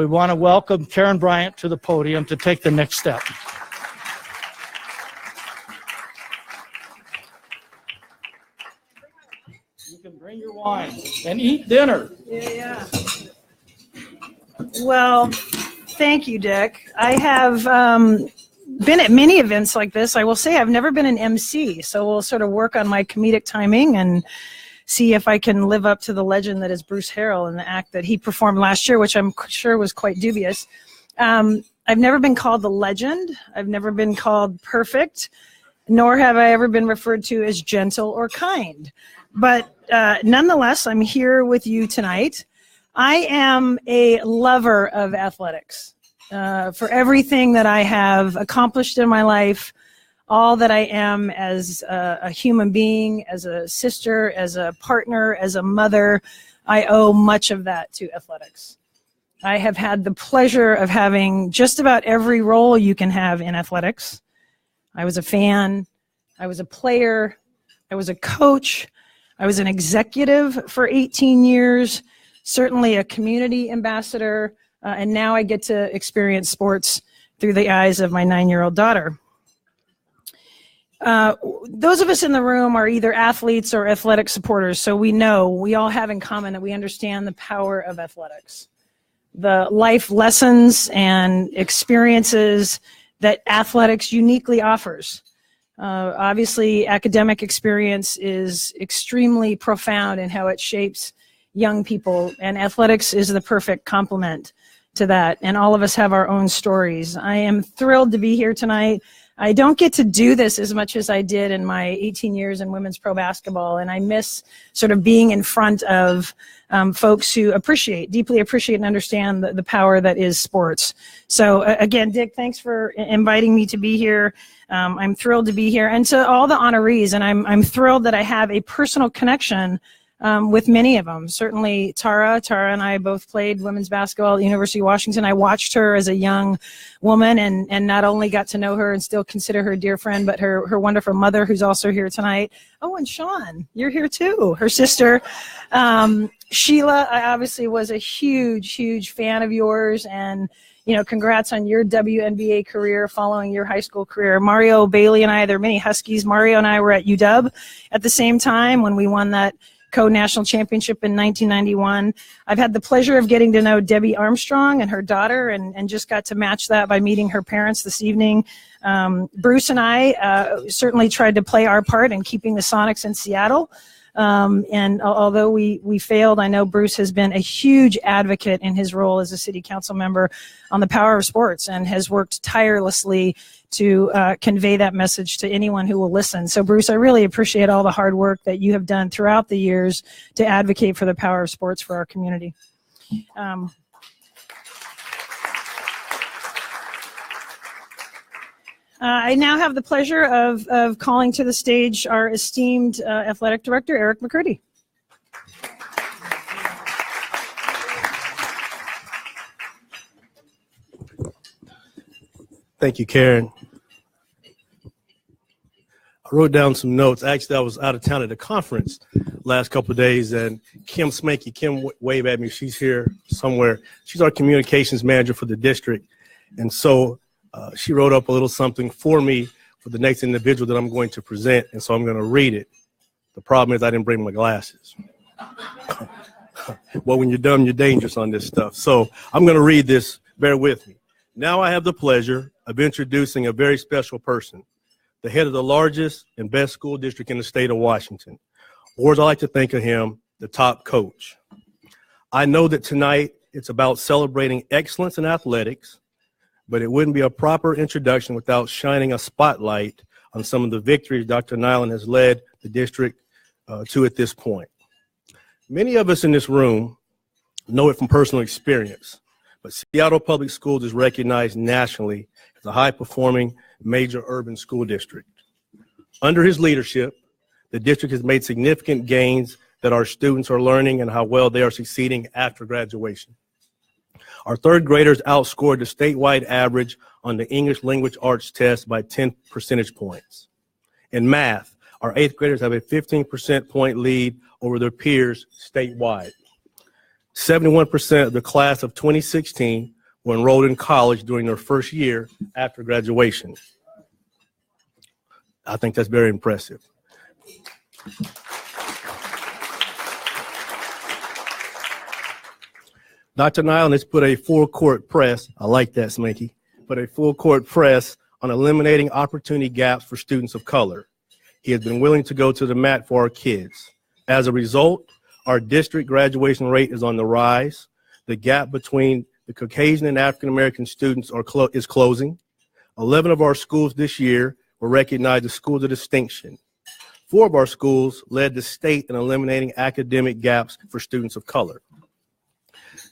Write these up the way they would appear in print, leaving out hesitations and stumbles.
We want to welcome Karen Bryant to the podium to take the next step. You can bring your wine and eat dinner. Yeah. Well, thank you, Dick. I have been at many events like this. I will say I've never been an MC, so we'll sort of work on my comedic timing and see if I can live up to the legend that is Bruce Harrell in the act that he performed last year, which I'm sure was quite dubious. I've never been called the legend. I've never been called perfect, nor have I ever been referred to as gentle or kind. But nonetheless, I'm here with you tonight. I am a lover of athletics. For everything that I have accomplished in my life, all that I am as a human being, as a sister, as a partner, as a mother, I owe much of that to athletics. I have had the pleasure of having just about every role you can have in athletics. I was a fan, I was a player, I was a coach, I was an executive for 18 years, certainly a community ambassador, and now I get to experience sports through the eyes of my 9-year-old daughter. Those of us in the room are either athletes or athletic supporters, so we all have in common that we understand the power of athletics. The life lessons and experiences that athletics uniquely offers. Obviously, academic experience is extremely profound in how it shapes young people, and athletics is the perfect complement to that, and all of us have our own stories. I am thrilled to be here tonight. I don't get to do this as much as I did in my 18 years in women's pro basketball, and I miss sort of being in front of folks who deeply appreciate and understand the power that is sports. So again, Dick, thanks for inviting me to be here. I'm thrilled to be here, and to all the honorees, and I'm thrilled that I have a personal connection with many of them. Certainly Tara and I both played women's basketball at the University of Washington. I watched her as a young woman and not only got to know her and still consider her a dear friend, but her wonderful mother, who's also here tonight. Oh, and Sean, you're here too, her sister. Sheila, I obviously was a huge fan of yours, and congrats on your WNBA career following your high school career. Mario Bailey and I, there are many Huskies. Mario and I were at UW at the same time when we won that co-national championship in 1991. I've had the pleasure of getting to know Debbie Armstrong and her daughter, and just got to match that by meeting her parents this evening. Bruce and I certainly tried to play our part in keeping the Sonics in Seattle. And although we failed, I know Bruce has been a huge advocate in his role as a city council member on the power of sports, and has worked tirelessly to convey that message to anyone who will listen. So Bruce, I really appreciate all the hard work that you have done throughout the years to advocate for the power of sports for our community. I now have the pleasure of calling to the stage our esteemed athletic director, Eric McCurdy. Thank you, Karen. I wrote down some notes. Actually, I was out of town at a conference last couple of days, and Kim Smanky, Kim wave at me. She's here somewhere. She's our communications manager for the district. And so she wrote up a little something for me for the next individual that I'm going to present, and so I'm going to read it. The problem is I didn't bring my glasses. Well, when you're dumb, you're dangerous on this stuff. So I'm going to read this. Bear with me. Now I have the pleasure of introducing a very special person, the head of the largest and best school district in the state of Washington. Or as I like to think of him, the top coach. I know that tonight it's about celebrating excellence in athletics, but it wouldn't be a proper introduction without shining a spotlight on some of the victories Dr. Nyland has led the district to at this point. Many of us in this room know it from personal experience, but Seattle Public Schools is recognized nationally as a high-performing major urban school district. Under his leadership, the district has made significant gains that our students are learning and how well they are succeeding after graduation. Our third graders outscored the statewide average on the English language arts test by 10 percentage points. In math, our eighth graders have a 15% point lead over their peers statewide. 71% of the class of 2016 were enrolled in college during their first year after graduation. I think that's very impressive. Dr. Nyland has put a full court press, I like that, Sminky, put a full court press on eliminating opportunity gaps for students of color. He has been willing to go to the mat for our kids. As a result, our district graduation rate is on the rise. The gap between the Caucasian and African American students is closing. 11 of our schools this year were recognized as schools of distinction. 4 of our schools led the state in eliminating academic gaps for students of color.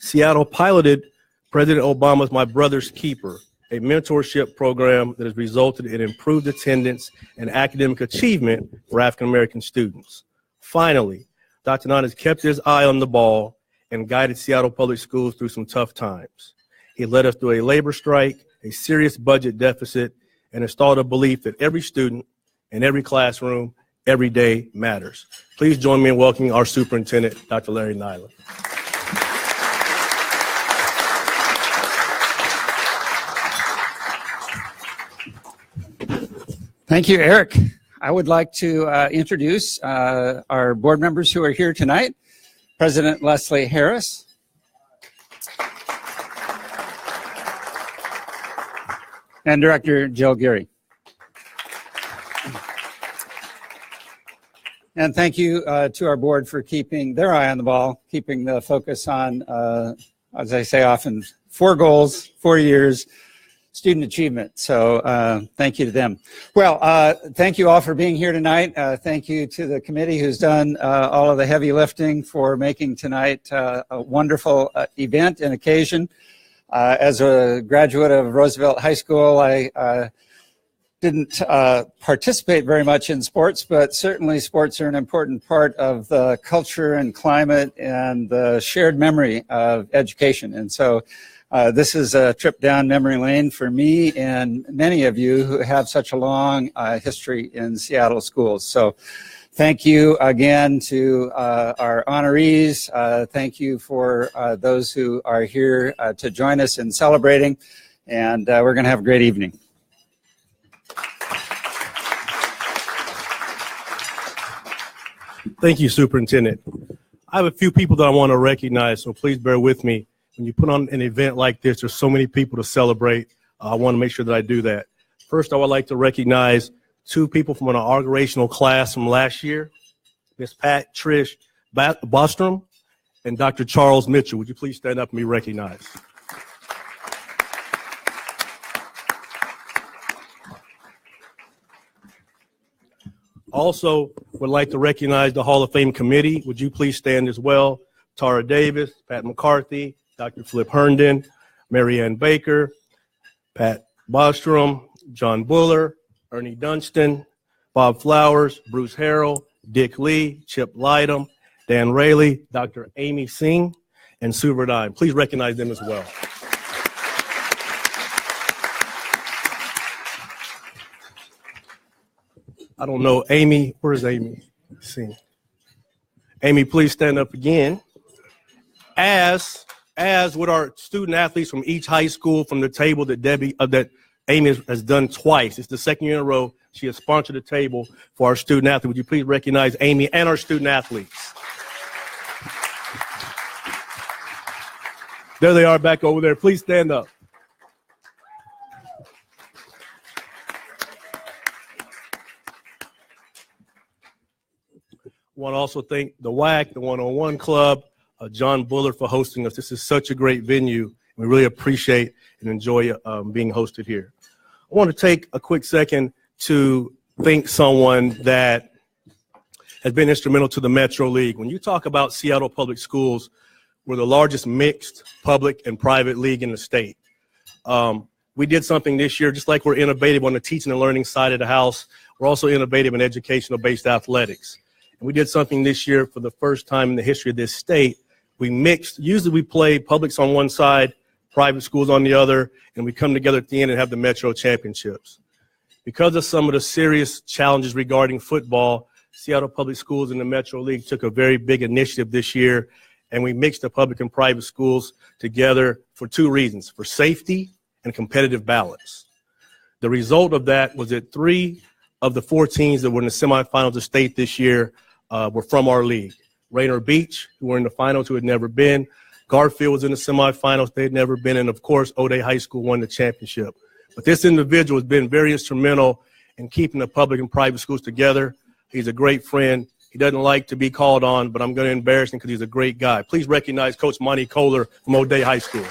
Seattle piloted President Obama's My Brother's Keeper, a mentorship program that has resulted in improved attendance and academic achievement for African American students. Finally, Dr. Nyland has kept his eye on the ball and guided Seattle Public Schools through some tough times. He led us through a labor strike, a serious budget deficit, and installed a belief that every student in every classroom every day matters. Please join me in welcoming our superintendent, Dr. Larry Nyland. Thank you, Eric. I would like to introduce our board members who are here tonight. President Leslie Harris. And Director Jill Geary. And thank you to our board for keeping their eye on the ball, keeping the focus on, as I say often, 4 goals, 4 years, student achievement. So thank you to them. Well, thank you all for being here tonight. Thank you to the committee who's done all of the heavy lifting for making tonight a wonderful event and occasion. As a graduate of Roosevelt High School, I didn't participate very much in sports, but certainly sports are an important part of the culture and climate and the shared memory of education. And so this is a trip down memory lane for me and many of you who have such a long history in Seattle schools. So thank you again to our honorees. Thank you for those who are here to join us in celebrating. And we're going to have a great evening. Thank you, Superintendent. I have a few people that I want to recognize, so please bear with me. When you put on an event like this, there's so many people to celebrate. I want to make sure that I do that. First, I would like to recognize 2 people from an inaugurational class from last year, Miss Pat Trish Bostrom and Dr. Charles Mitchell. Would you please stand up and be recognized? Also, would like to recognize the Hall of Fame committee. Would you please stand as well? Tara Davis, Pat McCarthy, Dr. Flip Herndon, Mary Ann Baker, Pat Bostrom, John Buller, Ernie Dunstan, Bob Flowers, Bruce Harrell, Dick Lee, Chip Lightham, Dan Rayleigh, Dr. Amy Singh, and Sue Verdine. Please recognize them as well. I don't know, Amy, where's Amy? Let's see. Amy, please stand up again. As with our student athletes from each high school from the table that Amy has done twice. It's the 2nd year in a row she has sponsored a table for our student athletes. Would you please recognize Amy and our student athletes? There they are back over there. Please stand up. I want to also thank the WAC, the 101 Club, John Bullard for hosting us. This is such a great venue. We really appreciate and enjoy being hosted here. I want to take a quick second to thank someone that has been instrumental to the Metro League. When you talk about Seattle Public Schools, we're the largest mixed public and private league in the state. We did something this year, just like we're innovative on the teaching and learning side of the house, we're also innovative in educational-based athletics. And we did something this year for the first time in the history of this state. We mixed, usually we play publics on one side, private schools on the other, and we come together at the end and have the Metro Championships. Because of some of the serious challenges regarding football, Seattle Public Schools and the Metro League took a very big initiative this year and we mixed the public and private schools together for two reasons: for safety and competitive balance. The result of that was that 3 of the 4 teams that were in the semifinals of state this year were from our league. Rainier Beach, who were in the finals, who had never been. Garfield was in the semifinals, they had never been. And of course, O'Day High School won the championship. But this individual has been very instrumental in keeping the public and private schools together. He's a great friend. He doesn't like to be called on, but I'm going to embarrass him because he's a great guy. Please recognize Coach Monty Kohler from O'Day High School.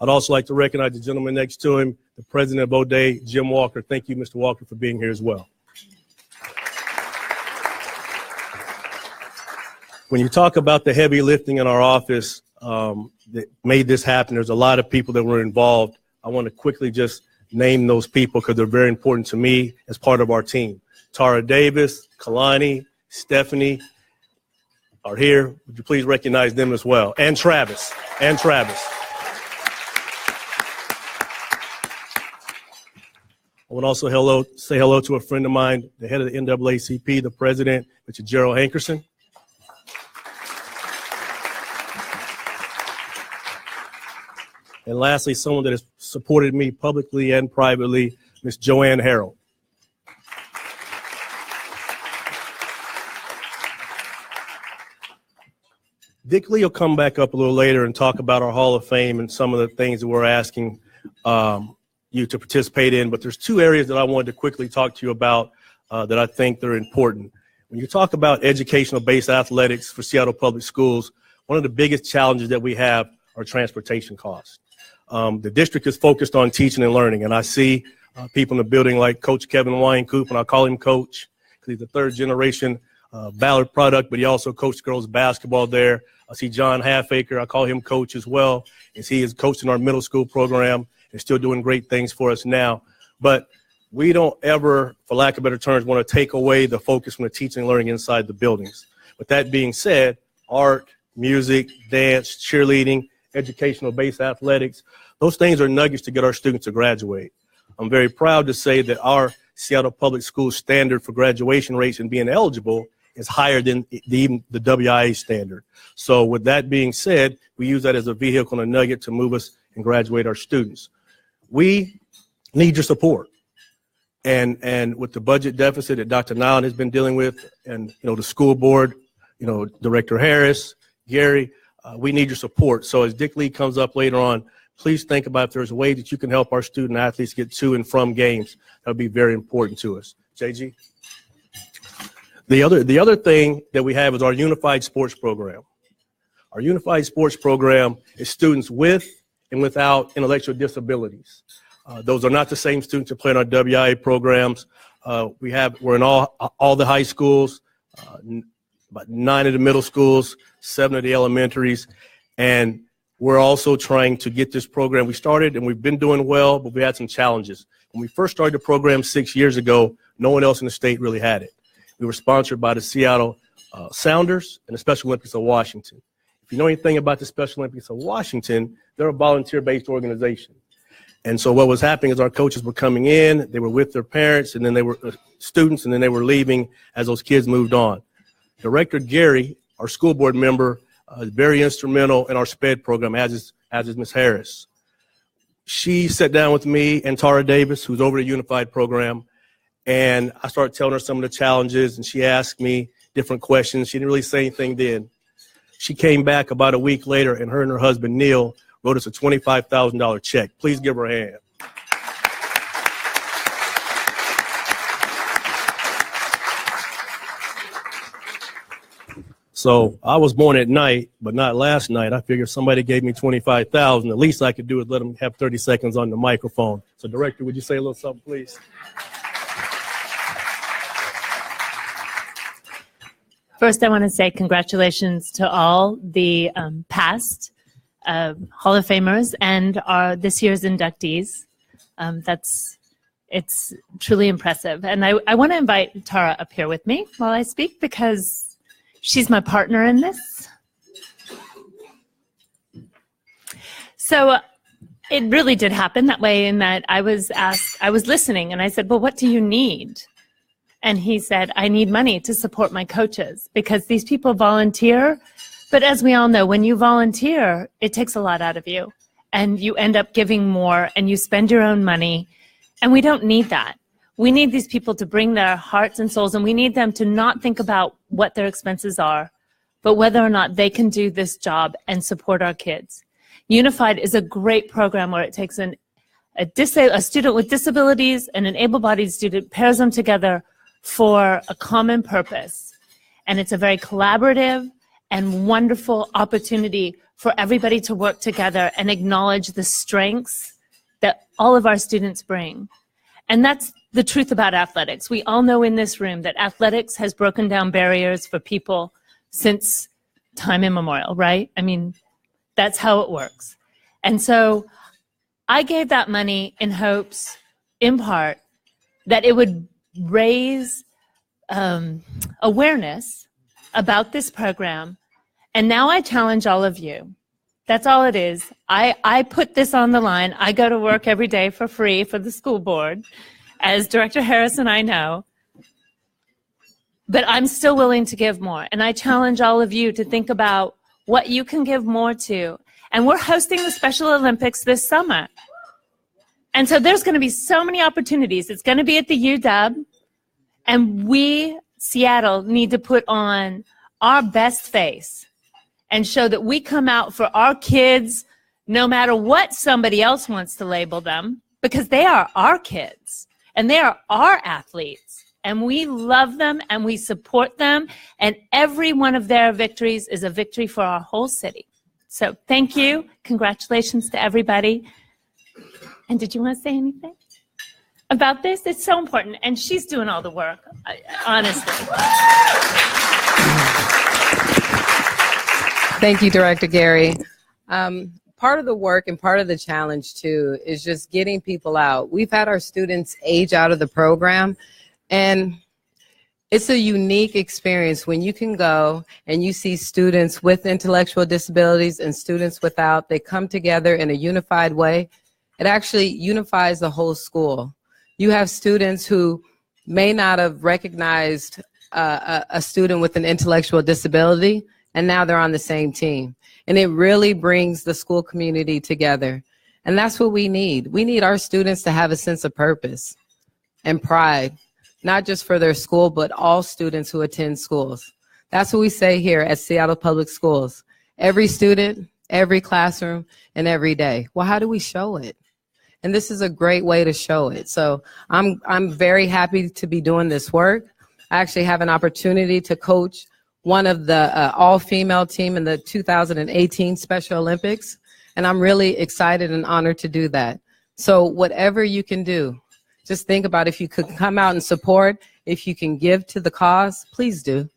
I'd also like to recognize the gentleman next to him, the president of O'Day, Jim Walker. Thank you, Mr. Walker, for being here as well. When you talk about the heavy lifting in our office that made this happen, there's a lot of people that were involved. I want to quickly just name those people because they're very important to me as part of our team. Tara Davis, Kalani, Stephanie are here. Would you please recognize them as well? And Travis. I would also say hello to a friend of mine, the head of the NAACP, the president, Mr. Gerald Hankerson. And lastly, someone that has supported me publicly and privately, Ms. Joanne Harrell. Dick Lee will come back up a little later and talk about our Hall of Fame and some of the things that we're asking you to participate in. But there's 2 areas that I wanted to quickly talk to you about that I think they're important. When you talk about educational-based athletics for Seattle Public Schools, one of the biggest challenges that we have are transportation costs. The district is focused on teaching and learning, and I see people in the building like Coach Kevin Wynkoop, and I call him Coach because he's a 3rd-generation Ballard product, but he also coached girls basketball there. I see John Halfaker. I call him Coach as well, as he is coaching our middle school program and still doing great things for us now. But we don't ever, for lack of better terms, want to take away the focus from the teaching and learning inside the buildings. With that being said, art, music, dance, cheerleading, educational-based athletics, those things are nuggets to get our students to graduate. I'm very proud to say that our Seattle Public Schools standard for graduation rates and being eligible is higher than even the WIA standard. So with that being said, we use that as a vehicle and a nugget to move us and graduate our students. We need your support. And with the budget deficit that Dr. Nyland has been dealing with, and the school board, Director Harris, Gary, we need your support. So as Dick Lee comes up later on, please think about if there's a way that you can help our student athletes get to and from games. That would be very important to us. JG? The other thing that we have is our unified sports program. Our unified sports program is students with and without intellectual disabilities. Those are not the same students that play in our WIA programs. We're in all the high schools, about 9 of the middle schools, 7 of the elementaries, and we're also trying to get this program. We started and we've been doing well, but we had some challenges. When we first started the program 6 years ago, no one else in the state really had it. We were sponsored by the Seattle Sounders and the Special Olympics of Washington. If you know anything about the Special Olympics of Washington, they're a volunteer-based organization. And so what was happening is our coaches were coming in, they were with their parents, and then they were students, and then they were leaving as those kids moved on. Director Gary, our school board member, is very instrumental in our SPED program, as is Ms. Harris. She sat down with me and Tara Davis, who's over the Unified program, and I started telling her some of the challenges, and she asked me different questions. She didn't really say anything then. She came back about a week later, and her and her husband, Neil, wrote us a $25,000 check. Please give her a hand. So I was born at night, but not last night. I figured if somebody gave me $25,000, the least I could do is let them have 30 seconds on the microphone. So, Director, would you say a little something, please? First, I want to say congratulations to all the past Hall of Famers and this year's inductees. It's truly impressive. And I want to invite Tara up here with me while I speak because she's my partner in this. So it really did happen that way in that I was listening and I said, well, what do you need? And he said, I need money to support my coaches because these people volunteer. But as we all know, when you volunteer, it takes a lot out of you. And you end up giving more and you spend your own money. And we don't need that. We need these people to bring their hearts and souls, and we need them to not think about what their expenses are, but whether or not they can do this job and support our kids. Unified is a great program where it takes a student with disabilities and an able-bodied student, pairs them together for a common purpose. And it's a very collaborative and wonderful opportunity for everybody to work together and acknowledge the strengths that all of our students bring. And that's the truth about athletics. We all know in this room that athletics has broken down barriers for people since time immemorial, right? I mean, that's how it works. And so I gave that money in hopes, in part, that it would raise awareness about this program. And now I challenge all of you. That's all it is. I put this on the line. I go to work every day for free for the school board, as Director Harris and I know. But I'm still willing to give more. And I challenge all of you to think about what you can give more to. And we're hosting the Special Olympics this summer. And so there's going to be so many opportunities. It's going to be at the UW. And we, Seattle, need to put on our best face and show that we come out for our kids no matter what somebody else wants to label them, because they are our kids and they are our athletes. And we love them and we support them. And every one of their victories is a victory for our whole city. So thank you. Congratulations to everybody. And did you want to say anything about this? It's so important. And she's doing all the work, honestly. Thank you, Director Gary. Part of the work and part of the challenge, too, is just getting people out. We've had our students age out of the program, and it's a unique experience when you can go and you see students with intellectual disabilities and students without. They come together in a unified way. It actually unifies the whole school. You have students who may not have recognized a student with an intellectual disability, and now they're on the same team. And it really brings the school community together. And that's what we need. We need our students to have a sense of purpose and pride, not just for their school, but all students who attend schools. That's what we say here at Seattle Public Schools. Every student, every classroom, and every day. Well, how do we show it? And this is a great way to show it. So I'm very happy to be doing this work. I actually have an opportunity to coach one of the all-female team in the 2018 Special Olympics, and I'm really excited and honored to do that. So whatever you can do, just think about if you could come out and support, if you can give to the cause, please do.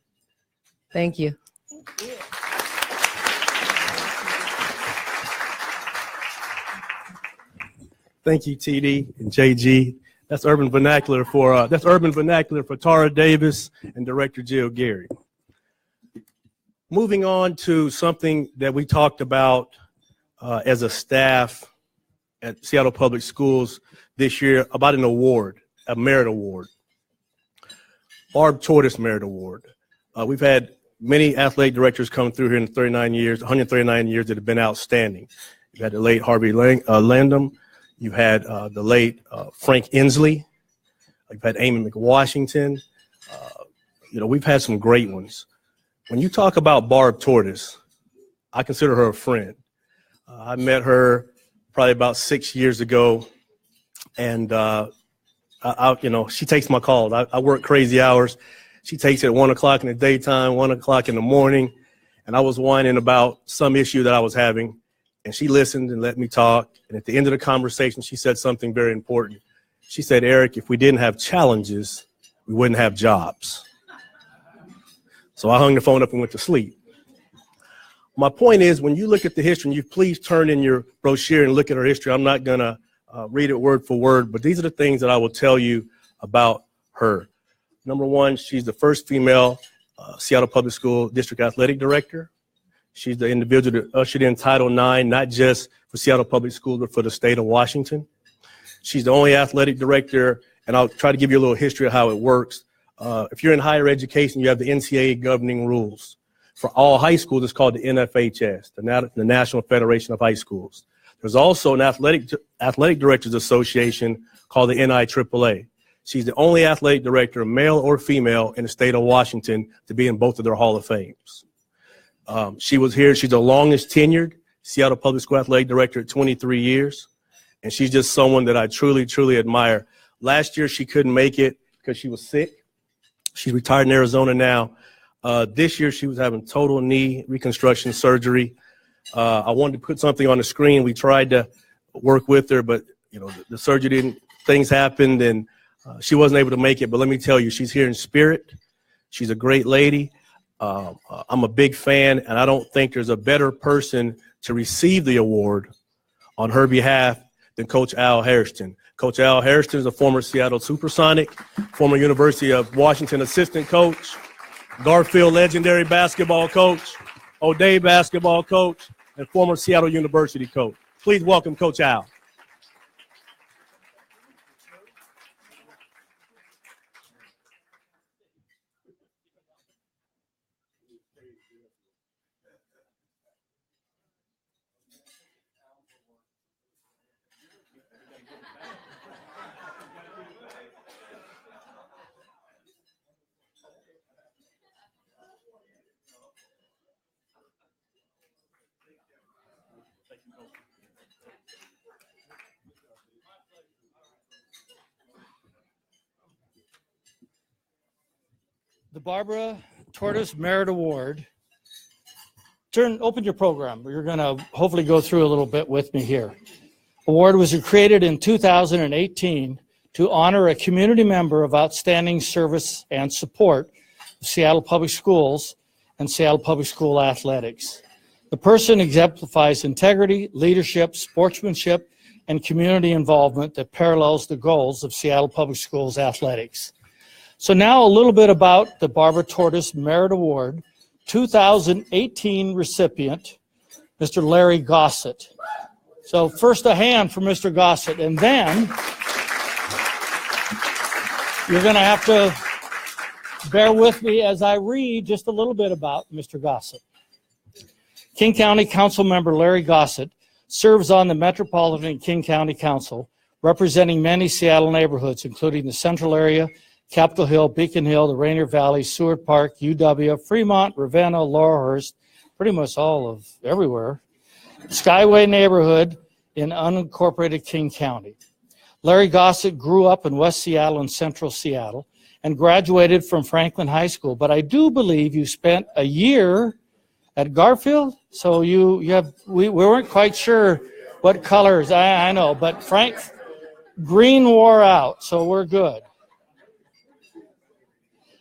Thank you. Thank you. Thank you, TD and JG. That's urban vernacular for Tara Davis and Director Jill Gary. Moving on to something that we talked about as a staff at Seattle Public Schools this year about an award, a merit award, Barb Tortoise Merit Award. We've had many athletic directors come through here in 139 years that have been outstanding. You've had the late Harvey Landum. You've had the late Frank Inslee. You've had Amy McWashington. We've had some great ones. When you talk about Barb Tortoise, I consider her a friend. I met her probably about 6 years ago, and she takes my calls. I work crazy hours. She takes it at 1 o'clock in the daytime, 1 o'clock in the morning, and I was whining about some issue that I was having, and she listened and let me talk. And at the end of the conversation, she said something very important. She said, "Eric, if we didn't have challenges, we wouldn't have jobs." So I hung the phone up and went to sleep. My point is, when you look at the history, and you please turn in your brochure and look at her history. I'm not going to read it word for word, but these are the things that I will tell you about her. Number one, she's the first female Seattle Public School District Athletic Director. She's the individual that ushered in Title IX, not just for Seattle Public Schools, but for the state of Washington. She's the only athletic director, and I'll try to give you a little history of how it works. If you're in higher education, you have the NCAA governing rules. For all high schools, it's called the NFHS, the National Federation of High Schools. There's also an Athletic Directors Association called the NIAAA. She's the only athletic director, male or female, in the state of Washington to be in both of their Hall of Fames. She was here. She's the longest tenured Seattle Public School athletic director at 23 years. And she's just someone that I truly, truly admire. Last year, she couldn't make it because she was sick. She's retired in Arizona now. This year, she was having total knee reconstruction surgery. I wanted to put something on the screen. We tried to work with her, but the surgery things happened, and she wasn't able to make it. But let me tell you, she's here in spirit. She's a great lady. I'm a big fan, and I don't think there's a better person to receive the award on her behalf than Coach Al Hairston. Coach Al Hairston is a former Seattle Supersonic, former University of Washington assistant coach, Garfield legendary basketball coach, O'Day basketball coach, and former Seattle University coach. Please welcome Coach Al. The Barbara Tortoise Merit Award. Open your program. You're going to hopefully go through a little bit with me here. Award was created in 2018 to honor a community member of outstanding service and support of Seattle Public Schools and Seattle Public School athletics. The person exemplifies integrity, leadership, sportsmanship, and community involvement that parallels the goals of Seattle Public Schools athletics. So now a little bit about the Barbara Tortoise Merit Award 2018 recipient, Mr. Larry Gossett. So first a hand for Mr. Gossett, and then you're going to have to bear with me as I read just a little bit about Mr. Gossett. King County Council member Larry Gossett serves on the Metropolitan King County Council, representing many Seattle neighborhoods, including the Central Area, Capitol Hill, Beacon Hill, the Rainier Valley, Seward Park, UW, Fremont, Ravenna, Laurelhurst, pretty much all of everywhere, Skyway neighborhood in unincorporated King County. Larry Gossett grew up in West Seattle and Central Seattle and graduated from Franklin High School, but I do believe you spent a year at Garfield, so we weren't quite sure what colors, I know, but green wore out, so we're good.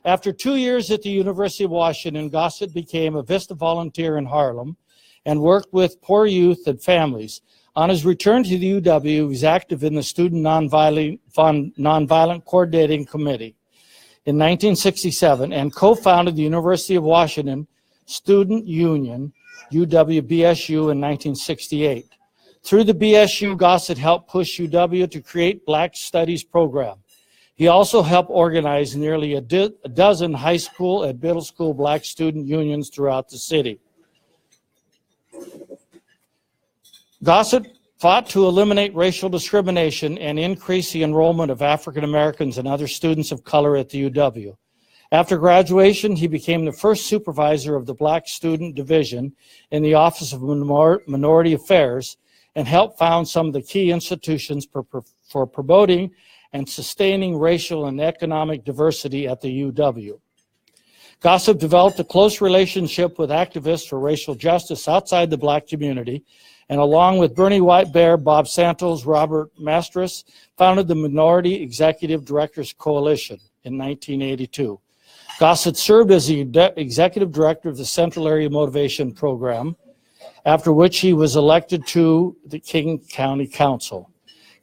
After 2 years at the University of Washington, Gossett became a Vista volunteer in Harlem and worked with poor youth and families. On his return to the UW, he was active in the Student Nonviolent Coordinating Committee in 1967 and co-founded the University of Washington Student Union, UW-BSU, in 1968. Through the BSU, Gossett helped push UW to create Black Studies program. He also helped organize nearly a dozen high school and middle school Black student unions throughout the city. Gossett fought to eliminate racial discrimination and increase the enrollment of African Americans and other students of color at the UW. After graduation, he became the first supervisor of the Black Student Division in the Office of Minority Affairs and helped found some of the key institutions for promoting and sustaining racial and economic diversity at the UW. Gossett developed a close relationship with activists for racial justice outside the Black community, and along with Bernie White Bear, Bob Santos, Robert Mastras, founded the Minority Executive Directors Coalition in 1982. Gossett served as the executive director of the Central Area Motivation Program, after which he was elected to the King County Council.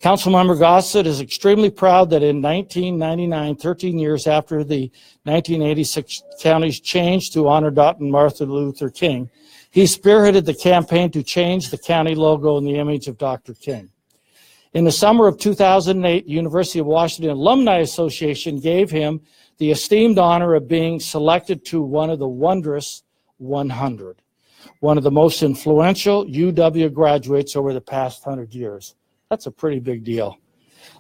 Councilmember Gossett is extremely proud that in 1999, 13 years after the 1986 county's change to honor Dr. Martin Luther King, he spearheaded the campaign to change the county logo in the image of Dr. King. In the summer of 2008, the University of Washington Alumni Association gave him the esteemed honor of being selected to one of the wondrous 100, one of the most influential UW graduates over the past 100 years. That's a pretty big deal.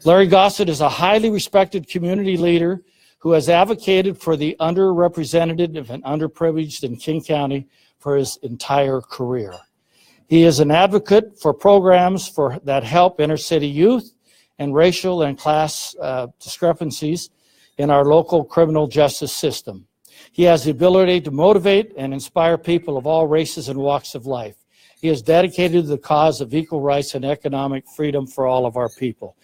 Larry Gossett is a highly respected community leader who has advocated for the underrepresented and underprivileged in King County for his entire career. He is an advocate for programs that help inner city youth and racial and class discrepancies in our local criminal justice system. He has the ability to motivate and inspire people of all races and walks of life. He is dedicated to the cause of equal rights and economic freedom for all of our people,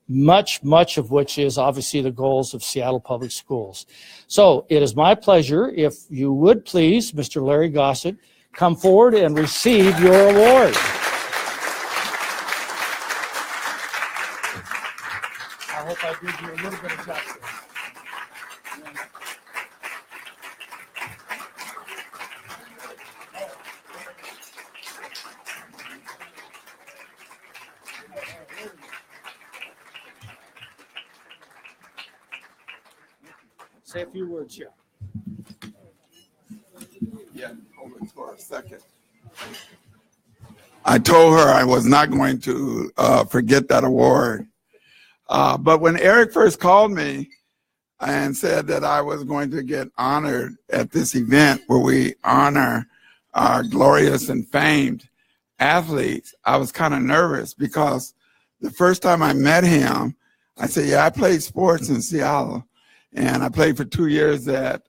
much of which is obviously the goals of Seattle Public Schools. So it is my pleasure, if you would please, Mr. Larry Gossett, come forward and receive your award. I hope I did you a little bit of justice. Say a few words here. Yeah, hold it for a second. I told her I was not going to forget that award. But when Eric first called me and said that I was going to get honored at this event where we honor our glorious and famed athletes, I was kind of nervous because the first time I met him, I said, yeah, I played sports in Seattle. And I played for 2 years at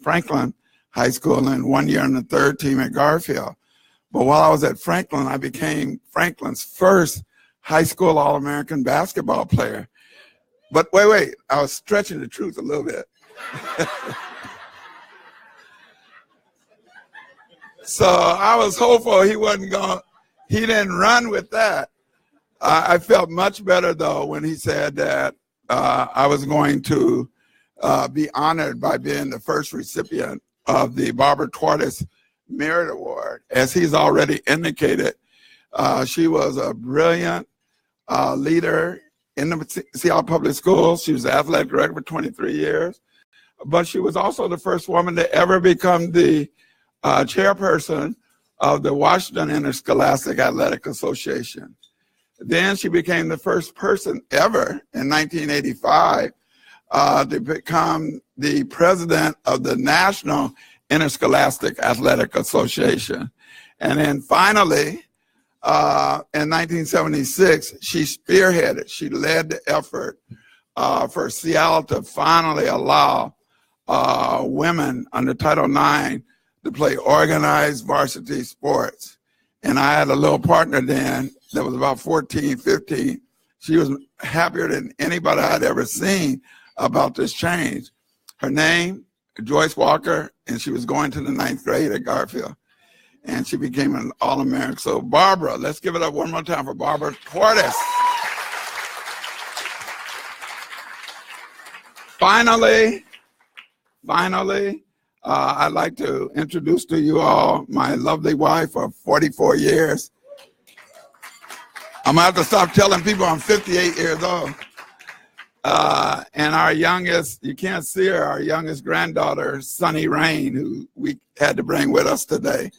Franklin High School and 1 year on the third team at Garfield. But while I was at Franklin, I became Franklin's first high school All-American basketball player. But wait, I was stretching the truth a little bit. So I was hopeful he didn't run with that. I felt much better though when he said that I was going to be honored by being the first recipient of the Barbara Tortoise Merit Award. As he's already indicated, she was a brilliant leader in the Seattle Public Schools. She was the athletic director for 23 years, but she was also the first woman to ever become the chairperson of the Washington Interscholastic Athletic Association. Then she became the first person ever in 1985 to become the president of the National Interscholastic Athletic Association. And then finally, in 1976, she led the effort for Seattle to finally allow women under Title IX to play organized varsity sports. And I had a little partner then that was about 14, 15. She was happier than anybody I'd ever seen about this change. Her name, Joyce Walker, and she was going to the 9th grade at Garfield. And she became an All-American. So Barbara, let's give it up one more time for Barbara Tortoise. Finally, I'd like to introduce to you all my lovely wife of 44 years. I'm gonna have to stop telling people I'm 58 years old. And our youngest, you can't see her, our youngest granddaughter, Sunny Rain, who we had to bring with us today.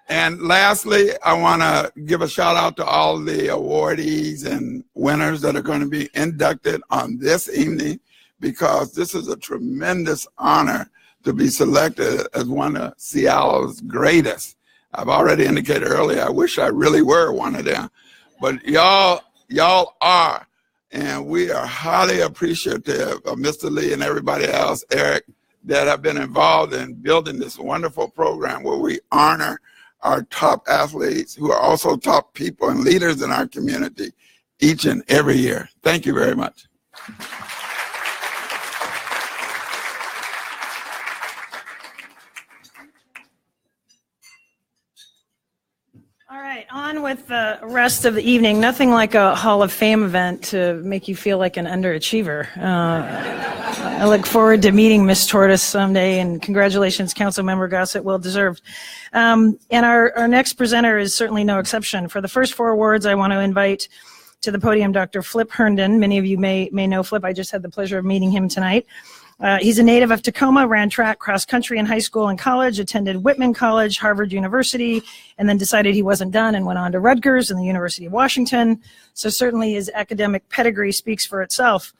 And lastly, I wanna give a shout out to all the awardees and winners that are gonna be inducted on this evening, because this is a tremendous honor to be selected as one of Seattle's greatest. I've already indicated earlier, I wish I really were one of them, but y'all are, and we are highly appreciative of Mr. Lee and everybody else, Eric, that have been involved in building this wonderful program where we honor our top athletes who are also top people and leaders in our community each and every year. Thank you very much. All right, on with the rest of the evening. Nothing like a Hall of Fame event to make you feel like an underachiever. I look forward to meeting Miss Tortoise someday, and congratulations, Councilmember Gossett, well deserved. And our next presenter is certainly no exception. For the first 4 awards, I want to invite to the podium Dr. Flip Herndon. Many of you may know Flip. I just had the pleasure of meeting him tonight. He's a native of Tacoma, ran track, cross country in high school and college, attended Whitman College, Harvard University, and then decided he wasn't done and went on to Rutgers and the University of Washington. So certainly his academic pedigree speaks for itself.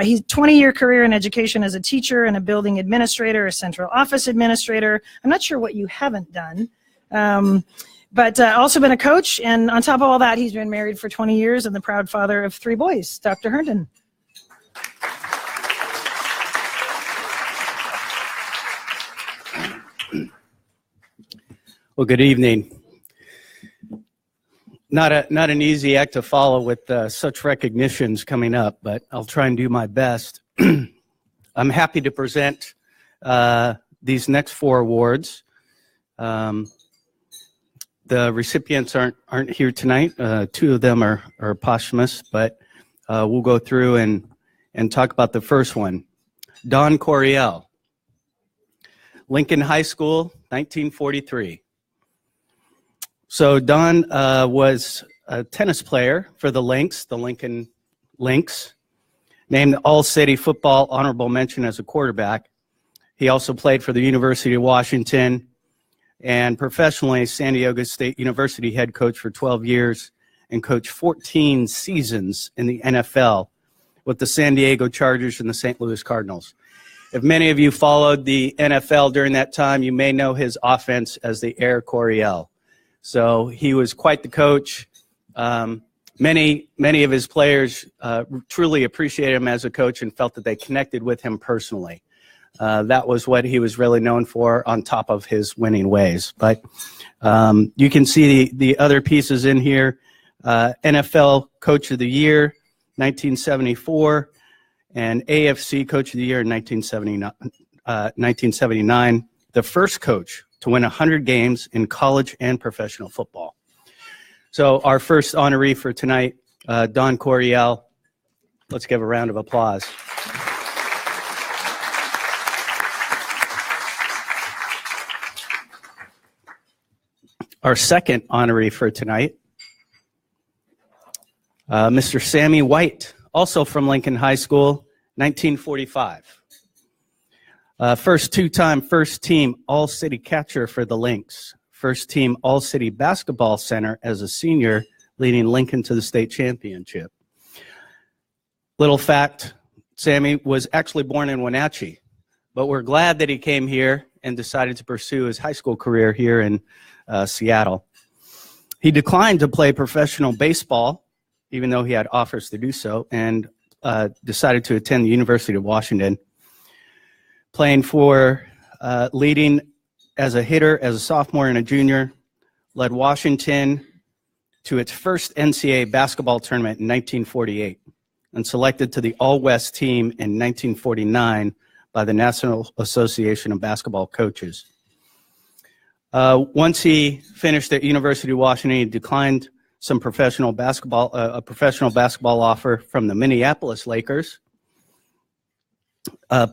He's 20-year career in education as a teacher and a building administrator, a central office administrator. I'm not sure what you haven't done, but also been a coach. And on top of all that, he's been married for 20 years and the proud father of 3 boys. Dr. Herndon. Well, good evening. Not an easy act to follow with such recognitions coming up, but I'll try and do my best. I'm happy to present these next 4 awards. The recipients aren't here tonight. 2 of them are posthumous, but we'll go through and talk about the first one. Don Coryell, Lincoln High School, 1943. So Don was a tennis player for the Lynx, the Lincoln Lynx, named All-City Football Honorable Mention as a quarterback. He also played for the University of Washington and professionally San Diego State University head coach for 12 years and coached 14 seasons in the NFL with the San Diego Chargers and the St. Louis Cardinals. If many of you followed the NFL during that time, you may know his offense as the Air Coryell. So he was quite the coach. Many of his players truly appreciated him as a coach and felt that they connected with him personally. That was what he was really known for on top of his winning ways. But you can see the other pieces in here. NFL Coach of the Year, 1974, and AFC Coach of the Year in 1979. The first coach to win 100 games in college and professional football. So our first honoree for tonight, Don Coryell. Let's give a round of applause. Our second honoree for tonight, Mr. Sammy Wright, also from Lincoln High School, 1945. First 2-time first-team All-City catcher for the Lynx. First-team All-City basketball center as a senior, leading Lincoln to the state championship. Little fact, Sammy was actually born in Wenatchee, but we're glad that he came here and decided to pursue his high school career here in Seattle. He declined to play professional baseball, even though he had offers to do so, and decided to attend the University of Washington. Playing for, leading as a hitter, as a sophomore and a junior, led Washington to its first NCAA basketball tournament in 1948 and selected to the All-West team in 1949 by the National Association of Basketball Coaches. Once he finished at University of Washington, he declined some professional basketball, a professional basketball offer from the Minneapolis Lakers.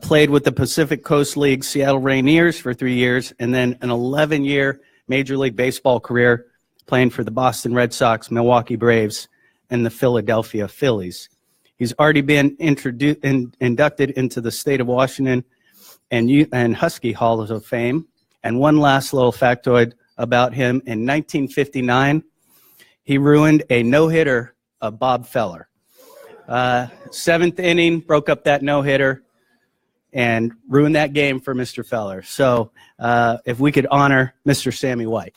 Played with the Pacific Coast League Seattle Rainiers for 3 years, and then an 11-year Major League Baseball career playing for the Boston Red Sox, Milwaukee Braves, and the Philadelphia Phillies. He's already been inducted into the state of Washington and Husky Halls of Fame. And one last little factoid about him, in 1959, he ruined a no-hitter of Bob Feller. 7th inning, broke up that no-hitter, and ruined that game for Mr. Feller. So if we could honor Mr. Sammy Wright.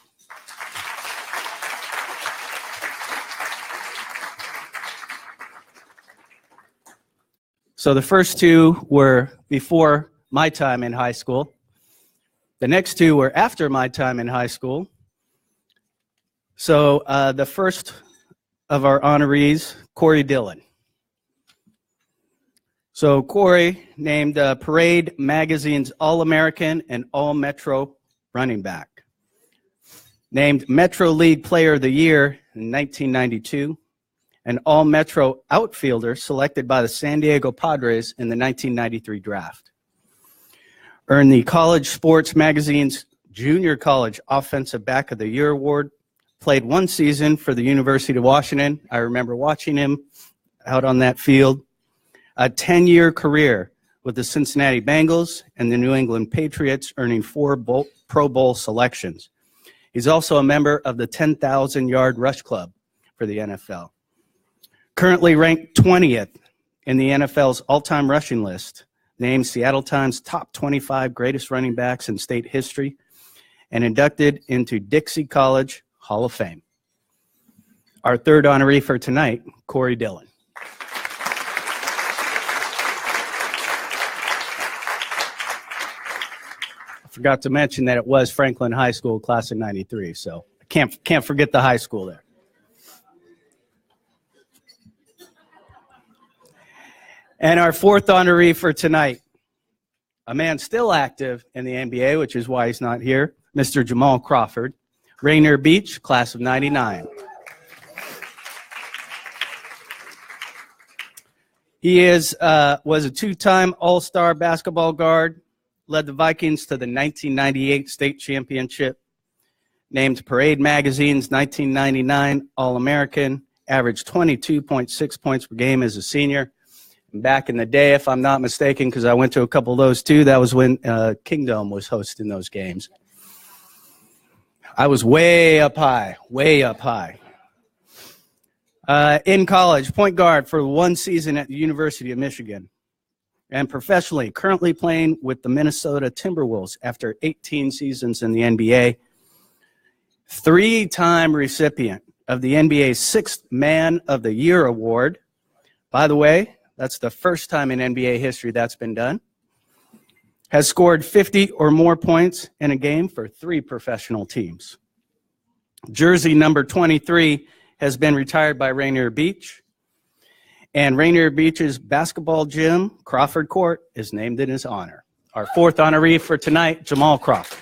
So the first 2 were before my time in high school. The next 2 were after my time in high school. So the first of our honorees, Corey Dillon. So Corey named Parade Magazine's All-American and All-Metro running back. Named Metro League Player of the Year in 1992. An All-Metro outfielder selected by the San Diego Padres in the 1993 draft. Earned the College Sports Magazine's Junior College Offensive Back of the Year Award played one season for the University of Washington. I remember watching him out on that field. A 10-year career with the Cincinnati Bengals and the New England Patriots, earning 4 Pro Bowl selections. He's also a member of the 10,000-yard rush club for the NFL. Currently ranked 20th in the NFL's all-time rushing list, named Seattle Times top 25 greatest running backs in state history, and inducted into Dixie College Hall of Fame. Our third honoree for tonight, Corey Dillon. I forgot to mention that it was Franklin High School, class of '93, so I can't forget the high school there. And our fourth honoree for tonight, a man still active in the NBA, which is why he's not here, Mr. Jamal Crawford, Rainier Beach, class of '99. He was a two-time All-Star basketball guard, led the Vikings to the 1998 state championship, named Parade Magazine's 1999 All-American, averaged 22.6 points per game as a senior. Back in the day, if I'm not mistaken, because I went to a couple of those too, that was when Kingdom was hosting those games. I was way up high, way up high. In college, point guard for one season at the University of Michigan. And professionally, currently playing with the Minnesota Timberwolves after 18 seasons in the NBA. 3-time recipient of the NBA's 6th Man of the Year award. By the way, that's the first time in NBA history that's been done. Has scored 50 or more points in a game for 3 professional teams. Jersey number 23 has been retired by Rainier Beach. And Rainier Beach's basketball gym, Crawford Court, is named in his honor. Our fourth honoree for tonight, Jamal Crawford.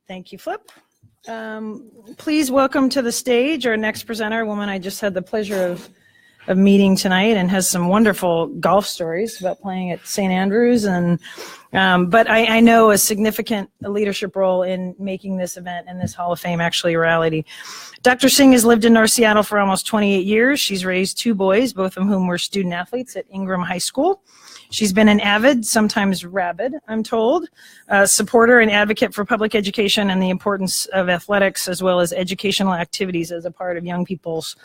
Thank you, Flip. Please welcome to the stage our next presenter, a woman I just had the pleasure of meeting tonight and has some wonderful golf stories about playing at St. Andrews. And but I know a significant leadership role in making this event and this Hall of Fame actually a reality. Dr. Singh has lived in North Seattle for almost 28 years. She's raised 2 boys, both of whom were student athletes at Ingram High School. She's been an avid, sometimes rabid, I'm told, supporter and advocate for public education and the importance of athletics as well as educational activities as a part of young people's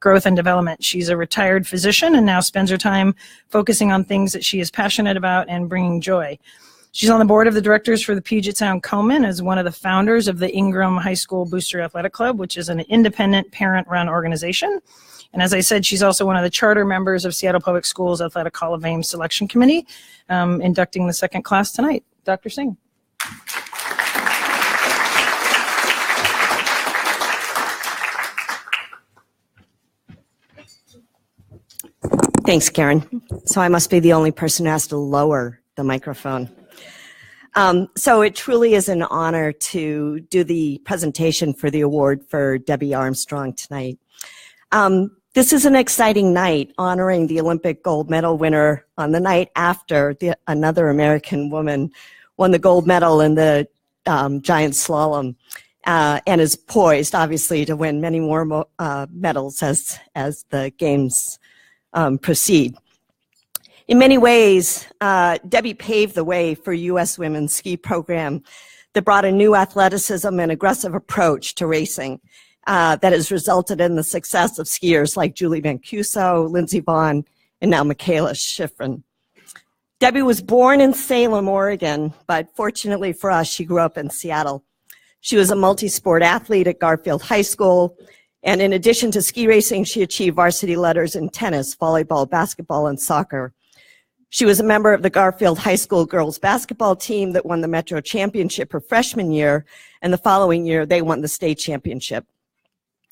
growth and development. She's a retired physician and now spends her time focusing on things that she is passionate about and bringing joy. She's on the board of the directors for the Puget Sound Komen as one of the founders of the Ingram High School Booster Athletic Club, which is an independent parent-run organization. And as I said, she's also one of the charter members of Seattle Public Schools Athletic Hall of Fame Selection Committee, inducting the 2nd class tonight. Dr. Singh. Thanks, Karen. So I must be the only person who has to lower the microphone. So it truly is an honor to do the presentation for the award for Debbie Armstrong tonight. This is an exciting night honoring the Olympic gold medal winner on the night after another American woman won the gold medal in the giant slalom and is poised, obviously, to win many more medals as the games proceed. In many ways, Debbie paved the way for U.S. women's ski program that brought a new athleticism and aggressive approach to racing that has resulted in the success of skiers like Julie Mancuso, Lindsey Vonn, and now Michaela Schifrin. Debbie was born in Salem, Oregon, but fortunately for us, she grew up in Seattle. She was a multi-sport athlete at Garfield High School, and in addition to ski racing, she achieved varsity letters in tennis, volleyball, basketball, and soccer. She was a member of the Garfield High School girls basketball team that won the Metro Championship her freshman year, and the following year they won the state championship.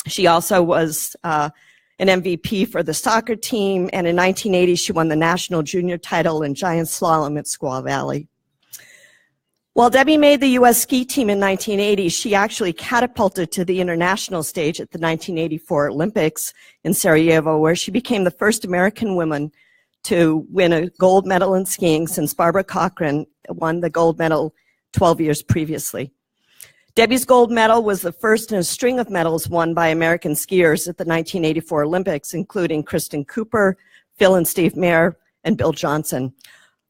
She also was an MVP for the soccer team, and in 1980 she won the national junior title in giant slalom at Squaw Valley. While Debbie made the U.S. ski team in 1980, she actually catapulted to the international stage at the 1984 Olympics in Sarajevo, where she became the first American woman to win a gold medal in skiing since Barbara Cochran won the gold medal 12 years previously. Debbie's gold medal was the first in a string of medals won by American skiers at the 1984 Olympics, including Kristen Cooper, Phil and Steve Mayer, and Bill Johnson.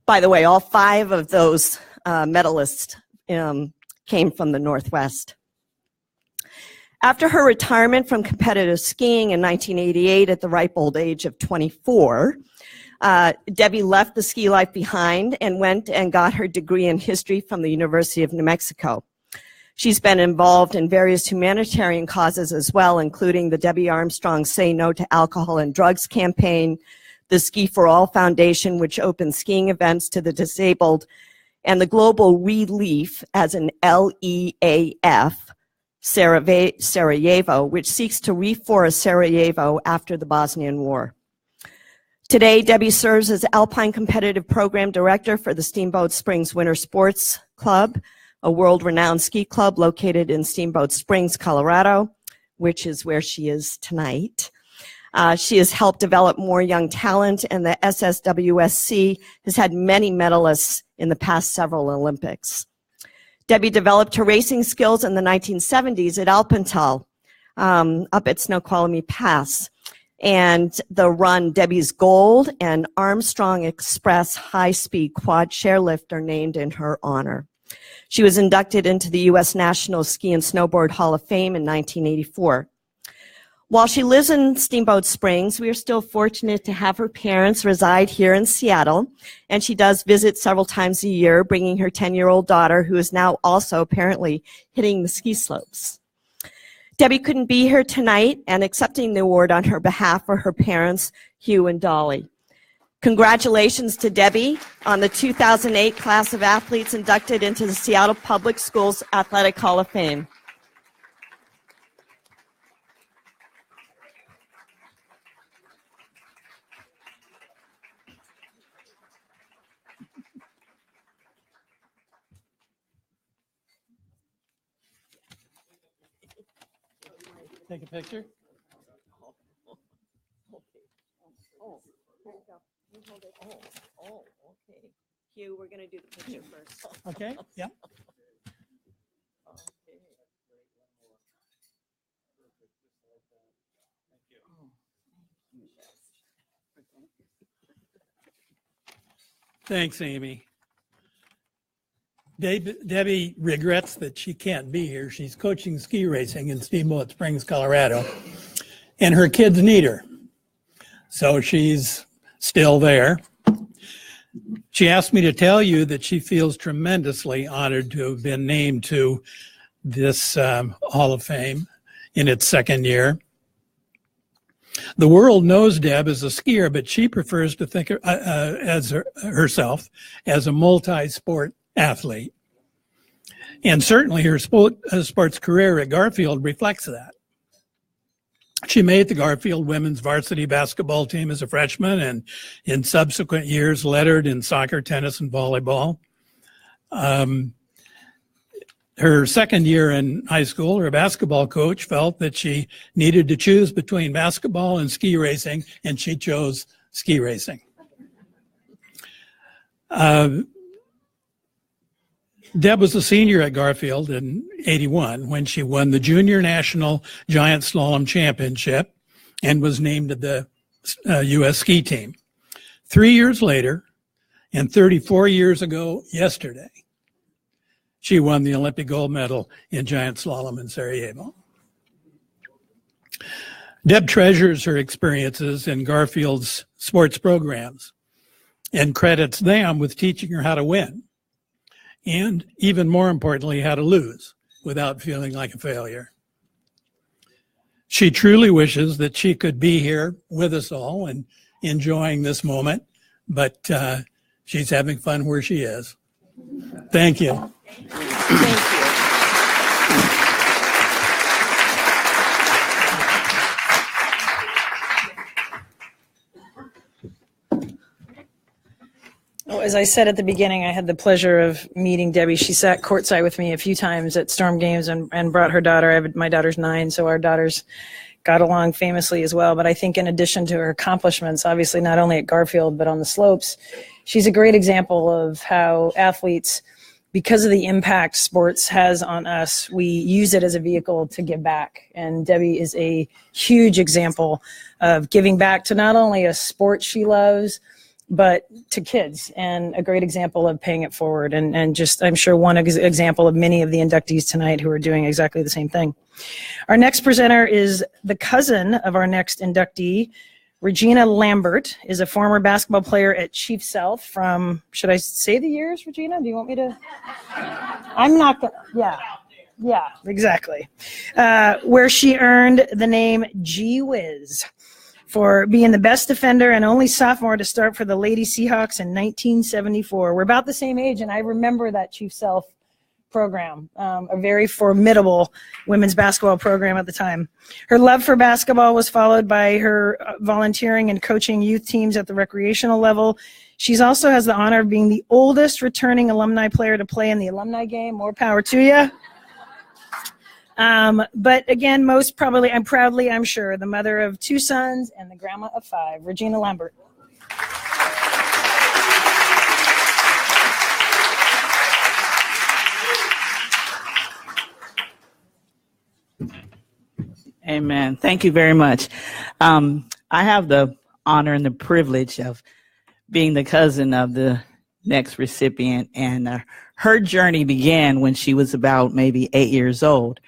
By the way, all 5 of those medalists came from the Northwest. After her retirement from competitive skiing in 1988 at the ripe old age of 24, Debbie left the ski life behind and went and got her degree in history from the University of New Mexico. She's been involved in various humanitarian causes as well, including the Debbie Armstrong Say No to Alcohol and Drugs campaign, the Ski for All Foundation, which opens skiing events to the disabled, and the Global Relief as an LEAF, Sarajevo, which seeks to reforest Sarajevo after the Bosnian War. Today, Debbie serves as Alpine Competitive Program Director for the Steamboat Springs Winter Sports Club, a world-renowned ski club located in Steamboat Springs, Colorado, which is where she is tonight. She has helped develop more young talent, and the SSWSC has had many medalists in the past several Olympics. Debbie developed her racing skills in the 1970s at Alpental, up at Snoqualmie Pass, and the run Debbie's Gold and Armstrong Express high-speed quad chairlift are named in her honor. She was inducted into the U.S. National Ski and Snowboard Hall of Fame in 1984. While she lives in Steamboat Springs, we are still fortunate to have her parents reside here in Seattle, and she does visit several times a year, bringing her 10-year-old daughter, who is now also apparently hitting the ski slopes. Debbie couldn't be here tonight, and accepting the award on her behalf are her parents, Hugh and Dolly. Congratulations to Debbie on the 2008 class of athletes inducted into the Seattle Public Schools Athletic Hall of Fame. Take a picture. Okay. Hugh, we're going to do the picture first. Okay, yeah. Thanks, Amy. Debbie regrets that she can't be here. She's coaching ski racing in Steamboat Springs, Colorado, and her kids need her. So she's still there. She asked me to tell you that she feels tremendously honored to have been named to this Hall of Fame in its second year. The world knows Deb as a skier, but she prefers to think as herself as a multi-sport athlete. And certainly her sports career at Garfield reflects that. She made the Garfield women's varsity basketball team as a freshman, and in subsequent years lettered in soccer, tennis, and volleyball. Her second year in high school, her basketball coach felt that she needed to choose between basketball and ski racing, and she chose ski racing. Deb was a senior at Garfield in '81 when she won the Junior National Giant Slalom Championship and was named to the U.S. ski team. 3 years later, and 34 years ago yesterday, she won the Olympic gold medal in giant slalom in Sarajevo. Deb treasures her experiences in Garfield's sports programs and credits them with teaching her how to win, and even more importantly, how to lose without feeling like a failure. She truly wishes that she could be here with us all and enjoying this moment, but she's having fun where she is. Thank you. Thank you. Oh, as I said at the beginning, I had the pleasure of meeting Debbie. She sat courtside with me a few times at Storm games and brought her daughter. My daughter's 9, so our daughters got along famously as well. But I think in addition to her accomplishments, obviously not only at Garfield, but on the slopes, she's a great example of how athletes, because of the impact sports has on us, we use it as a vehicle to give back. And Debbie is a huge example of giving back to not only a sport she loves, but to kids, and a great example of paying it forward. And just, I'm sure, one example of many of the inductees tonight who are doing exactly the same thing. Our next presenter is the cousin of our next inductee. Regina Lambert is a former basketball player at Chief South from, should I say the years, Regina? Do you want me to? I'm not going to, yeah, exactly. Where she earned the name Gee Whiz for being the best defender and only sophomore to start for the Lady Seahawks in 1974. We're about the same age, and I remember that Chief South program, a very formidable women's basketball program at the time. Her love for basketball was followed by her volunteering and coaching youth teams at the recreational level. She's also has the honor of being the oldest returning alumni player to play in the alumni game. More power to you. But again, most probably, I'm sure, the mother of 2 sons and the grandma of 5, Regina Lambert. Amen. Thank you very much. I have the honor and the privilege of being the cousin of the next recipient, and her journey began when she was about maybe 8 years old.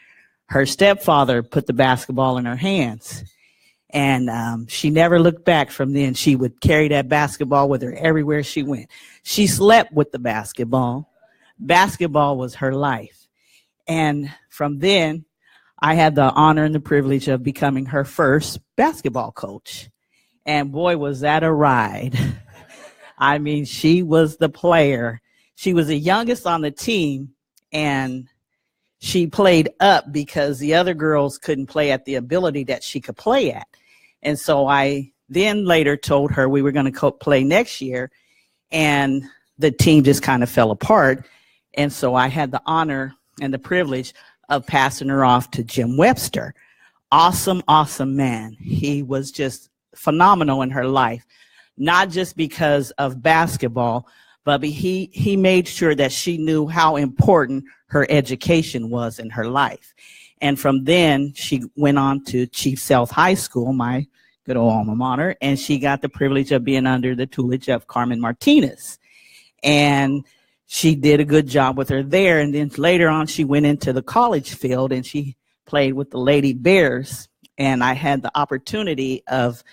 Her stepfather put the basketball in her hands, and she never looked back from then. She would carry that basketball with her everywhere she went. She slept with the basketball. Basketball was her life. And from then, I had the honor and the privilege of becoming her first basketball coach. And boy, was that a ride. I mean, she was the player. She was the youngest on the team, and she played up because the other girls couldn't play at the ability that she could play at. And so I then later told her we were going to play next year, and the team just kind of fell apart. And so I had the honor and the privilege of passing her off to Jim Webster. Awesome, awesome man. He was just phenomenal in her life, not just because of basketball, but he made sure that she knew how important her education was in her life. And from then, she went on to Chief South High School, my good old alma mater, and she got the privilege of being under the tutelage of Carmen Martinez. And she did a good job with her there. And then later on, she went into the college field and she played with the Lady Bears. And I had the opportunity of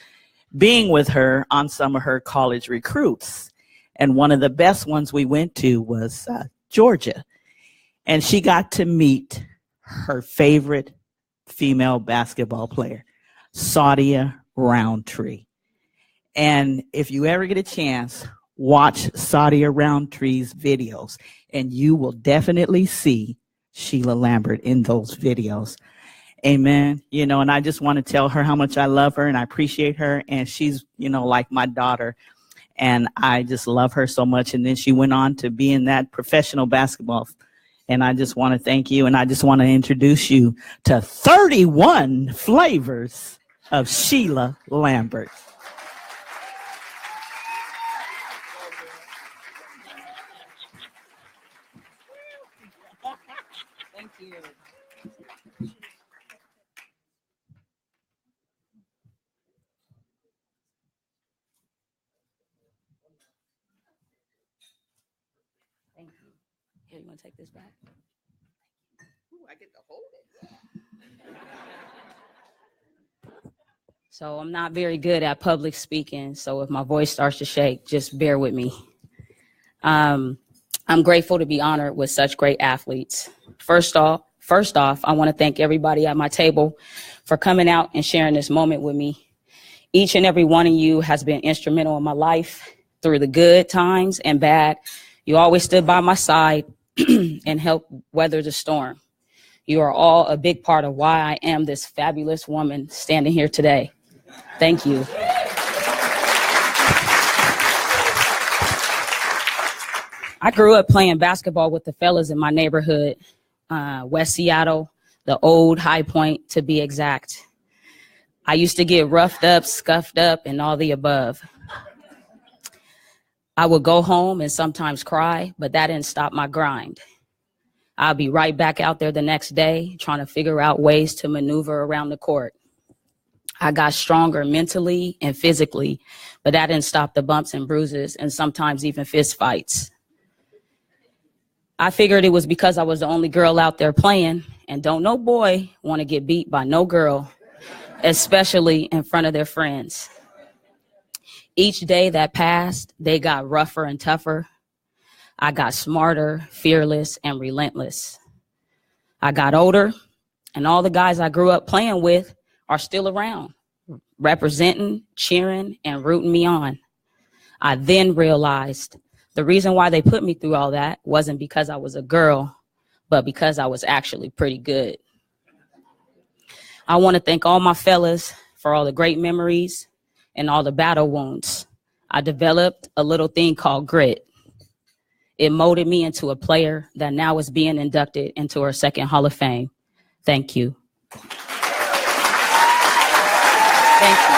being with her on some of her college recruits. And one of the best ones we went to was Georgia. And she got to meet her favorite female basketball player, Sadia Roundtree. And if you ever get a chance, watch Sadia Roundtree's videos, and you will definitely see Sheila Lambert in those videos. Amen. You know, and I just want to tell her how much I love her and I appreciate her. And she's, you know, like my daughter. And I just love her so much. And then she went on to be in that professional basketball. And I just want to thank you. And I just want to introduce you to 31 flavors of Sheila Lambert. Thank you. Thank you. Here, you want to take this back? Ooh, I get to hold it. So I'm not very good at public speaking. So if my voice starts to shake, just bear with me. I'm grateful to be honored with such great athletes. First off, I want to thank everybody at my table for coming out and sharing this moment with me. Each and every one of you has been instrumental in my life through the good times and bad. You always stood by my side and helped weather the storm. You are all a big part of why I am this fabulous woman standing here today. Thank you. I grew up playing basketball with the fellas in my neighborhood, West Seattle, the old High Point to be exact. I used to get roughed up, scuffed up, and all the above. I would go home and sometimes cry, but that didn't stop my grind. I'll be right back out there the next day trying to figure out ways to maneuver around the court. I got stronger mentally and physically, but that didn't stop the bumps and bruises and sometimes even fist fights. I figured it was because I was the only girl out there playing, and don't no boy want to get beat by no girl, especially in front of their friends. Each day that passed, they got rougher and tougher. I got smarter, fearless, and relentless. I got older, and all the guys I grew up playing with are still around, representing, cheering, and rooting me on. I then realized the reason why they put me through all that wasn't because I was a girl, but because I was actually pretty good. I want to thank all my fellas for all the great memories and all the battle wounds. I developed a little thing called grit. It molded me into a player that now is being inducted into our second Hall of Fame. Thank you. Thank you.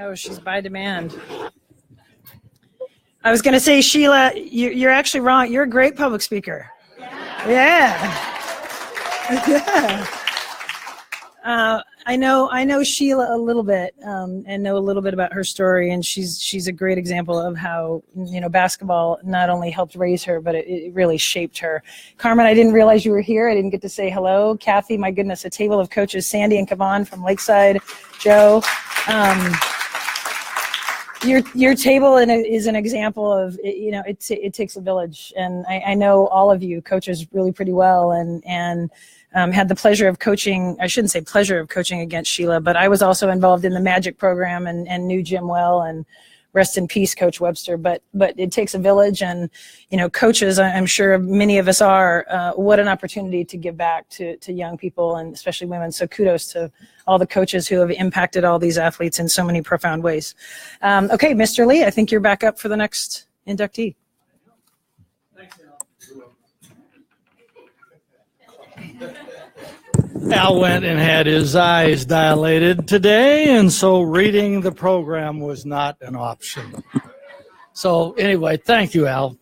Oh, she's by demand. I was going to say, Sheila, you're actually wrong. You're a great public speaker. Yeah. Yeah. I know Sheila a little bit, and know a little bit about her story, and she's a great example of how, basketball not only helped raise her, but it really shaped her. Carmen, I didn't realize you were here. I didn't get to say hello. Kathy, my goodness, a table of coaches, Sandy and Kavan from Lakeside, Joe. Your table is an example of, it takes a village, and I know all of you coaches really pretty well, and had the pleasure of coaching. I shouldn't say pleasure of coaching against Sheila, but I was also involved in the Magic program and knew Jim well, and rest in peace, Coach Webster. But it takes a village, and coaches, I'm sure many of us are. What an opportunity to give back to young people, and especially women. So kudos to all the coaches who have impacted all these athletes in so many profound ways. Okay, Mr. Lee, I think you're back up for the next inductee. Al went and had his eyes dilated today, and so reading the program was not an option. So anyway, thank you, Al.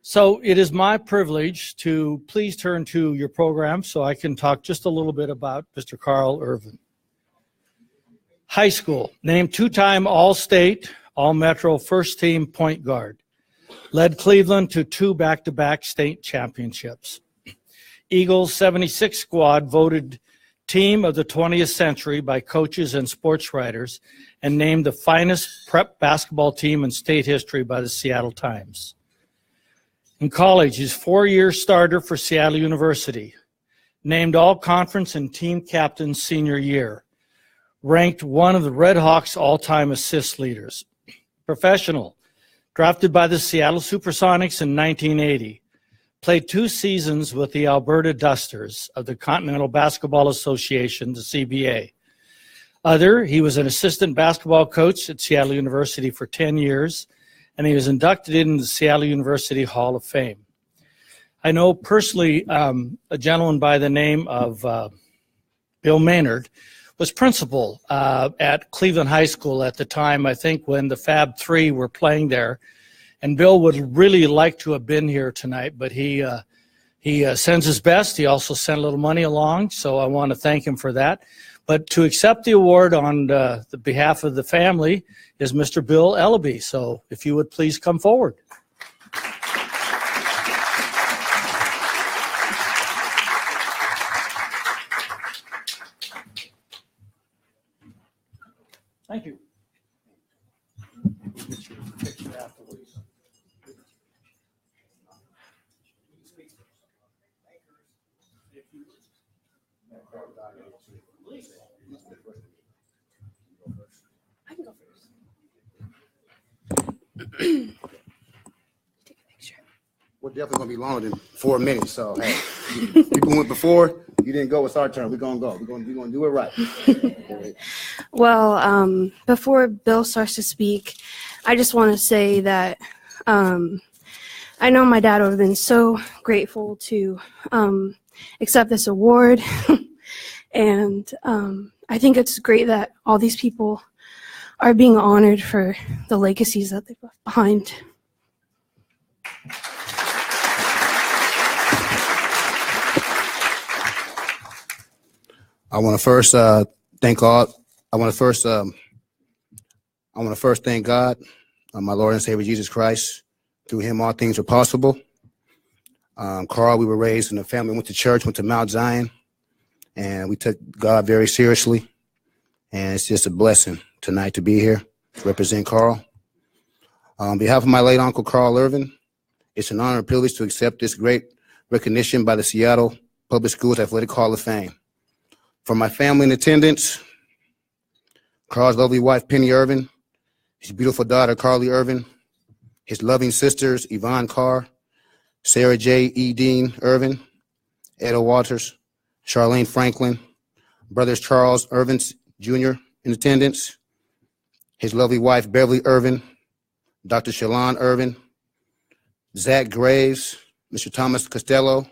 So it is my privilege to please turn to your program so I can talk just a little bit about Mr. Carl Ervin. High school, named two-time All-State, All-Metro first-team point guard. Led Cleveland to 2 back-to-back state championships. Eagles 76 squad voted team of the 20th century by coaches and sports writers and named the finest prep basketball team in state history by the Seattle Times. In college, he's 4-year starter for Seattle University, named all-conference and team captain senior year, ranked one of the Red Hawks' all-time assist leaders. Professional, drafted by the Seattle Supersonics in 1980. Played 2 seasons with the Alberta Dusters of the Continental Basketball Association, the CBA. He was an assistant basketball coach at Seattle University for 10 years, and he was inducted into the Seattle University Hall of Fame. I know personally a gentleman by the name of Bill Maynard was principal at Cleveland High School at the time, I think, when the Fab Three were playing there. And Bill would really like to have been here tonight, but he sends his best. He also sent a little money along, so I want to thank him for that. But to accept the award on the behalf of the family is Mr. Bill Ellaby. So if you would please come forward. Thank you. We're definitely gonna be longer than 4 minutes. So hey, people went before. You didn't go. It's our turn. We're gonna go. We're gonna do it right. Well, before Bill starts to speak, I just want to say that I know my dad would have been so grateful to accept this award, and I think it's great that all these people are being honored for the legacies that they've left behind. I want to first thank God. I want to first thank God, my Lord and Savior Jesus Christ. Through Him, all things are possible. Carl, we were raised in a family, went to church, went to Mount Zion, and we took God very seriously. And it's just a blessing tonight to be here to represent Carl. On behalf of my late uncle, Carl Ervin, it's an honor and privilege to accept this great recognition by the Seattle Public Schools Athletic Hall of Fame. For my family in attendance, Carl's lovely wife, Penny Ervin, his beautiful daughter, Carly Ervin, his loving sisters, Yvonne Carr, Sarah J. E. Dean Ervin, Etta Walters, Charlene Franklin, brothers Charles Ervin Jr. in attendance, his lovely wife, Beverly Ervin, Dr. Shalon Ervin, Zach Graves, Mr. Thomas Costello,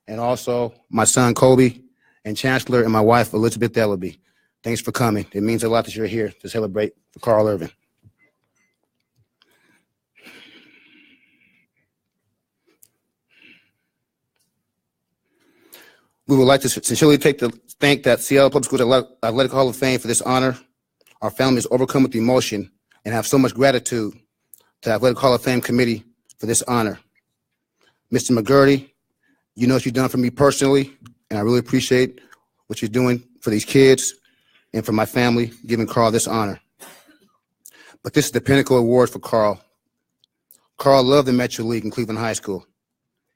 and also my son, Kobe, and Chancellor, and my wife, Elizabeth Ellaby. Thanks for coming. It means a lot that you're here to celebrate for Carl Ervin. We would like to sincerely thank that Seattle Public Schools Athletic Hall of Fame for this honor. Our family is overcome with emotion and have so much gratitude to the Athletic Hall of Fame committee for this honor. Mr. McGurty, you know what you've done for me personally, and I really appreciate what you're doing for these kids and for my family, giving Carl this honor. But this is the pinnacle award for Carl. Carl loved the Metro League in Cleveland High School.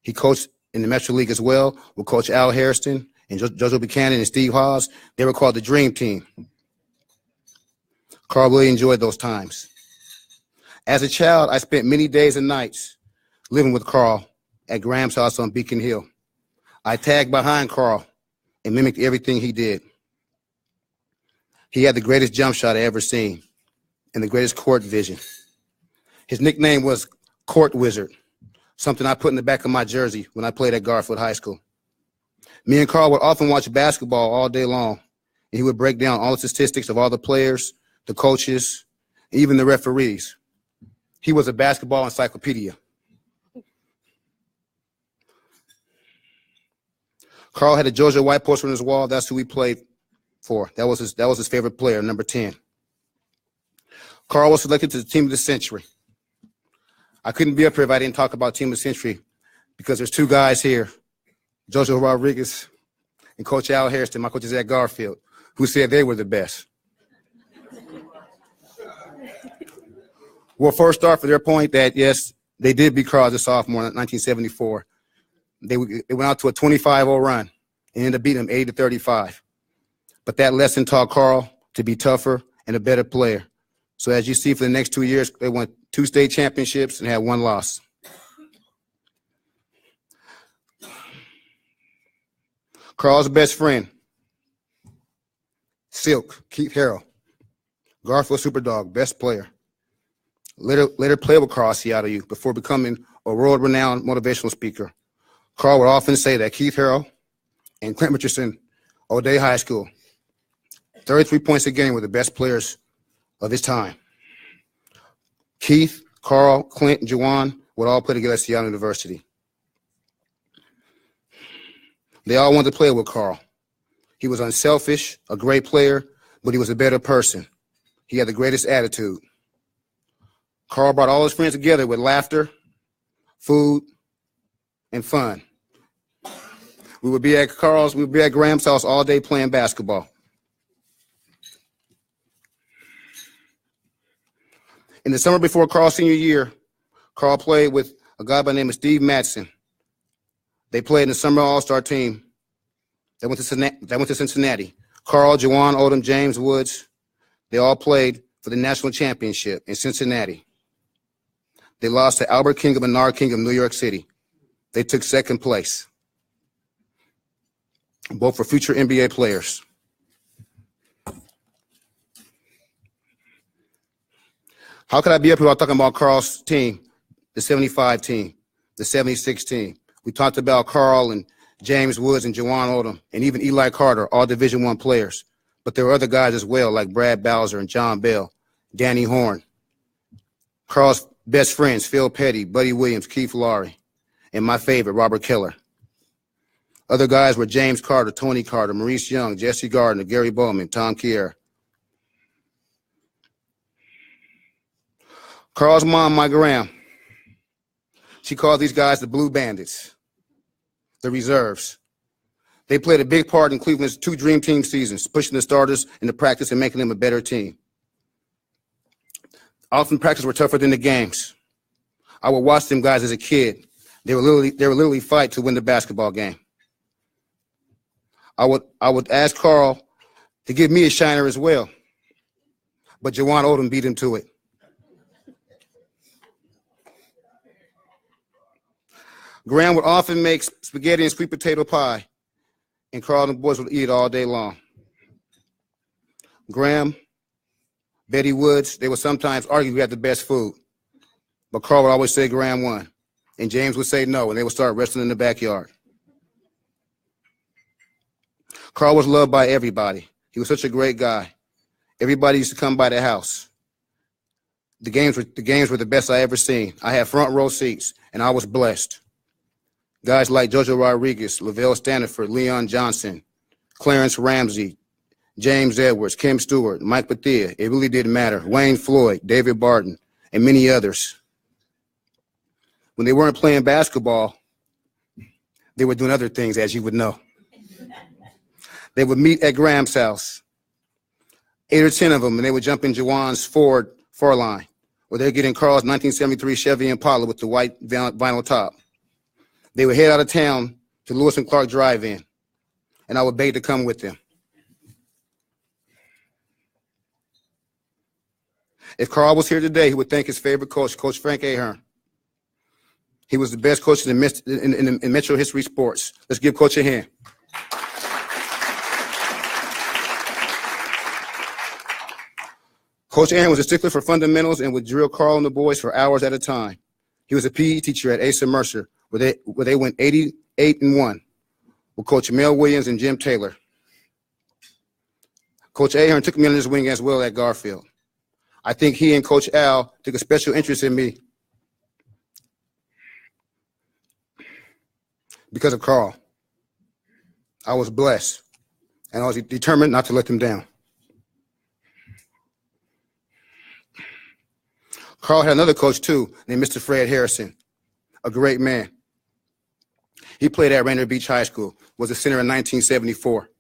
He coached in the Metro League as well with Coach Al Harrison and Jojo Buchanan and Steve Hawes. They were called the Dream Team. Carl really enjoyed those times. As a child, I spent many days and nights living with Carl at Graham's house on Beacon Hill. I tagged behind Carl and mimicked everything he did. He had the greatest jump shot I ever seen and the greatest court vision. His nickname was Court Wizard, something I put in the back of my jersey when I played at Garfield High School. Me and Carl would often watch basketball all day long, and he would break down all the statistics of all the players, the coaches, even the referees. He was a basketball encyclopedia. Carl had a Georgia White poster on his wall. That's who he played for. That was his favorite player, number 10. Carl was selected to the Team of the Century. I couldn't be up here if I didn't talk about Team of the Century because there's two guys here, Jojo Rodriguez and Coach Al Harrison, my coaches at Garfield, who said they were the best. We'll first start for their point that, yes, they did beat Carl as a sophomore in 1974. They went out to a 25-0 run and ended up beating them 80-35. But that lesson taught Carl to be tougher and a better player. So as you see, for the next 2 years, they won 2 state championships and had 1 loss. Carl's best friend, Silk, Keith Harrell, Garfield Superdog, best player. Later played with Carl at Seattle U before becoming a world-renowned motivational speaker. Carl would often say that Keith Harrell and Clint Richardson, O'Day High School, 33 points a game were the best players of his time. Keith, Carl, Clint, and Juwan would all play together at Seattle University. They all wanted to play with Carl. He was unselfish, a great player, but he was a better person. He had the greatest attitude. Carl brought all his friends together with laughter, food, and fun. We would be at Graham's house all day playing basketball. In the summer before Carl's senior year, Carl played with a guy by the name of Steve Matson. They played in the summer all-star team that went to Cincinnati. Carl, Juwan, Odom, James Woods, they all played for the national championship in Cincinnati. They lost to Albert King of Menard King of New York City. They took second place. Both were future NBA players. How could I be up here while talking about Carl's team, the 75 team, the 76 team? We talked about Carl and James Woods and Juwan Odom and even Eli Carter, all Division I players. But there were other guys as well, like Brad Bowser and John Bell, Danny Horn. Carl's best friends, Phil Petty, Buddy Williams, Keith Laurie, and my favorite, Robert Keller. Other guys were James Carter, Tony Carter, Maurice Young, Jesse Gardner, Gary Bowman, Tom Kier. Carl's mom, Mike Graham, she called these guys the Blue Bandits, the reserves. They played a big part in Cleveland's 2 Dream Team seasons, pushing the starters into practice and making them a better team. Often practice were tougher than the games. I would watch them guys as a kid. They would literally fight to win the basketball game. I would ask Carl to give me a shiner as well, but Juwan Odom beat him to it. Graham would often make spaghetti and sweet potato pie, and Carl and the boys would eat it all day long. Graham, Betty Woods, they would sometimes argue who had the best food, but Carl would always say Graham won, and James would say no, and they would start wrestling in the backyard. Carl was loved by everybody. He was such a great guy. Everybody used to come by the house. The games were the best I ever seen. I had front row seats, and I was blessed. Guys like Jojo Rodriguez, Lavelle Stanford, Leon Johnson, Clarence Ramsey, James Edwards, Kim Stewart, Mike Bethea, it really didn't matter, Wayne Floyd, David Barton, and many others. When they weren't playing basketball, they were doing other things, as you would know. They would meet at Graham's house, 8 or 10 of them, and they would jump in Juwan's Ford line, or they'd get in Carl's 1973 Chevy Impala with the white vinyl top. They would head out of town to Lewis and Clark Drive-In, and I would beg to come with them. If Carl was here today, he would thank his favorite coach, Coach Frank Ahern. He was the best coach in Metro history sports. Let's give Coach a hand. Coach Ahern was a stickler for fundamentals and would drill Carl and the boys for hours at a time. He was a PE teacher at Asa Mercer, where they went 88-1 with Coach Mel Williams and Jim Taylor. Coach Ahern took me under his wing as well at Garfield. I think he and Coach Al took a special interest in me because of Carl. I was blessed, and I was determined not to let them down. Carl had another coach, too, named Mr. Fred Harrison, a great man. He played at Rainier Beach High School, was a center in 1974.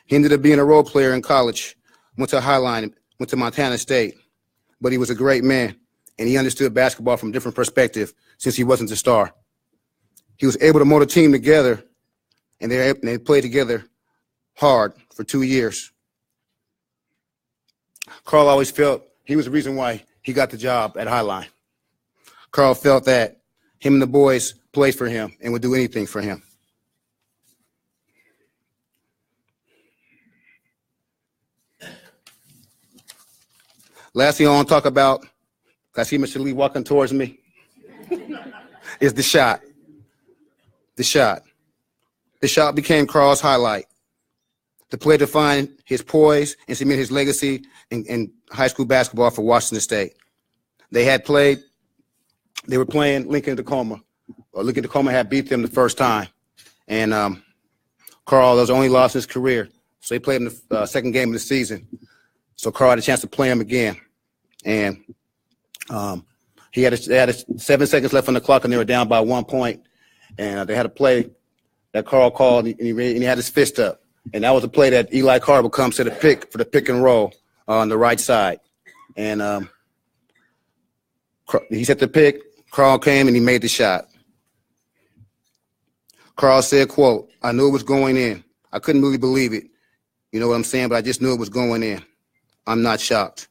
He ended up being a role player in college, went to Highline, went to Montana State, but he was a great man, and he understood basketball from a different perspective since he wasn't a star. He was able to mold a team together, and they played together hard for 2 years. Carl always felt he was the reason why he got the job at Highline. Carl felt that him and the boys played for him and would do anything for him. Last thing I want to talk about, I see Mr. Lee walking towards me, is the shot. The shot. The shot became Carl's highlight. The play defined his poise and cemented his legacy in high school basketball for Washington State. They were playing Lincoln-Tacoma. Lincoln-Tacoma had beat them the first time. And Carl, that was the only loss in his career. So they played him the second game of the season. So Carl had a chance to play him again. And they had 7 seconds left on the clock, and they were down by 1 point. And they had a play that Carl called, and he had his fist up. And that was a play that Eli Carter would come to the pick for the pick and roll on the right side. And he set the pick. Carl came, and he made the shot. Carl said, quote, "I knew it was going in. I couldn't really believe it. You know what I'm saying? But I just knew it was going in. I'm not shocked."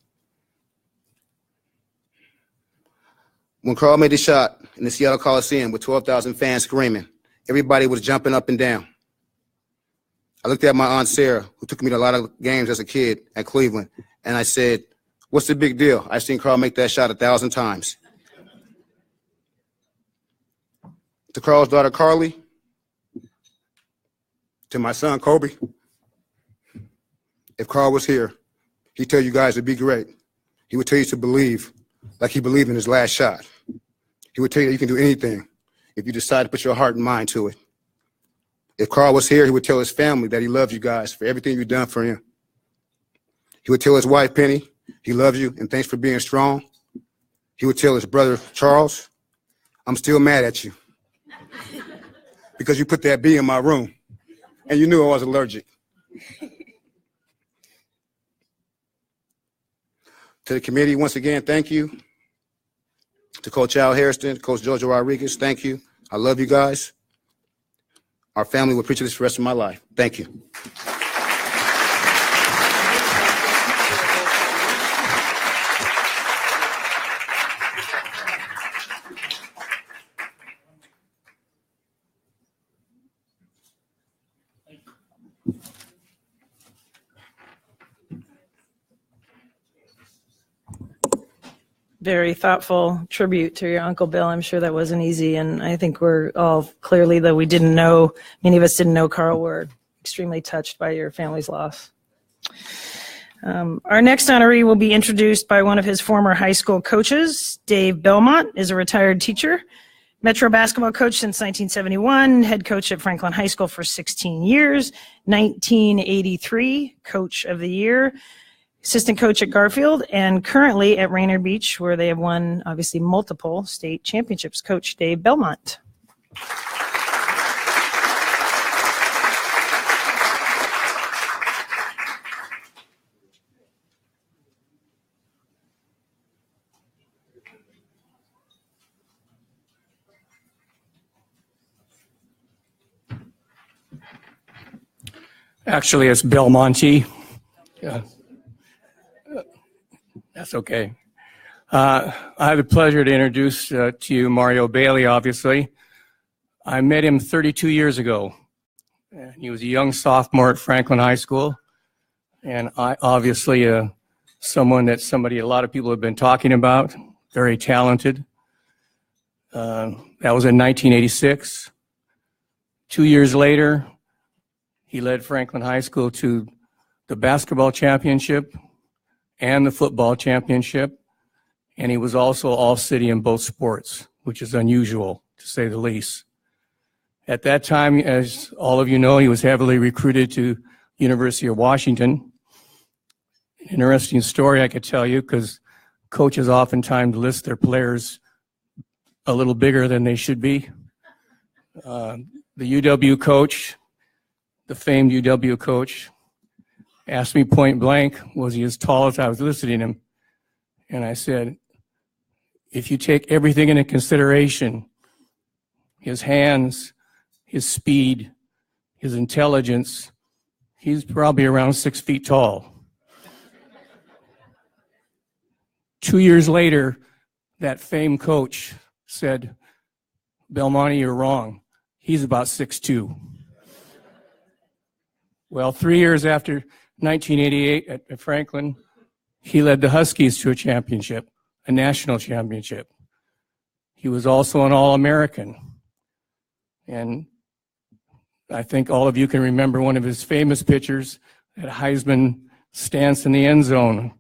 When Carl made the shot in the Seattle Coliseum with 12,000 fans screaming, everybody was jumping up and down. I looked at my Aunt Sarah, who took me to a lot of games as a kid at Cleveland, and I said, "What's the big deal? I've seen Carl make that shot 1,000 times." To Carl's daughter, Carly, to my son, Kobe, if Carl was here, he'd tell you guys it'd be great. He would tell you to believe like he believed in his last shot. He would tell you that you can do anything if you decide to put your heart and mind to it. If Carl was here, he would tell his family that he loved you guys for everything you've done for him. He would tell his wife, Penny, he loves you and thanks for being strong. He would tell his brother, Charles, I'm still mad at you because you put that bee in my room and you knew I was allergic. To the committee, once again, thank you. To Coach Al Harrison, Coach Jojo Rodriguez, thank you. I love you guys. Our family will appreciate this for the rest of my life. Thank you. Very thoughtful tribute to your Uncle Bill. I'm sure that wasn't easy, and I think we're all clearly, though we didn't know, many of us didn't know Carl, were extremely touched by your family's loss. Our next honoree will be introduced by one of his former high school coaches. Dave Belmont is a retired teacher, Metro basketball coach since 1971, head coach at Franklin High School for 16 years, 1983 Coach of the Year, assistant coach at Garfield, and currently at Rainier Beach, where they have won, obviously, multiple state championships. Coach Dave Belmont. Actually, it's Belmonte. Yeah. That's okay. I have the pleasure to introduce to you Mario Bailey, obviously. I met him 32 years ago. He was a young sophomore at Franklin High School. And I obviously someone that a lot of people have been talking about, very talented. That was in 1986. 2 years later, he led Franklin High School to the basketball championship and the football championship, and he was also all-city in both sports, which is unusual, to say the least. At that time, as all of you know, he was heavily recruited to University of Washington. Interesting story I could tell you, because coaches oftentimes list their players a little bigger than they should be. The UW coach, the famed UW coach, asked me point blank, was he as tall as I was listing him? And I said, if you take everything into consideration, his hands, his speed, his intelligence, he's probably around 6 feet tall. 2 years later, that famed coach said, Belmonte, you're wrong. He's about 6'2". Well, 3 years after 1988 at Franklin, he led the Huskies to a championship, a national championship. He was also an All-American. And I think all of you can remember one of his famous pictures, that Heisman stance in the end zone,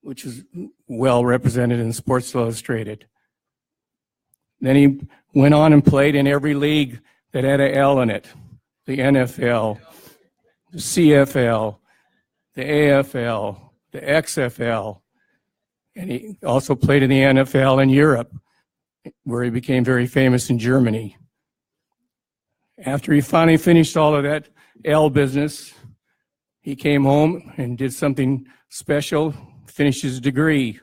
which is well represented in Sports Illustrated. Then he went on and played in every league that had an L in it, the NFL, the CFL, the AFL, the XFL, and he also played in the NFL in Europe, where he became very famous in Germany. After he finally finished all of that L business, he came home and did something special, finished his degree,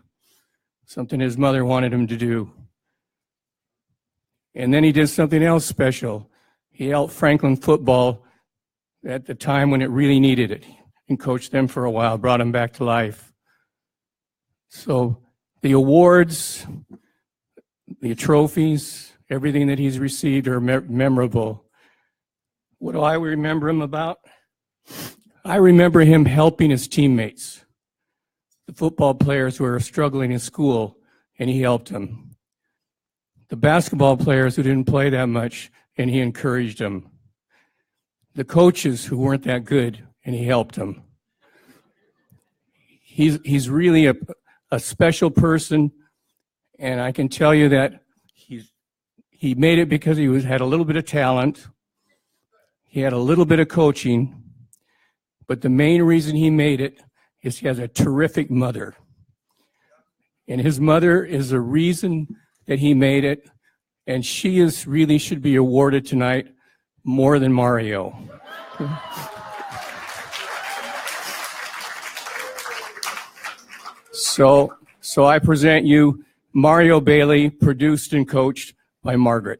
something his mother wanted him to do. And then he did something else special. He helped Franklin football at the time when it really needed it, and coached them for a while, brought them back to life. So the awards the trophies, everything that he's received are memorable. What do I remember him about? I remember him helping his teammates, the football players who were struggling in school, and he helped them. The basketball players who didn't play that much, and he encouraged them. The coaches who weren't that good, and he helped them. He's really a special person, and I can tell you that he made it because he had a little bit of talent. He had a little bit of coaching, but the main reason he made it is he has a terrific mother. And his mother is the reason that he made it, and she really should be awarded tonight more than Mario. So I present you Mario Bailey, produced and coached by Margaret.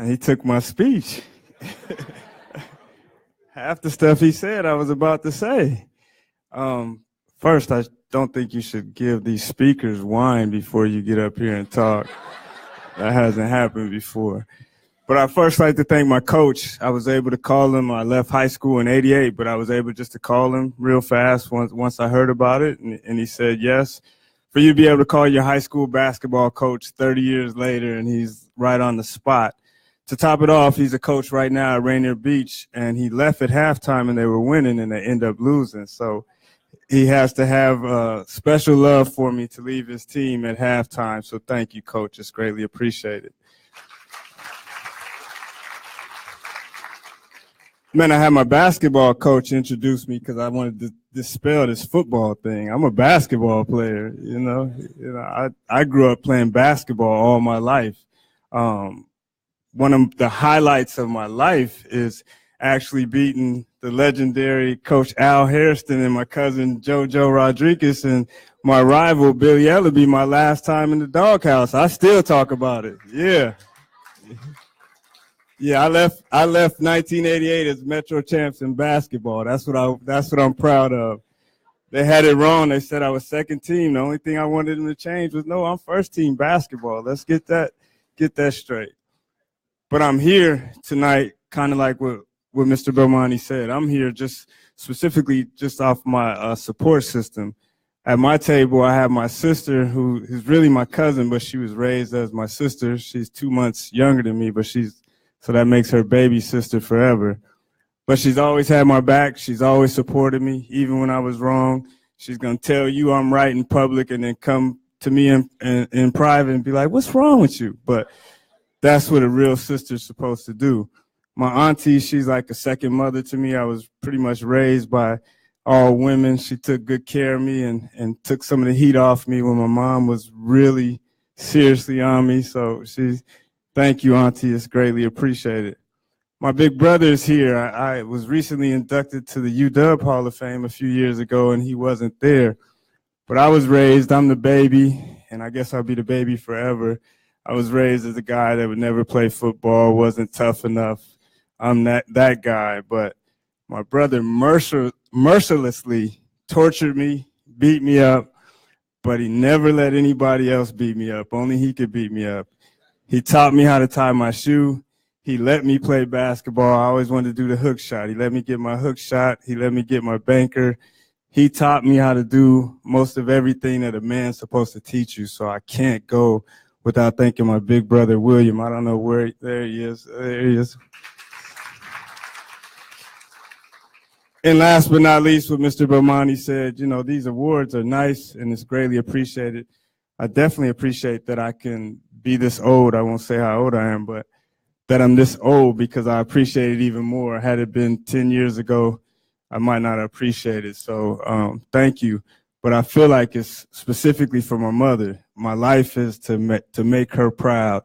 He took my speech. Half the stuff he said I was about to say. First, I don't think you should give these speakers wine before you get up here and talk. That hasn't happened before. But I first like to thank my coach. I was able to call him. I left high school in '88, but I was able just to call him real fast once I heard about it. And he said, yes, for you to be able to call your high school basketball coach 30 years later, and he's right on the spot. To top it off, he's a coach right now at Rainier Beach, and he left at halftime and they were winning and they end up losing. So he has to have special love for me to leave his team at halftime. So thank you, Coach. It's greatly appreciated. Man, I had my basketball coach introduce me because I wanted to dispel this football thing. I'm a basketball player, you know. I grew up playing basketball all my life. One of the highlights of my life is actually beating the legendary Coach Al Hairston and my cousin JoJo Rodriguez and my rival Billy Ellaby my last time in the doghouse. I still talk about it. Yeah. Yeah, I left 1988 as Metro champs in basketball. That's what I'm proud of. They had it wrong. They said I was second team. The only thing I wanted them to change was, no, I'm first team basketball. Let's get that straight. But I'm here tonight, kind of like what Mr. Belmonte said. I'm here just specifically just off my support system. At my table, I have my sister, who is really my cousin, but she was raised as my sister. She's 2 months younger than me, but so that makes her baby sister forever. But she's always had my back. She's always supported me, even when I was wrong. She's going to tell you I'm right in public and then come to me in private and be like, what's wrong with you? But that's what a real sister's supposed to do. My auntie, she's like a second mother to me. I was pretty much raised by all women. She took good care of me and took some of the heat off me when my mom was really seriously on me. So thank you, auntie. It's greatly appreciated. My big brother is here. I was recently inducted to the UW Hall of Fame a few years ago, and he wasn't there. But I was raised, I'm the baby, and I guess I'll be the baby forever. I was raised as a guy that would never play football, wasn't tough enough. I'm that guy. But my brother mercilessly tortured me, beat me up, but he never let anybody else beat me up. Only he could beat me up. He taught me how to tie my shoe. He let me play basketball. I always wanted to do the hook shot. He let me get my hook shot. He let me get my banker. He taught me how to do most of everything that a man's supposed to teach you. So I can't go without thanking my big brother, William. I don't know where, there he is. There he is. And last but not least, what Mr. Belmonte said, these awards are nice and it's greatly appreciated. I definitely appreciate that I can be this old. I won't say how old I am, but that I'm this old because I appreciate it even more. Had it been 10 years ago, I might not appreciate it. So thank you. but I feel like it's specifically for my mother. My life is to make her proud.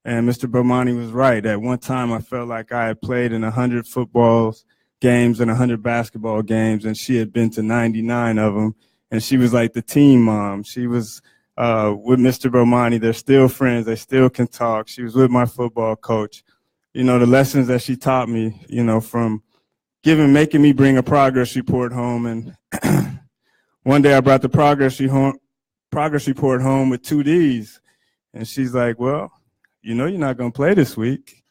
And Mr. Bomani was right. At one time, I felt like I had played in 100 football games and 100 basketball games, and she had been to 99 of them. And she was like the team mom. She was with Mr. Bomani. They're still friends. They still can talk. She was with my football coach. You know, the lessons that she taught me, you know, from making me bring a progress report home. And one day I brought the progress report home with 2 Ds. And she's like, well, you know, you're not going to play this week.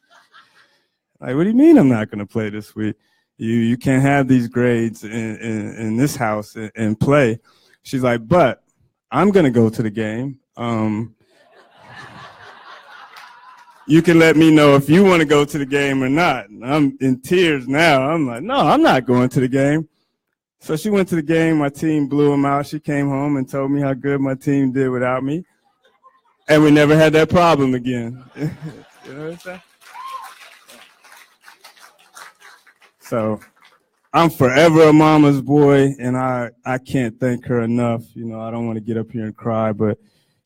Like, what do you mean I'm not going to play this week? You can't have these grades in this house and play. She's like, but I'm going to go to the game. You can let me know if you want to go to the game or not. And I'm in tears now. I'm like, no, I'm not going to the game. So she went to the game. My team blew them out. She came home and told me how good my team did without me. And we never had that problem again. You know what I'm saying? So I'm forever a mama's boy, and I can't thank her enough. You know, I don't want to get up here and cry, but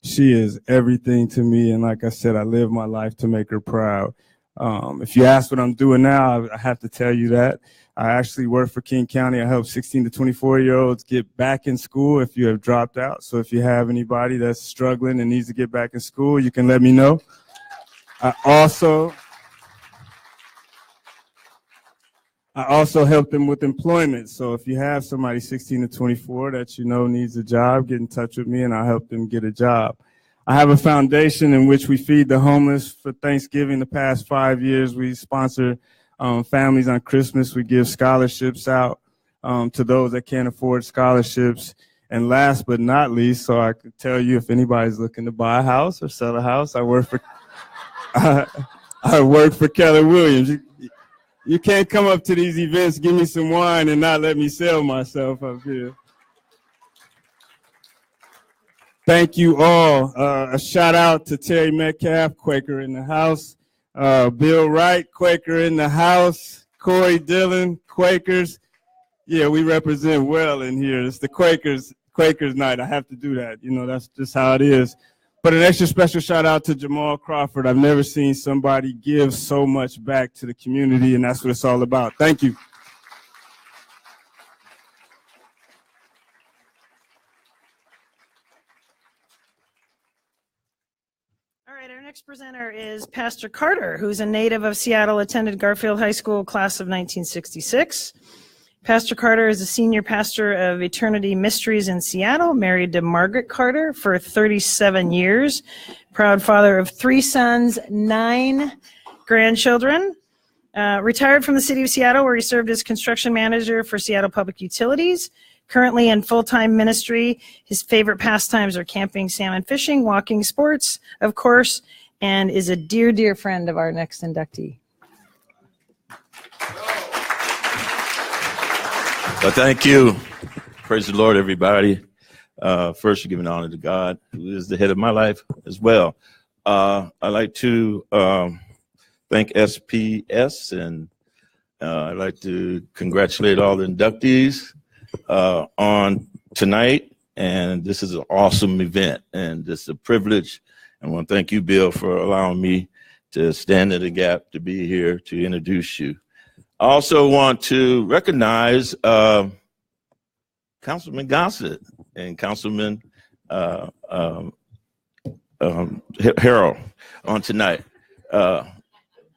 she is everything to me. And like I said, I live my life to make her proud. If you ask what I'm doing now, I have to tell you that. I actually work for King County. I help 16 to 24-year-olds get back in school if you have dropped out. So if you have anybody that's struggling and needs to get back in school, you can let me know. I also help them with employment. So if you have somebody 16 to 24 that you know needs a job, get in touch with me and I'll help them get a job. I have a foundation in which we feed the homeless. For Thanksgiving the past 5 years, we sponsor families on Christmas. We give scholarships out to those that can't afford scholarships. And last but not least, so I can tell you if anybody's looking to buy a house or sell a house, I work for Keller Williams. You can't come up to these events, give me some wine, and not let me sell myself up here. Thank you all. A shout out to Terry Metcalf, Quaker in the house. Bill Wright, Quaker in the house. Corey Dillon, Quakers. Yeah, we represent well in here. It's the Quakers night. I have to do that. You know, that's just how it is. But an extra special shout out to Jamal Crawford. I've never seen somebody give so much back to the community, and that's what it's all about. Thank you. All right, our next presenter is Pastor Carter, who's a native of Seattle, attended Garfield High School, class of 1966. Pastor Carter is a senior pastor of Eternity Mysteries in Seattle, married to Margaret Carter for 37 years, proud father of 3 sons, 9 grandchildren, retired from the city of Seattle, where he served as construction manager for Seattle Public Utilities. Currently in full-time ministry, his favorite pastimes are camping, salmon fishing, walking, sports, of course, and is a dear, dear friend of our next inductee. Well, thank you. Praise the Lord, everybody. First, you're giving honor to God, who is the head of my life as well. I'd like to thank SPS, and I'd like to congratulate all the inductees on tonight. And this is an awesome event, and it's a privilege. I want to thank you, Bill, for allowing me to stand in the gap to be here to introduce you. I also want to recognize Councilman Gossett and Councilman Harrell on tonight.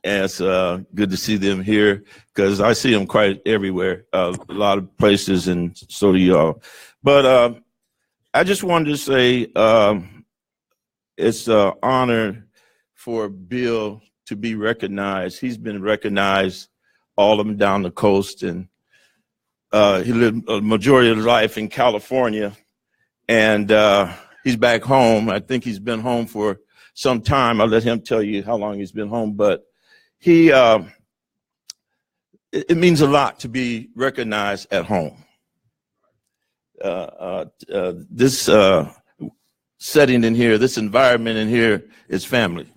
It's good to see them here because I see them quite everywhere, a lot of places, and so do y'all. But I just wanted to say it's an honor for Bill to be recognized. He's been recognized all of them down the coast, and he lived a majority of his life in California, and he's back home. I think he's been home for some time. I'll let him tell you how long he's been home, but he it means a lot to be recognized at home. This setting in here, this environment in here is family.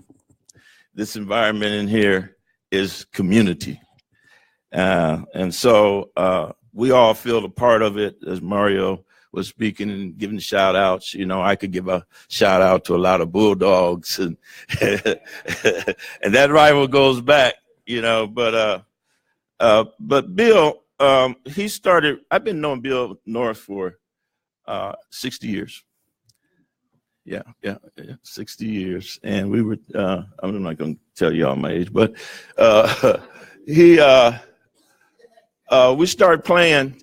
This environment in here is community. And so we all feel a part of it, as Mario was speaking and giving shout outs. You know, I could give a shout out to a lot of Bulldogs, and and that rival goes back, you know. But Bill, he started. I've been knowing Bill North for 60 years. Yeah, 60 years. And we were, I'm not going to tell you all my age, but we started playing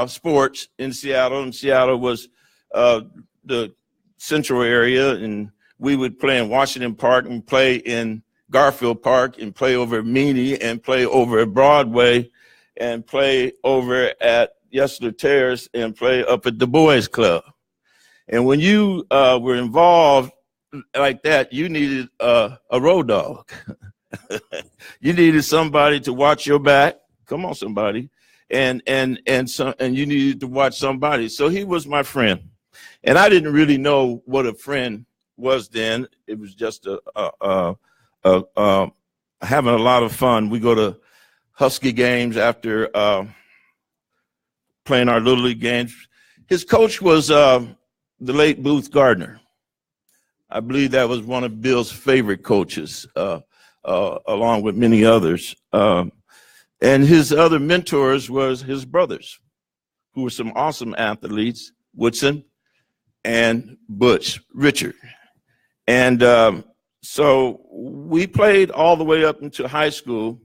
sports in Seattle, and Seattle was the central area, and we would play in Washington Park and play in Garfield Park and play over at Meany and play over at Broadway and play over at Yesler Terrace and play up at the Boys Club. And when you were involved like that, you needed a road dog. You needed somebody to watch your back. Come on, somebody. And you needed to watch somebody. So he was my friend. And I didn't really know what a friend was then. It was just having a lot of fun. We go to Husky games after playing our Little League games. His coach was the late Booth Gardner. I believe that was one of Bill's favorite coaches, along with many others. And his other mentors was his brothers, who were some awesome athletes, Woodson and Butch Richard. And so we played all the way up into high school,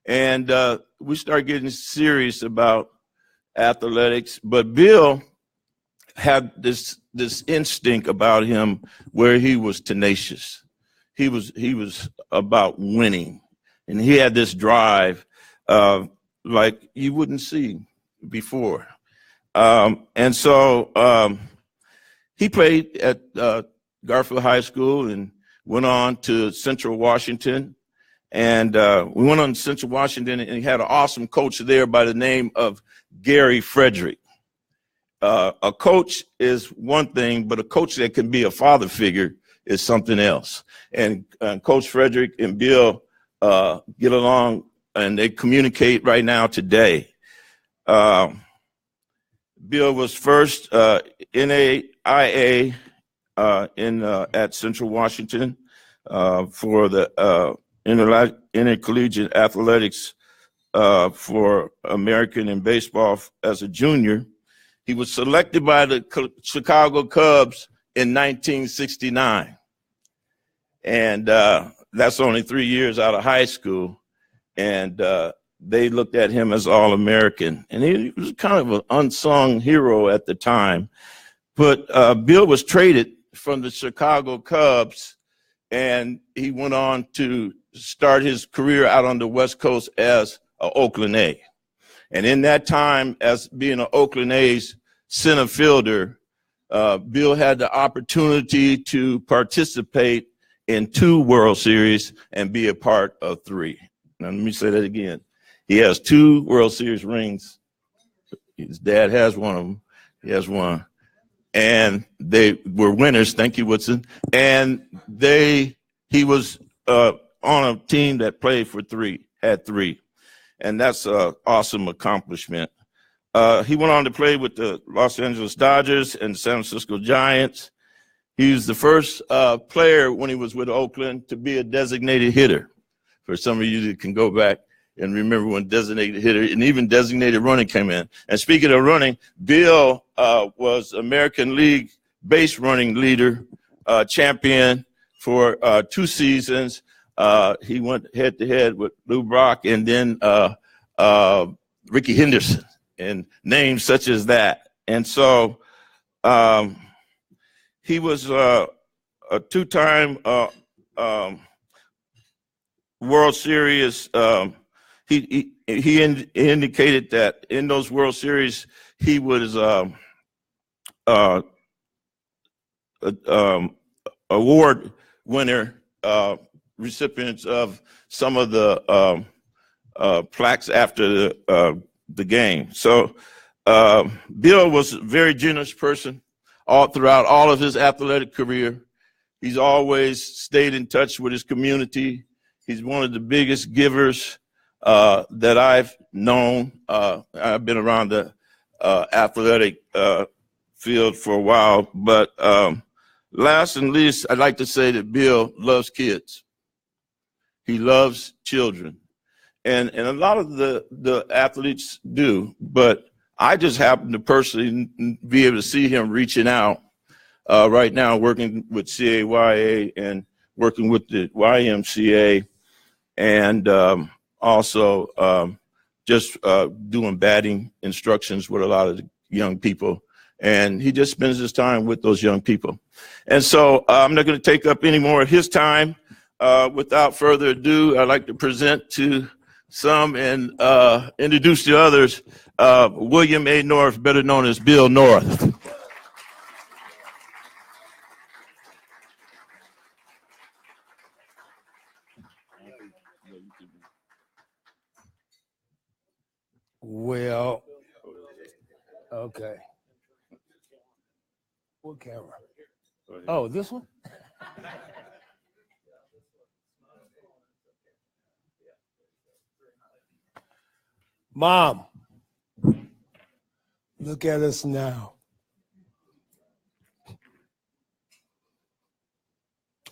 and we started getting serious about athletics. But Bill had this instinct about him where he was tenacious. He was about winning, and he had this drive like you wouldn't see before. And so he played at Garfield High School and went on to Central Washington. And we went on to Central Washington, and he had an awesome coach there by the name of Gary Frederick. A coach is one thing, but a coach that can be a father figure is something else. And Coach Frederick and Bill get along, and they communicate right now today. Bill was first NAIA at Central Washington for the intercollegiate athletics for American and baseball as a junior. He was selected by the Chicago Cubs in 1969. And that's only 3 years out of high school. And they looked at him as All-American. And he was kind of an unsung hero at the time. But Bill was traded from the Chicago Cubs, and he went on to start his career out on the West Coast as an Oakland A. And in that time, as being an Oakland A's center fielder, Bill had the opportunity to participate in 2 World Series and be a part of 3. Now, let me say that again. He has 2 World Series rings. His dad has one of them. He has one. And they were winners. Thank you, Woodson. And he was on a team that played for 3, had 3. And that's an awesome accomplishment. He went on to play with the Los Angeles Dodgers and San Francisco Giants. He was the first player when he was with Oakland to be a designated hitter. For some of you that can go back and remember when designated hitter and even designated running came in. And speaking of running, Bill was American League base running leader, champion for 2 seasons. He went head to head with Lou Brock and then Ricky Henderson and names such as that. And so he was a 2-time World Series. He indicated that in those World Series he was award winner, recipients of some of the plaques after the game. So Bill was a very generous person all throughout all of his athletic career. He's always stayed in touch with his community. He's one of the biggest givers that I've known. I've been around the athletic field for a while. But last and least, I'd like to say that Bill loves kids. He loves children. And a lot of the athletes do, but I just happen to personally be able to see him reaching out right now, working with CAYA and working with the YMCA, and also just doing batting instructions with a lot of the young people. And he just spends his time with those young people. And so I'm not going to take up any more of his time. Without further ado, I'd like to present to some and introduce to others William A. North, better known as Bill North. Well, okay. What camera? Oh, this one? Mom, look at us now.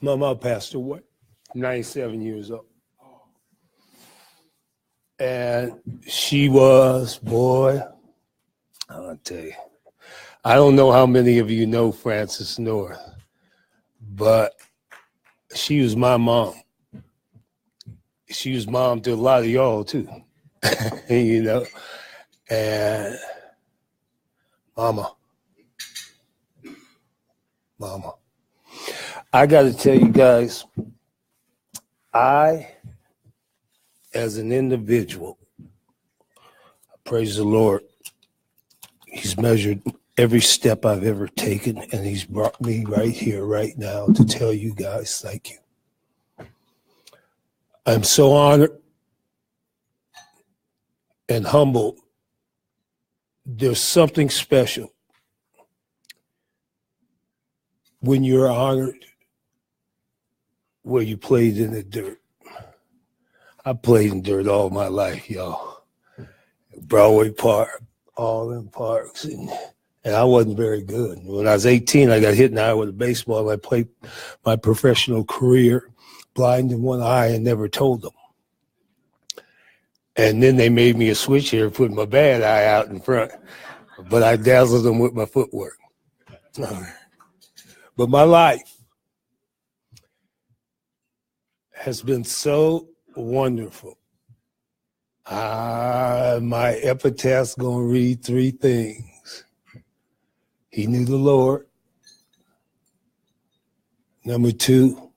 Mama passed away, 97 years old. And she was, boy, I'll tell you, I don't know how many of you know Frances North, but she was my mom. She was mom to a lot of y'all too, you know. And mama, I got to tell you guys, as an individual, praise the Lord, he's measured every step I've ever taken, and he's brought me right here, right now, to tell you guys thank you. I'm so honored and humbled. There's something special when you're honored where you played in the dirt. I played in dirt all my life, y'all. Broadway Park, all them parks, and I wasn't very good. When I was 18, I got hit in the eye with a baseball. I played my professional career blind in one eye and never told them. And then they made me a switch here, putting my bad eye out in front, but I dazzled them with my footwork. But my life has been so wonderful. My epitaph's gonna read three things. He knew the Lord. Number two,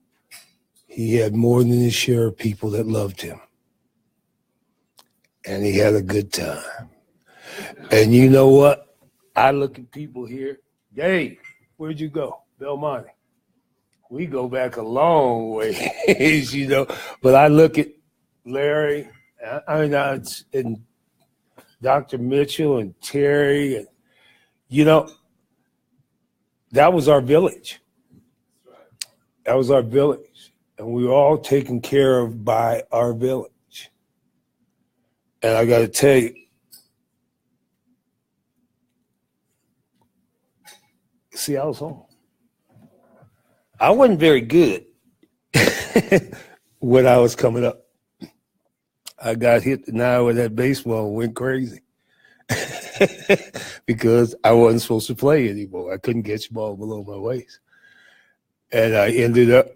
he had more than his share of people that loved him. And he had a good time. And you know what? I look at people here. Dave, where'd you go? Belmonte. We go back a long ways, you know. But I look at Larry, and Dr. Mitchell and Terry, and you know, that was our village. That was our village, and we were all taken care of by our village. And I got to tell you, see, I was home. I wasn't very good when I was coming up. I got hit in the eye with that baseball and went crazy because I wasn't supposed to play anymore. I couldn't catch the ball below my waist. And I ended up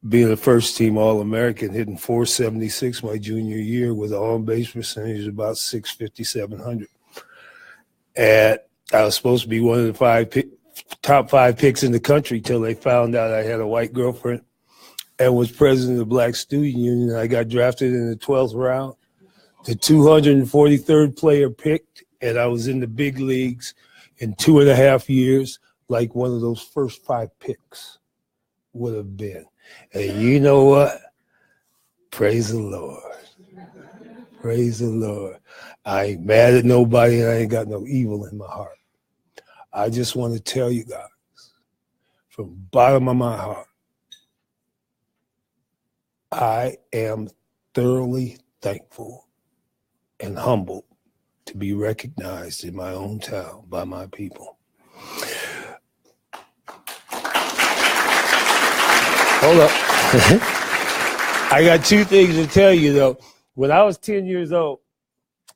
being a first-team All-American, hitting .476 my junior year with an on-base percentage of about .650, .700. And I was supposed to be one of the top five picks in the country till they found out I had a white girlfriend and was president of the Black Student Union. I got drafted in the 12th round, the 243rd player picked, and I was in the big leagues in 2.5 years, like one of those first 5 picks would have been. And you know what? Praise the Lord. Praise the Lord. I ain't mad at nobody, and I ain't got no evil in my heart. I just want to tell you guys, from the bottom of my heart, I am thoroughly thankful and humbled to be recognized in my own town by my people. Hold up. I got two things to tell you, though. When I was 10 years old,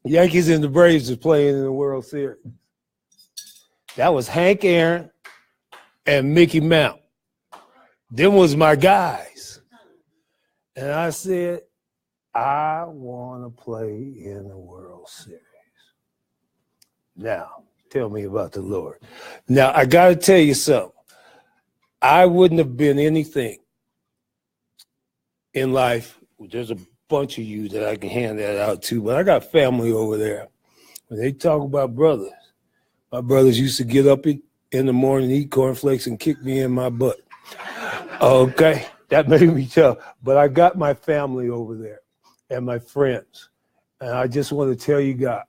Yankees and the Braves was playing in the World Series. That was Hank Aaron and Mickey Mantle. Them was my guys. And I said, I want to play in the World Series. Now, tell me about the Lord. Now, I got to tell you something. I wouldn't have been anything in life. There's a bunch of you that I can hand that out to, but I got family over there. When they talk about brothers, my brothers used to get up in the morning, eat cornflakes, and kick me in my butt. Okay, that made me tough. But I got my family over there and my friends. And I just want to tell you guys,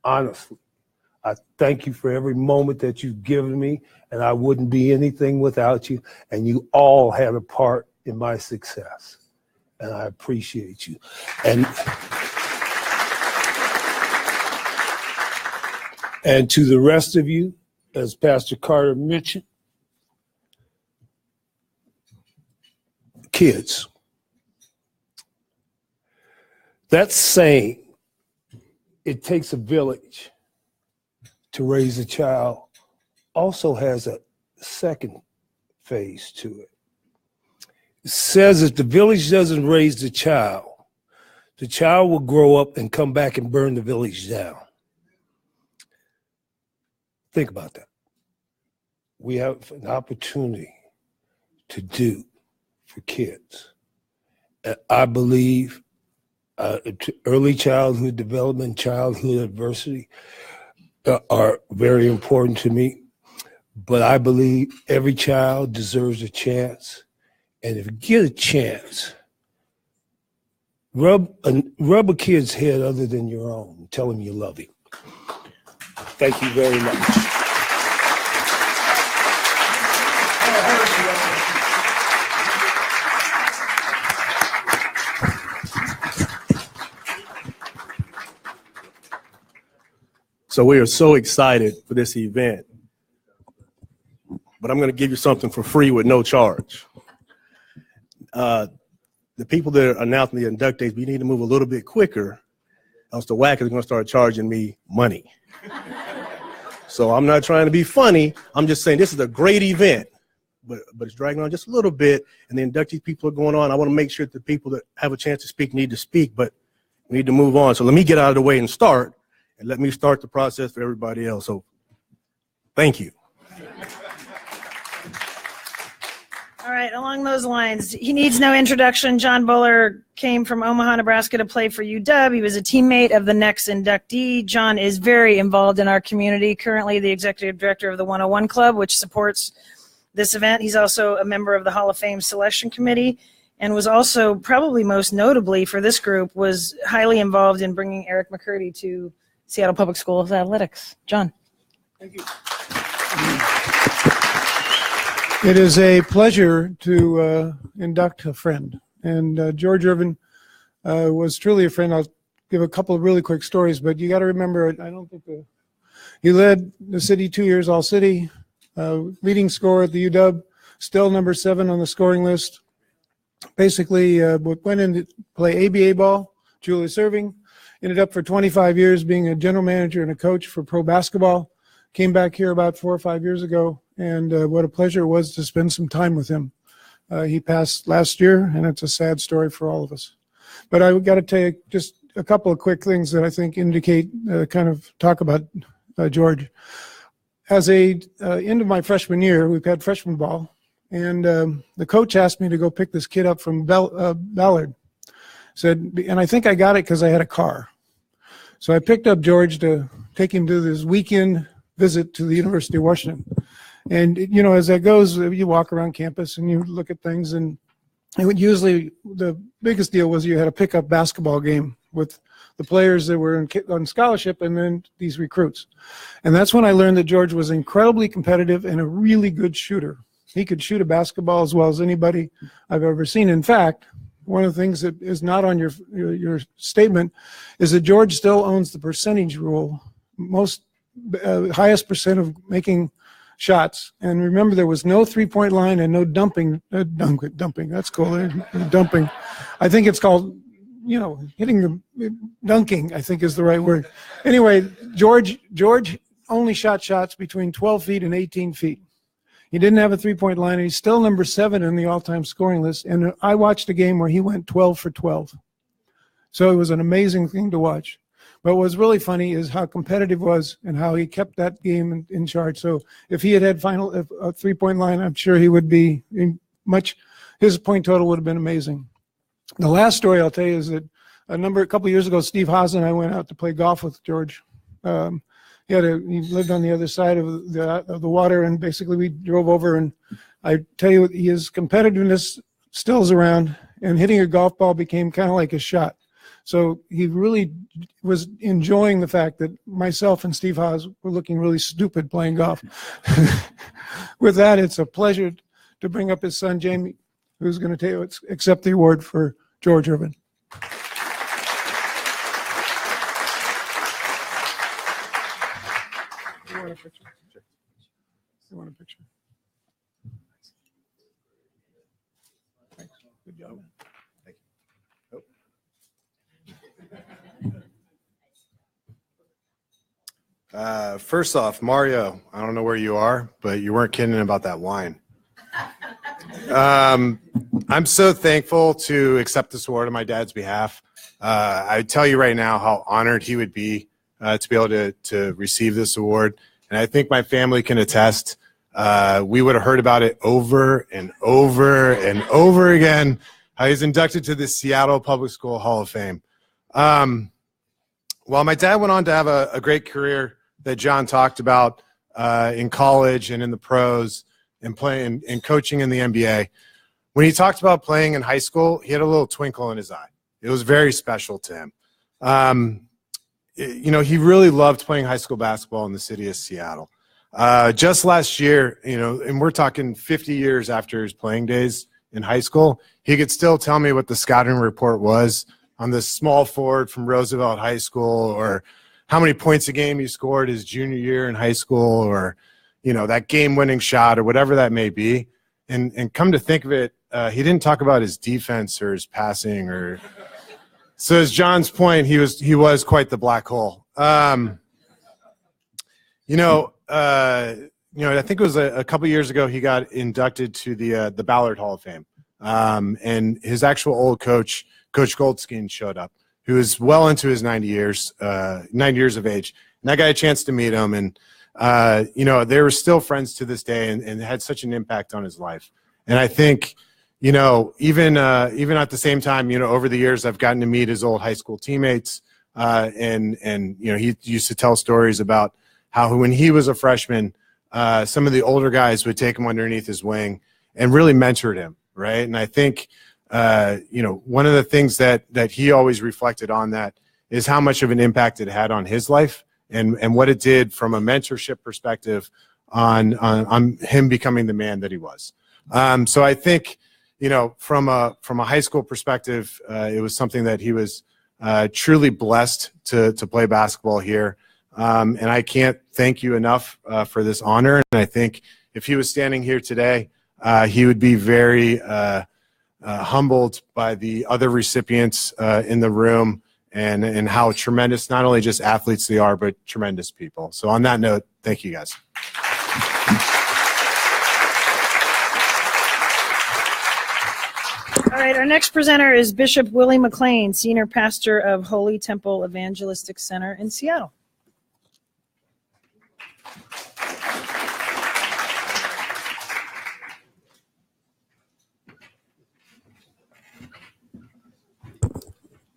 honestly, I thank you for every moment that you've given me, and I wouldn't be anything without you. And you all had a part in my success, and I appreciate you. And to the rest of you, as Pastor Carter mentioned, kids. That saying, it takes a village to raise a child, also has a second phase to it. It says if the village doesn't raise the child will grow up and come back and burn the village down. Think about that. We have an opportunity to do for kids. And I believe early childhood development, childhood adversity are very important to me. But I believe every child deserves a chance. And if you get a chance, rub a kid's head other than your own and tell him you love him. Thank you very much. So we are so excited for this event, but I'm going to give you something for free with no charge. The people that are announcing the inductees, we need to move a little bit quicker, else the whackers are going to start charging me money. So I'm not trying to be funny. I'm just saying this is a great event, but it's dragging on just a little bit, and the inductee people are going on. I want to make sure that the people that have a chance to speak need to speak, but we need to move on. So let me get out of the way and start. And let me start the process for everybody else. So thank you. All right, along those lines, he needs no introduction. John Buller came from Omaha, Nebraska to play for UW. He was a teammate of the next inductee. John is very involved in our community, currently the executive director of the 101 Club, which supports this event. He's also a member of the Hall of Fame Selection Committee and was also, probably most notably for this group, was highly involved in bringing Eric McCurdy to Seattle Public Schools Athletics. John. Thank you. It is a pleasure to induct a friend. And George Ervin was truly a friend. I'll give a couple of really quick stories, but you got to remember, I don't think he led the city 2 years All-City, leading scorer at the UW, still number 7 on the scoring list. Basically, went in to play ABA ball, Julius Erving. Ended up for 25 years being a general manager and a coach for pro basketball. Came back here about 4 or 5 years ago, and what a pleasure it was to spend some time with him. He passed last year, and it's a sad story for all of us. But I got to tell you just a couple of quick things that I think indicate, kind of talk about George. As end of my freshman year, we've had freshman ball, and the coach asked me to go pick this kid up from Ballard. And I think I got it because I had a car. So I picked up George to take him to this weekend visit to the University of Washington. And, you know, as that goes, you walk around campus and you look at things. And usually the biggest deal was you had a pickup basketball game with the players that were on scholarship and then these recruits. And that's when I learned that George was incredibly competitive and a really good shooter. He could shoot a basketball as well as anybody I've ever seen. In fact, one of the things that is not on your statement is that George still owns the percentage rule. Highest percent of making shots. And remember, there was no three-point line and no dumping. Dumping, that's cool. Dumping. I think it's called, hitting the dunking, I think is the right word. Anyway, George only shot shots between 12 feet and 18 feet. He didn't have a three-point line, and he's still number 7 in the all-time scoring list. And I watched a game where he went 12 for 12. So it was an amazing thing to watch. But what was really funny is how competitive it was and how he kept that game in charge. So if he had a three-point line, I'm sure he would be his point total would have been amazing. The last story I'll tell you is that a couple of years ago, Steve Haas and I went out to play golf with George. He lived on the other side of the water, and basically we drove over, and I tell you, his competitiveness still is around, and hitting a golf ball became kind of like a shot. So he really was enjoying the fact that myself and Steve Haas were looking really stupid playing golf. With that, it's a pleasure to bring up his son, Jamie, who's going to accept the award for George Ervin. You want a picture? Thanks. Good job. Thank you. First off, Mario, I don't know where you are, but you weren't kidding about that wine. I'm so thankful to accept this award on my dad's behalf. I tell you right now how honored he would be to be able to receive this award. And I think my family can attest. We would have heard about it over and over and over again, how he's inducted to the Seattle Public School Hall of Fame. While my dad went on to have a great career that John talked about in college and in the pros and playing and coaching in the NBA, when he talked about playing in high school, he had a little twinkle in his eye. It was very special to him. He really loved playing high school basketball in the city of Seattle. Just last year, and we're talking 50 years after his playing days in high school, he could still tell me what the scouting report was on this small forward from Roosevelt High School, or how many points a game he scored his junior year in high school, or, that game-winning shot, or whatever that may be. And come to think of it, he didn't talk about his defense or his passing, or so as John's point, he was quite the black hole. I think it was a couple years ago he got inducted to the Ballard Hall of Fame, and his actual old coach, Coach Goldstein, showed up, who was well into his 90 years of age. And I got a chance to meet him, and they were still friends to this day, and had such an impact on his life. And I think, even at the same time, over the years, I've gotten to meet his old high school teammates, and he used to tell stories about how when he was a freshman, some of the older guys would take him underneath his wing and really mentored him, right? And I think, one of the things that he always reflected on that is how much of an impact it had on his life, and what it did from a mentorship perspective on him becoming the man that he was. So I think, from a high school perspective, it was something that he was truly blessed to play basketball here. And I can't thank you enough for this honor. And I think if he was standing here today, he would be very humbled by the other recipients in the room, and how tremendous, not only just athletes they are, but tremendous people. So on that note, thank you guys. All right, our next presenter is Bishop Willie McLean, Senior Pastor of Holy Temple Evangelistic Center in Seattle.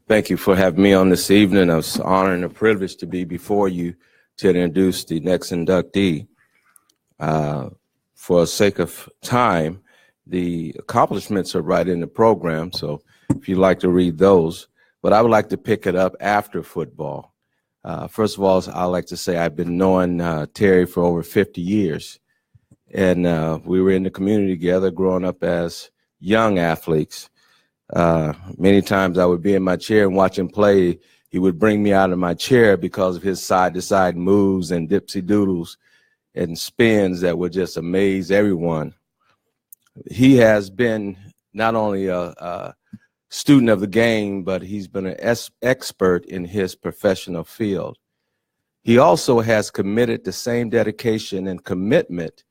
Thank you for having me on this evening. It's an honor and a privilege to be before you to introduce the next inductee. For the sake of time, the accomplishments are right in the program, so if you'd like to read those. But I would like to pick it up after football. First of all, I'd like to say I've been knowing Terry for over 50 years. And we were in the community together growing up as young athletes. Many times I would be in my chair and watch him play. He would bring me out of my chair because of his side-to-side moves and dipsy doodles. and spins that would just amaze everyone. He has been not only a student of the game, but he's been an expert in his professional field. He also has committed the same dedication and commitment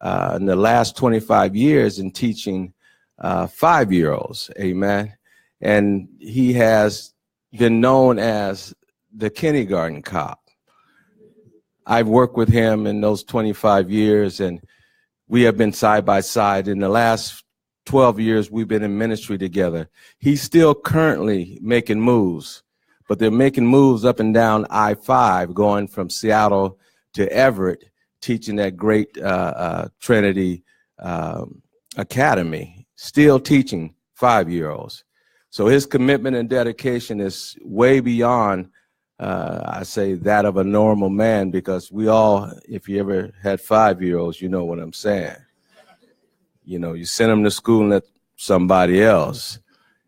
in the last 25 years in teaching 5-year-olds, amen. And he has been known as the kindergarten cop. I've worked with him in those 25 years, and we have been side by side. In the last 12 years, we've been in ministry together. He's still currently making moves, but they're making moves up and down I-5, going from Seattle to Everett, teaching at great Trinity Academy, still teaching 5-year-olds. So his commitment and dedication is way beyond, I say, that of a normal man, because we all, if you ever had 5-year-olds, you know what I'm saying. You know, you send them to school and let somebody else.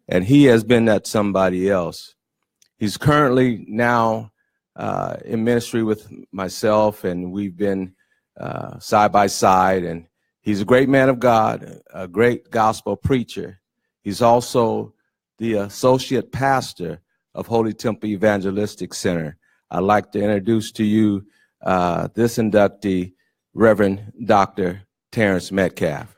And he has been that somebody else. He's currently now in ministry with myself, and we've been side by side. And he's a great man of God, a great gospel preacher. He's also the associate pastor of Holy Temple Evangelistic Center. I'd like to introduce to you this inductee, Reverend Dr. Terrence Metcalf.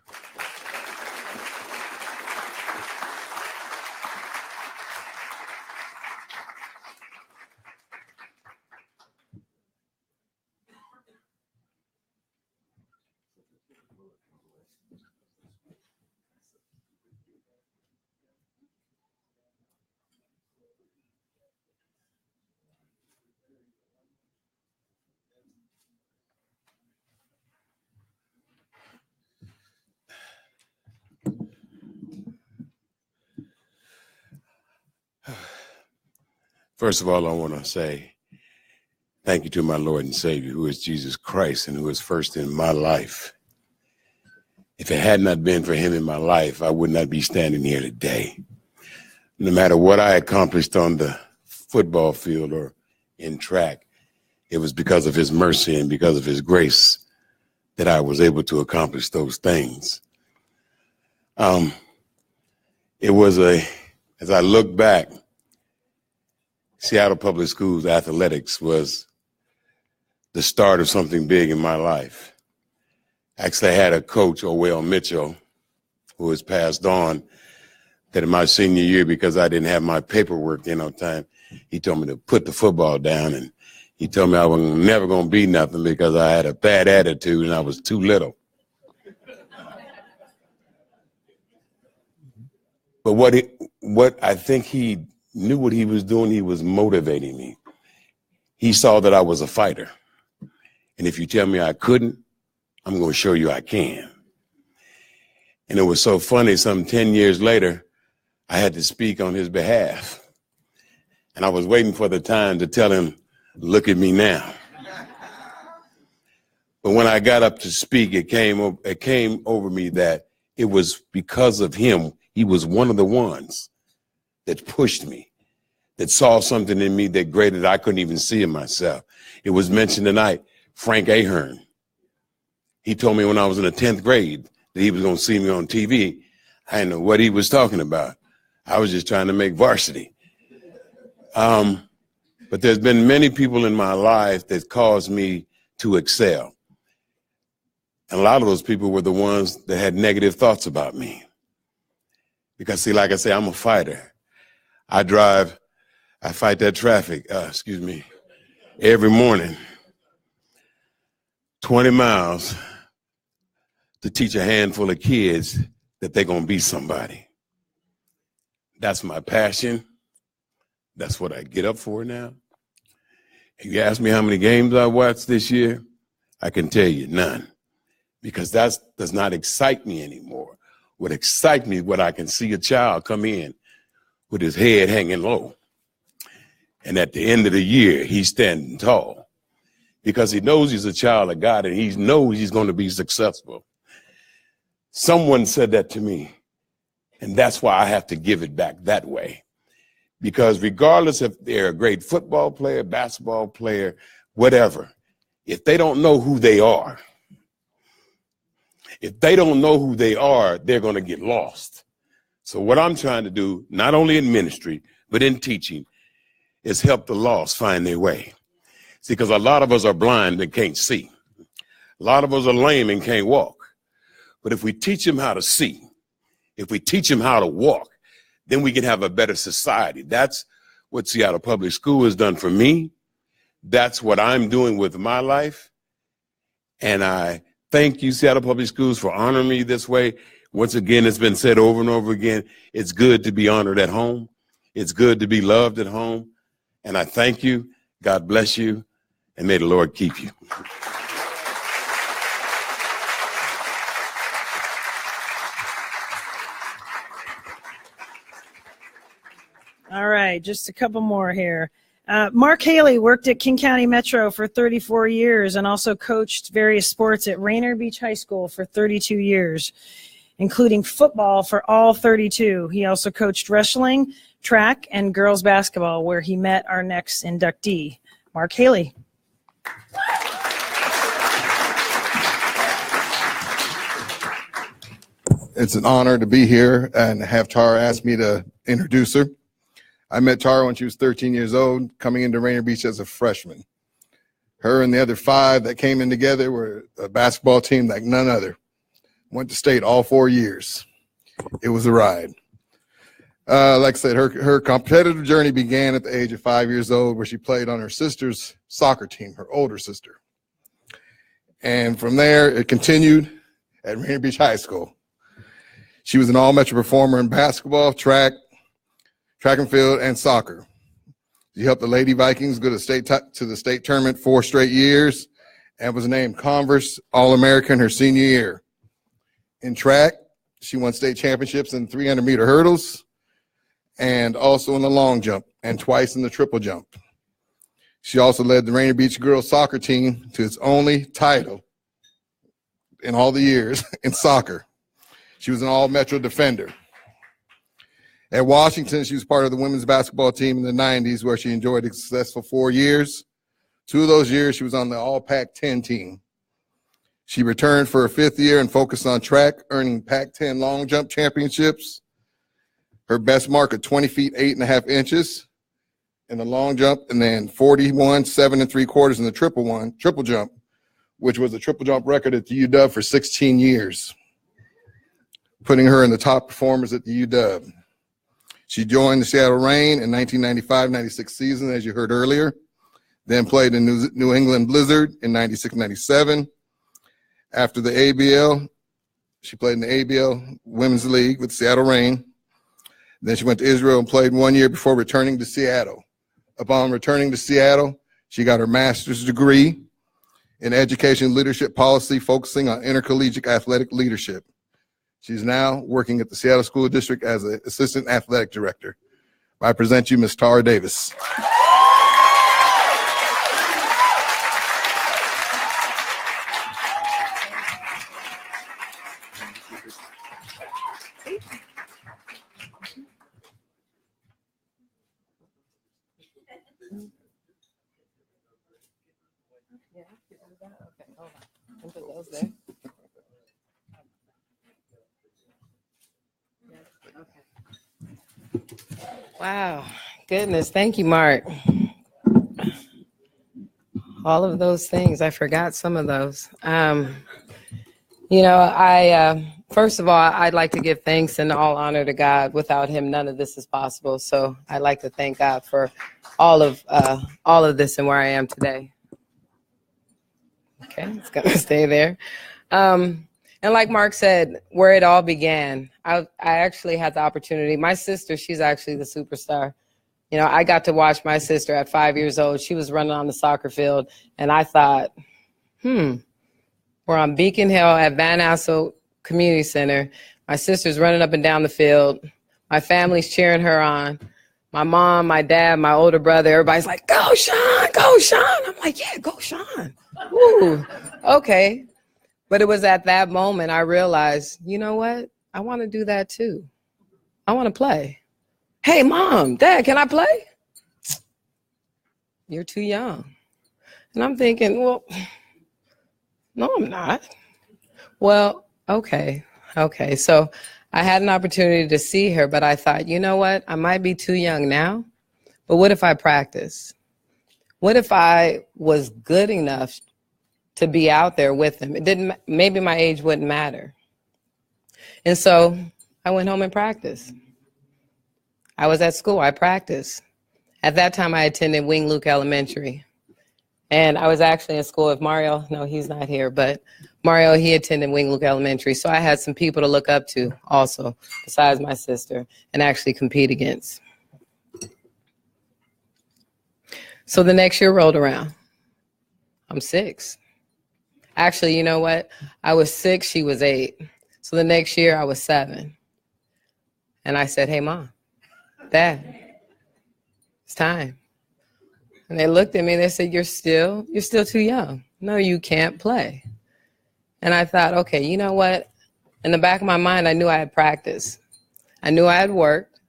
First of all, I want to say thank you to my Lord and Savior, who is Jesus Christ and who is first in my life. If it had not been for him in my life, I would not be standing here today. No matter what I accomplished on the football field or in track, it was because of his mercy and because of his grace that I was able to accomplish those things. As I look back, Seattle Public Schools athletics was the start of something big in my life. Actually, I had a coach, Orwell Mitchell, who has passed on, that in my senior year, because I didn't have my paperwork in on time, he told me to put the football down, and he told me I was never going to be nothing because I had a bad attitude and I was too little. But what I think he knew what he was doing, he was motivating me. He saw that I was a fighter. And if you tell me I couldn't, I'm going to show you I can. And it was so funny, some 10 years later, I had to speak on his behalf. And I was waiting for the time to tell him, look at me now. But when I got up to speak, it came over me that it was because of him. He was one of the ones that pushed me, that saw something in me that greater that I couldn't even see in myself. It was mentioned tonight, Frank Ahern. He told me when I was in the 10th grade that he was going to see me on TV. I didn't know what he was talking about. I was just trying to make varsity. But there's been many people in my life that caused me to excel. And a lot of those people were the ones that had negative thoughts about me. Because see, like I say, I'm a fighter. I fight that traffic, every morning, 20 miles to teach a handful of kids that they're going to be somebody. That's my passion. That's what I get up for now. If you ask me how many games I watched this year, I can tell you none, because that does not excite me anymore. What excites me is when I can see a child come in with his head hanging low. And at the end of the year, he's standing tall because he knows he's a child of God and he knows he's going to be successful. Someone said that to me, and that's why I have to give it back that way. Because regardless if they're a great football player, basketball player, whatever, if they don't know who they are, they're going to get lost. So what I'm trying to do, not only in ministry, but in teaching, is help the lost find their way. See, because a lot of us are blind and can't see. A lot of us are lame and can't walk. But if we teach them how to see, if we teach them how to walk, then we can have a better society. That's what Seattle Public School has done for me. That's what I'm doing with my life. And I thank you, Seattle Public Schools, for honoring me this way. Once again, it's been said over and over again, it's good to be honored at home. It's good to be loved at home. And I thank you. God bless you. And may the Lord keep you. All right, just a couple more here. Mark Haley worked at King County Metro for 34 years and also coached various sports at Rainier Beach High School for 32 years, including football for all 32. He also coached wrestling, track, and girls basketball, where he met our next inductee, Mark Haley. It's an honor to be here and have Tara ask me to introduce her. I met Tara when she was 13 years old, coming into Rainier Beach as a freshman. Her and the other 5 that came in together were a basketball team like none other. Went to state all 4 years. It was a ride. Like I said, her competitive journey began at the age of 5 years old, where she played on her sister's soccer team, her older sister. And from there, it continued at Rainier Beach High School. She was an all-metro performer in basketball, track and field, and soccer. She helped the Lady Vikings go to the state tournament 4 straight years and was named Converse All-American her senior year. In track, she won state championships in 300-meter hurdles and also in the long jump and twice in the triple jump. She also led the Rainier Beach girls soccer team to its only title in all the years in soccer. She was an all-metro defender. At Washington, she was part of the women's basketball team in the 90s, where she enjoyed a successful 4 years. 2 of those years, she was on the All-Pac-10 team. She returned for her 5th year and focused on track, earning Pac-10 long jump championships. Her best mark of 20 feet, 8.5 inches in the long jump, and then 41, 7 3/4 in the triple jump, which was a triple jump record at the UW for 16 years, putting her in the top performers at the UW. She joined the Seattle Reign in 1995-96 season, as you heard earlier, then played in New England Blizzard in 96-97. After the ABL, she played in the ABL Women's League with Seattle Reign. Then she went to Israel and played 1 year before returning to Seattle. Upon returning to Seattle, she got her master's degree in education leadership policy, focusing on intercollegiate athletic leadership. She's now working at the Seattle School District as an assistant athletic director. I present you Ms. Tara Davis. Wow, goodness, thank you, Mark. All of those things, I forgot some of those. First of all, I'd like to give thanks and all honor to God. Without him, none of this is possible. So I'd like to thank God for all of this and where I am today. Okay, it's gonna stay there. And like Mark said, where it all began, I actually had the opportunity. My sister, she's actually the superstar. You know, I got to watch my sister at 5 years old. She was running on the soccer field, and I thought, we're on Beacon Hill at Van Assel Community Center. My sister's running up and down the field. My family's cheering her on. My mom, my dad, my older brother, everybody's like, go, Sean, go, Sean. I'm like, yeah, go, Sean. Ooh, okay. But it was at that moment I realized, you know what? I want to do that too. I want to play. Hey, Mom, Dad, can I play? You're too young. And I'm thinking, well, no, I'm not. Well, okay. So I had an opportunity to see her, but I thought, you know what? I might be too young now, but what if I practice? What if I was good enough to be out there with him? Maybe my age wouldn't matter. And so I went home and practiced. I was at school, I practiced. At that time, I attended Wing Luke Elementary. And I was actually in school with Mario. No, he's not here, but Mario, he attended Wing Luke Elementary. So I had some people to look up to also, besides my sister, and actually compete against. So the next year rolled around. I'm 6. Actually, you know what? I was 6, she was 8. So the next year I was 7. And I said, hey, Mom, Dad, it's time. And they looked at me and they said, you're still too young. No, you can't play. And I thought, okay, you know what? In the back of my mind, I knew I had practiced. I knew I had worked.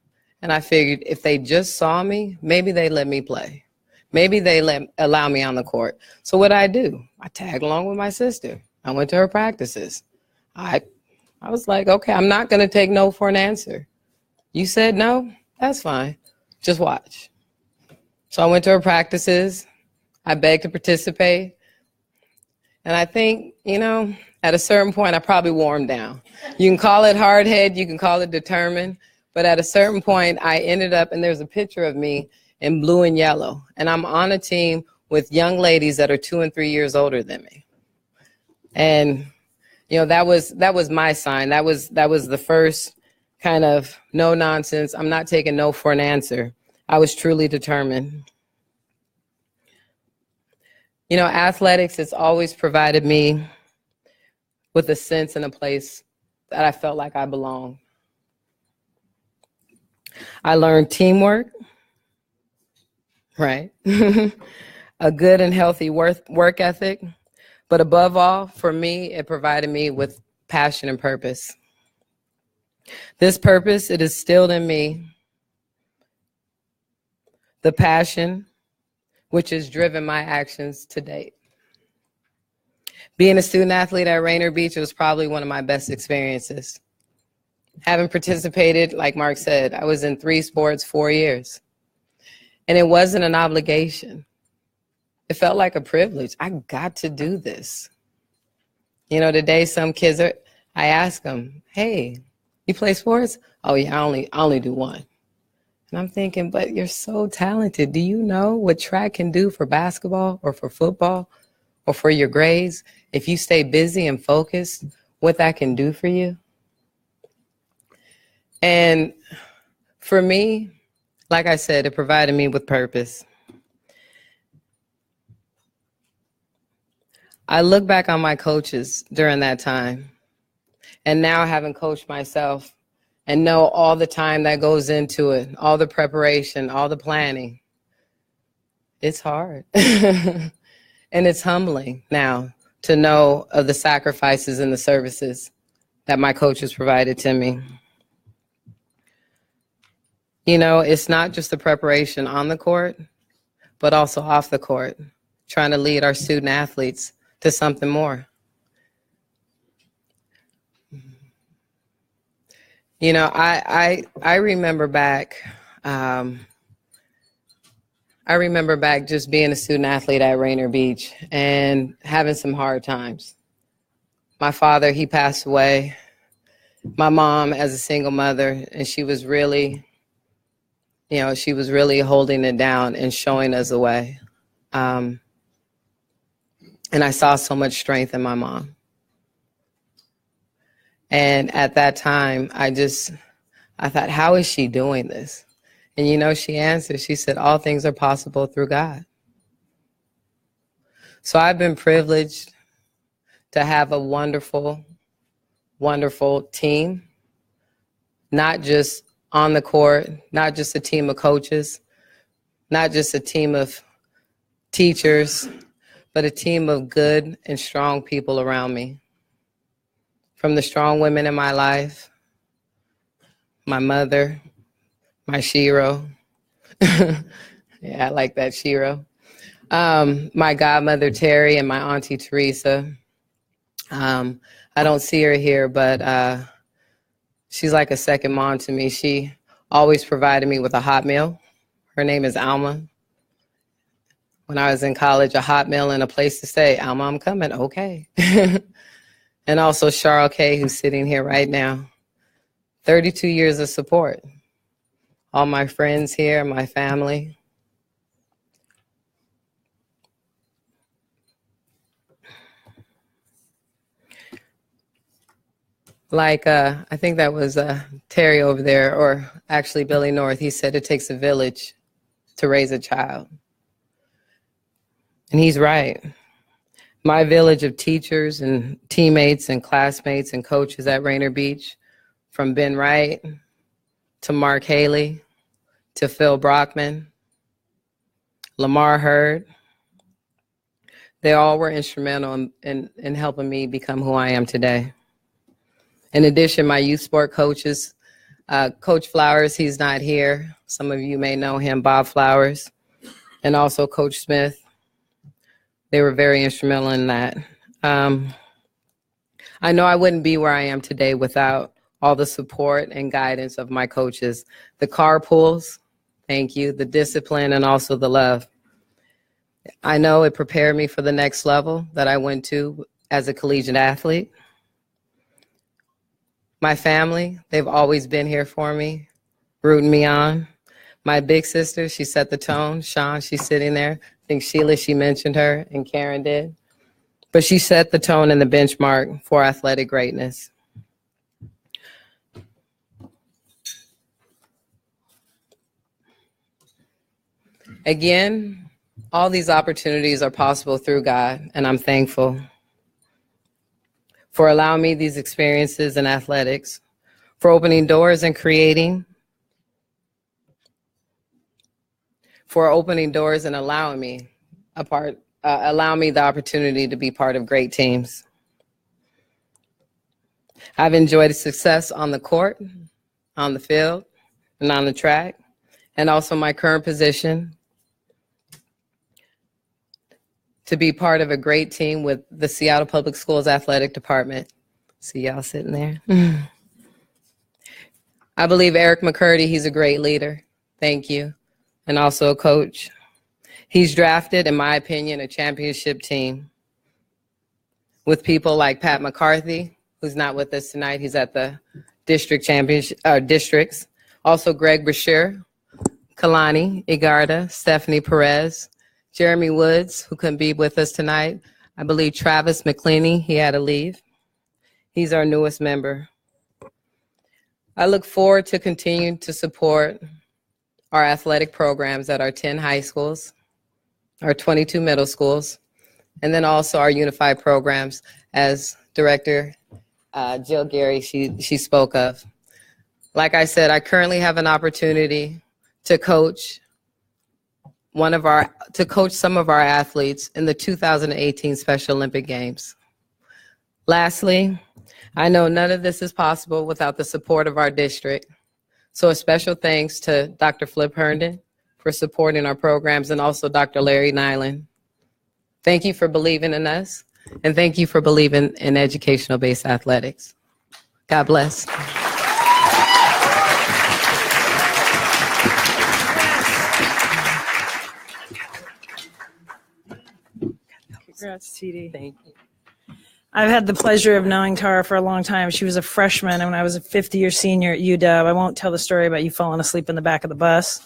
And I figured if they just saw me, maybe they'd let me play. Maybe they allow me on the court. So what I do? I tagged along with my sister. I went to her practices. I was like, okay, I'm not going to take no for an answer. You said no? That's fine. Just watch. So I went to her practices. I begged to participate. And I think, at a certain point, I probably wore them down. You can call it hard head, you can call it determined. But at a certain point, I ended up, and there's a picture of me in blue and yellow. And I'm on a team with young ladies that are 2 and 3 years older than me. And, that was my sign. That was the first kind of no nonsense. I'm not taking no for an answer. I was truly determined. Athletics has always provided me with a sense and a place that I felt like I belonged. I learned teamwork, right? A good and healthy work ethic. But above all, for me, it provided me with passion and purpose. This purpose, it instilled in me the passion which has driven my actions to date. Being a student athlete at Rainier Beach was probably one of my best experiences. Having participated, like Mark said, I was in 3 sports, 4 years. And it wasn't an obligation. It felt like a privilege. I got to do this. Today some kids I ask them, hey, you play sports? Oh yeah, I only do one. And I'm thinking, but you're so talented. Do you know what track can do for basketball or for football or for your grades? If you stay busy and focused, what that can do for you? And for me, like I said, it provided me with purpose. I look back on my coaches during that time, and now having coached myself and know all the time that goes into it, all the preparation, all the planning. It's hard. And it's humbling now to know of the sacrifices and the services that my coaches provided to me. It's not just the preparation on the court, but also off the court, trying to lead our student athletes to something more. I remember back. I remember back just being a student athlete at Rainier Beach and having some hard times. My father, he passed away. My mom, as a single mother, and she was really holding it down and showing us the way. And I saw so much strength in my mom. And at that time, I thought, how is she doing this? And she answered, she said, all things are possible through God. So I've been privileged to have a wonderful, wonderful team, not just on the court, not just a team of coaches, not just a team of teachers, but a team of good and strong people around me. From the strong women in my life, my mother, my Shiro. Yeah, I like that, Shiro. My godmother, Terry, and my auntie, Teresa. I don't see her here, but she's like a second mom to me. She always provided me with a hot meal. Her name is Alma. When I was in college, a hot meal and a place to stay. Alma, I'm coming. Okay. And also Charles K., who's sitting here right now. 32 years of support. All my friends here, my family. Like, I think that was Terry over there, or actually Billy North. He said it takes a village to raise a child. And he's right. My village of teachers and teammates and classmates and coaches at Rainier Beach, from Ben Wright to Mark Haley to Phil Brockman, Lamar Hurd, they all were instrumental in helping me become who I am today. In addition, my youth sport coaches, Coach Flowers, he's not here. Some of you may know him, Bob Flowers, and also Coach Smith. They were very instrumental in that. I know I wouldn't be where I am today without all the support and guidance of my coaches. The carpools, thank you, the discipline, and also the love. I know it prepared me for the next level that I went to as a collegiate athlete. My family, they've always been here for me, rooting me on. My big sister, she set the tone. Sean, she's sitting there. I think Sheila, she mentioned her, and Karen did. But she set the tone and the benchmark for athletic greatness. Again, all these opportunities are possible through God, and I'm thankful for allowing me these experiences in athletics, for opening doors and creating, for opening doors and allowing me the opportunity to be part of great teams. I've enjoyed success on the court, on the field, and on the track, and also my current position to be part of a great team with the Seattle Public Schools Athletic Department. See y'all sitting there. I believe Eric McCurdy, he's a great leader. Thank you. And also a coach. He's drafted, in my opinion, a championship team with people like Pat McCarthy, who's not with us tonight. He's at the district championship districts. Also Greg Brashear, Kalani Igarda, Stephanie Perez, Jeremy Woods, who couldn't be with us tonight. I believe Travis McCleany, he had to leave. He's our newest member. I look forward to continuing to support our athletic programs at our 10 high schools, our 22 middle schools, and then also our unified programs, as Director Jill Gary, she spoke of. Like I said, I currently have an opportunity to coach some of our athletes in the 2018 Special Olympic Games. Lastly, I know none of this is possible without the support of our district. So a special thanks to Dr. Flip Herndon for supporting our programs, and also Dr. Larry Nyland. Thank you for believing in us, and thank you for believing in educational-based athletics. God bless. Congrats, TD. Thank you. I've had the pleasure of knowing Tara for a long time. She was a freshman, and when I was a 50-year senior at UW, I won't tell the story about you falling asleep in the back of the bus.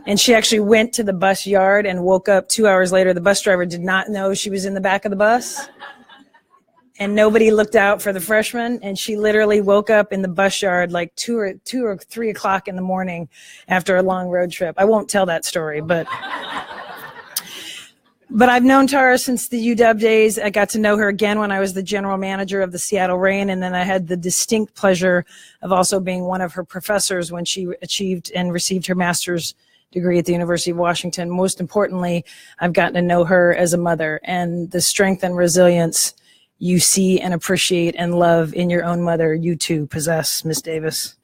And she actually went to the bus yard and woke up 2 hours later. The bus driver did not know she was in the back of the bus. And nobody looked out for the freshman. And she literally woke up in the bus yard like 2 or 3 o'clock in the morning after a long road trip. I won't tell that story, but I've known Tara since the UW days. I got to know her again when I was the general manager of the Seattle Reign, and then I had the distinct pleasure of also being one of her professors when she achieved and received her master's degree at the University of Washington. Most importantly, I've gotten to know her as a mother, and the strength and resilience you see and appreciate and love in your own mother, you too possess, Ms. Davis.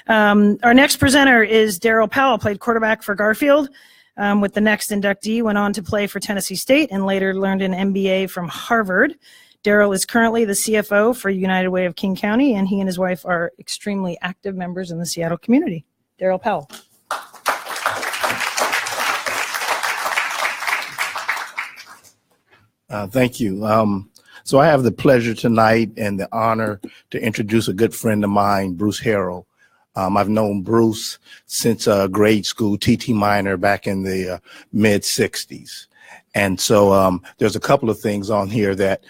Our next presenter is Darryl Powell, played quarterback for Garfield. with the next inductee, went on to play for Tennessee State and later learned an MBA from Harvard. Darryl is currently the CFO for United Way of King County, and he and his wife are extremely active members in the Seattle community. Darryl Powell. Thank you. So I have the pleasure tonight and the honor to introduce a good friend of mine, Bruce Harrell. I've known Bruce since grade school, TT minor, back in the mid 60s. And so there's a couple of things on here that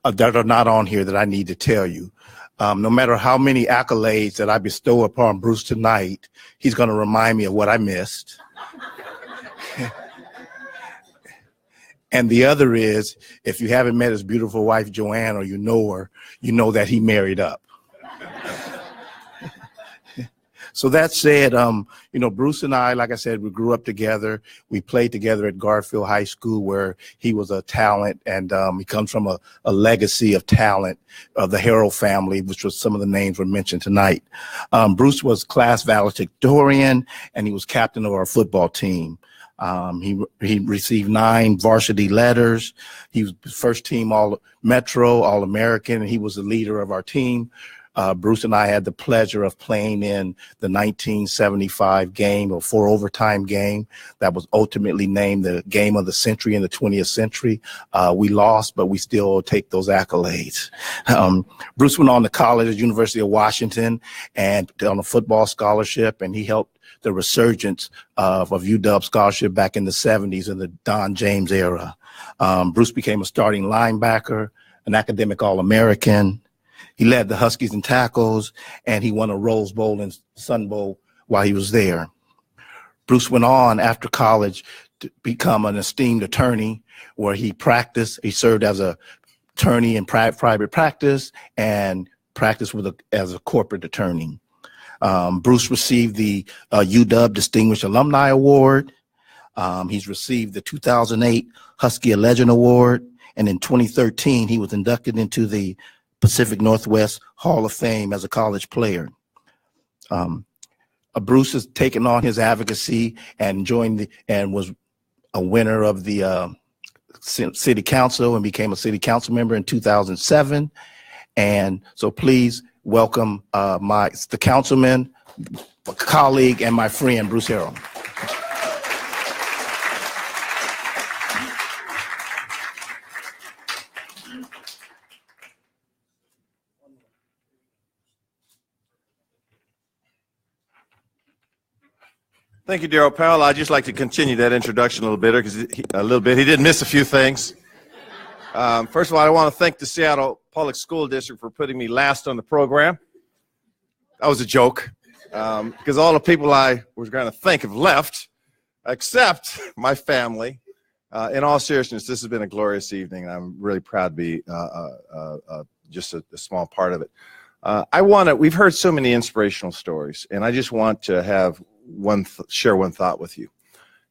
are not on here that I need to tell you. No matter how many accolades that I bestow upon Bruce tonight, he's going to remind me of what I missed. And the other is, if you haven't met his beautiful wife, Joanne, or you know her, you know that he married up. So that said, you know, Bruce and I, like I said, we grew up together. We played together at Garfield High School, where he was a talent, and he comes from a legacy of talent of the Harrell family, which was some of the names were mentioned tonight. Bruce was class valedictorian, and he was captain of our football team. He received 9 varsity letters. He was first team All-Metro, All-American, and he was the leader of our team. Bruce and I had the pleasure of playing in the 1975 game, or 4 overtime game that was ultimately named the game of the century in the 20th century. We lost, but we still take those accolades. Bruce went on to college at University of Washington and on a football scholarship, and he helped the resurgence of UW scholarship back in the 70s in the Don James era. Bruce became a starting linebacker, an academic All-American. He led the Huskies in tackles, and he won a Rose Bowl and Sun Bowl while he was there. Bruce went on after college to become an esteemed attorney, where he practiced. He served as an attorney in private practice and practiced as a corporate attorney. Bruce received the UW Distinguished Alumni Award. He's received the 2008 Husky Legend Award, and in 2013, he was inducted into the Pacific Northwest Hall of Fame as a college player. Bruce has taken on his advocacy and was a winner of the city council and became a city council member in 2007. And so please welcome the councilman, colleague, and my friend, Bruce Harrell. Thank you, Darryl Powell. I'd just like to continue that introduction a little bit, because he did miss a few things. First of all, I want to thank the Seattle Public School District for putting me last on the program. That was a joke, because all the people I was going to thank have left, except my family. In all seriousness, this has been a glorious evening, and I'm really proud to be just a small part of it. We've heard so many inspirational stories, and I just want to have share one thought with you,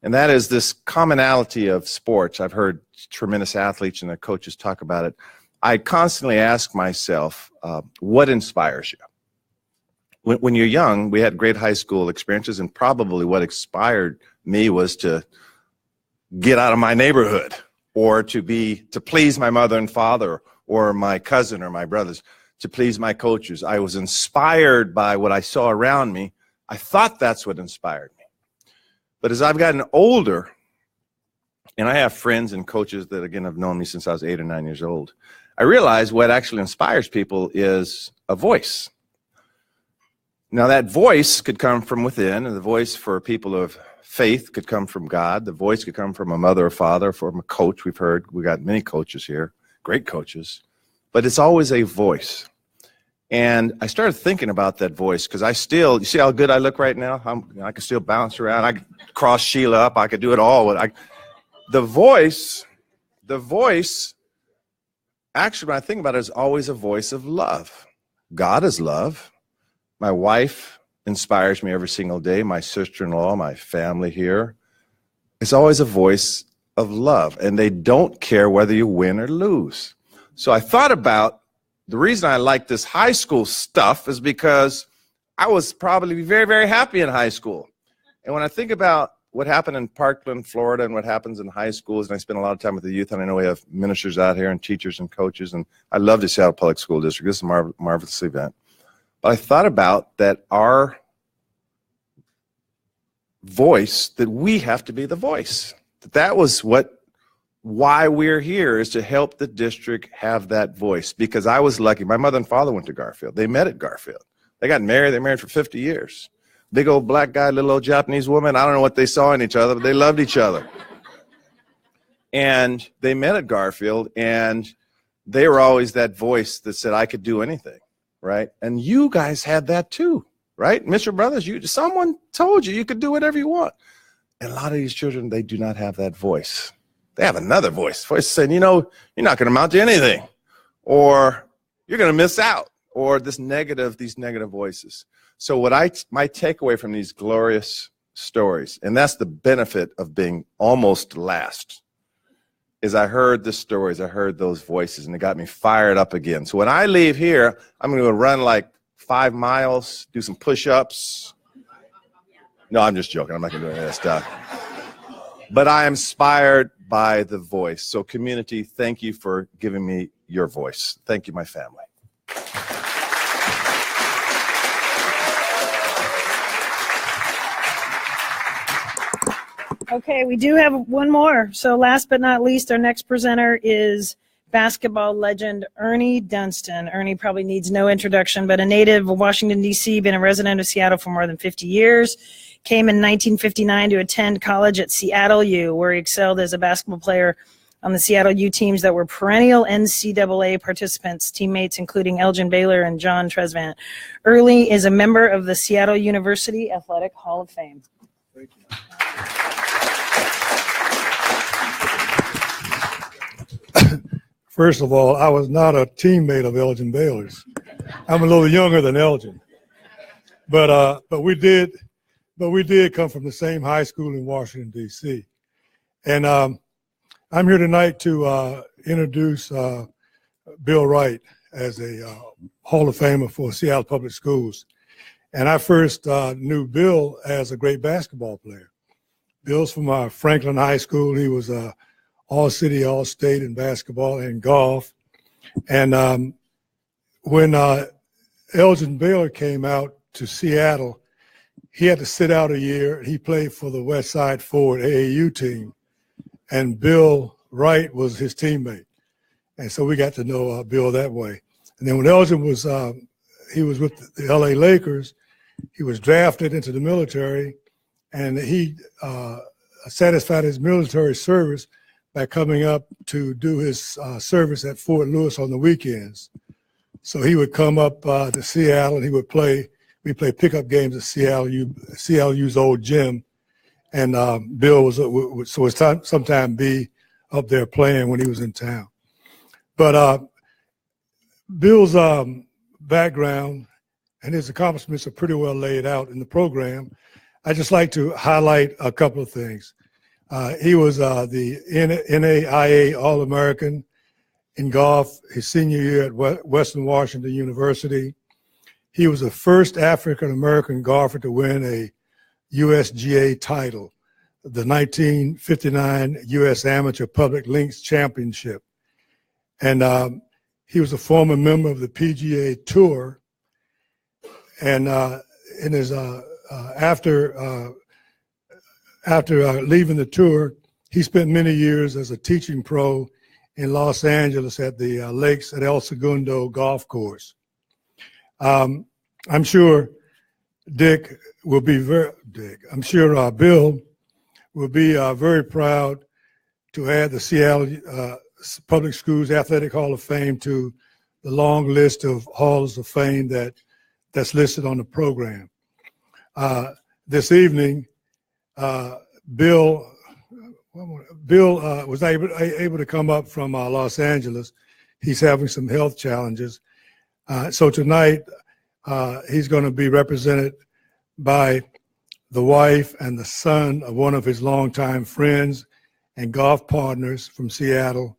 and that is this commonality of sports. I've heard tremendous athletes and their coaches talk about it. I constantly ask myself, what inspires you? When you're young, we had great high school experiences, and probably what inspired me was to get out of my neighborhood, or to please my mother and father, or my cousin or my brothers, to please my coaches. I was inspired by what I saw around me. I thought that's what inspired me. But as I've gotten older, and I have friends and coaches that, again, have known me since I was 8 or 9 years old, I realize what actually inspires people is a voice. Now, that voice could come from within, and the voice for people of faith could come from God. The voice could come from a mother or father, from a coach. We've got many coaches here, great coaches, but it's always a voice. And I started thinking about that voice, because you see how good I look right now? I can still bounce around. I could cross Sheila up. I could do it all. The voice, actually, when I think about it, is always a voice of love. God is love. My wife inspires me every single day. My sister-in-law, my family here. It's always a voice of love, and they don't care whether you win or lose. So I thought about the reason I like this high school stuff is because I was probably very, very happy in high school. And when I think about what happened in Parkland, Florida, and what happens in high schools, and I spend a lot of time with the youth, and I know we have ministers out here and teachers and coaches, and I love the Seattle Public School District. This is a marvelous event. But I thought about that our voice, that we have to be the voice. That was why we're here, is to help the district have that voice. Because I was lucky. My mother and father went to Garfield. They met at Garfield. They got married. They married for 50 years. Big old black guy, little old Japanese woman. I don't know what they saw in each other, but they loved each other. And they met at Garfield, and they were always that voice that said, I could do anything, right? And you guys had that too, right? Mr. Brothers, someone told you could do whatever you want. And a lot of these children, they do not have that voice. They have another voice saying, you're not going to amount to anything, or you're going to miss out, or these negative voices. So my takeaway from these glorious stories, and that's the benefit of being almost last, is I heard the stories, I heard those voices, and it got me fired up again. So when I leave here, I'm going to run like 5 miles, do some push-ups. No, I'm just joking. I'm not going to do any of that stuff. But I am inspired by the voice. So community, thank you for giving me your voice. Thank you, my family. Okay, we do have one more. So last but not least, our next presenter is basketball legend Ernie Dunston. Ernie probably needs no introduction, but a native of Washington, D.C., been a resident of Seattle for more than 50 years. Came in 1959 to attend college at Seattle U, where he excelled as a basketball player on the Seattle U teams that were perennial NCAA participants, teammates including Elgin Baylor and John Tresvant. Ernie is a member of the Seattle University Athletic Hall of Fame. Thank you. First of all, I was not a teammate of Elgin Baylor's. I'm a little younger than Elgin, but we did come from the same high school in Washington, D.C. And I'm here tonight to introduce Bill Wright as a Hall of Famer for Seattle Public Schools. And I first knew Bill as a great basketball player. Bill's from Franklin High School. He was all-city, all-state in basketball and golf. And when Elgin Baylor came out to Seattle, he had to sit out a year. He played for the West Side Forward AAU team, and Bill Wright was his teammate. And so we got to know Bill that way. And then when Elgin was, he was with the LA Lakers, he was drafted into the military, and he satisfied his military service by coming up to do his service at Fort Lewis on the weekends. So he would come up to Seattle, and we play pickup games at CLU's old gym. And Bill would sometime be up there playing when he was in town. But Bill's background and his accomplishments are pretty well laid out in the program. I just like to highlight a couple of things. He was the NAIA All-American in golf his senior year at Western Washington University. He was the first African-American golfer to win a USGA title, the 1959 U.S. Amateur Public Links Championship. And he was a former member of the PGA Tour. And in his after leaving the tour, he spent many years as a teaching pro in Los Angeles at the Lakes at El Segundo golf course. I'm sure Bill will be very proud to add the Seattle Public Schools Athletic Hall of Fame to the long list of halls of fame that's listed on the program. This evening, Bill was able to come up from Los Angeles. He's having some health challenges. So tonight, he's going to be represented by the wife and the son of one of his longtime friends and golf partners from Seattle,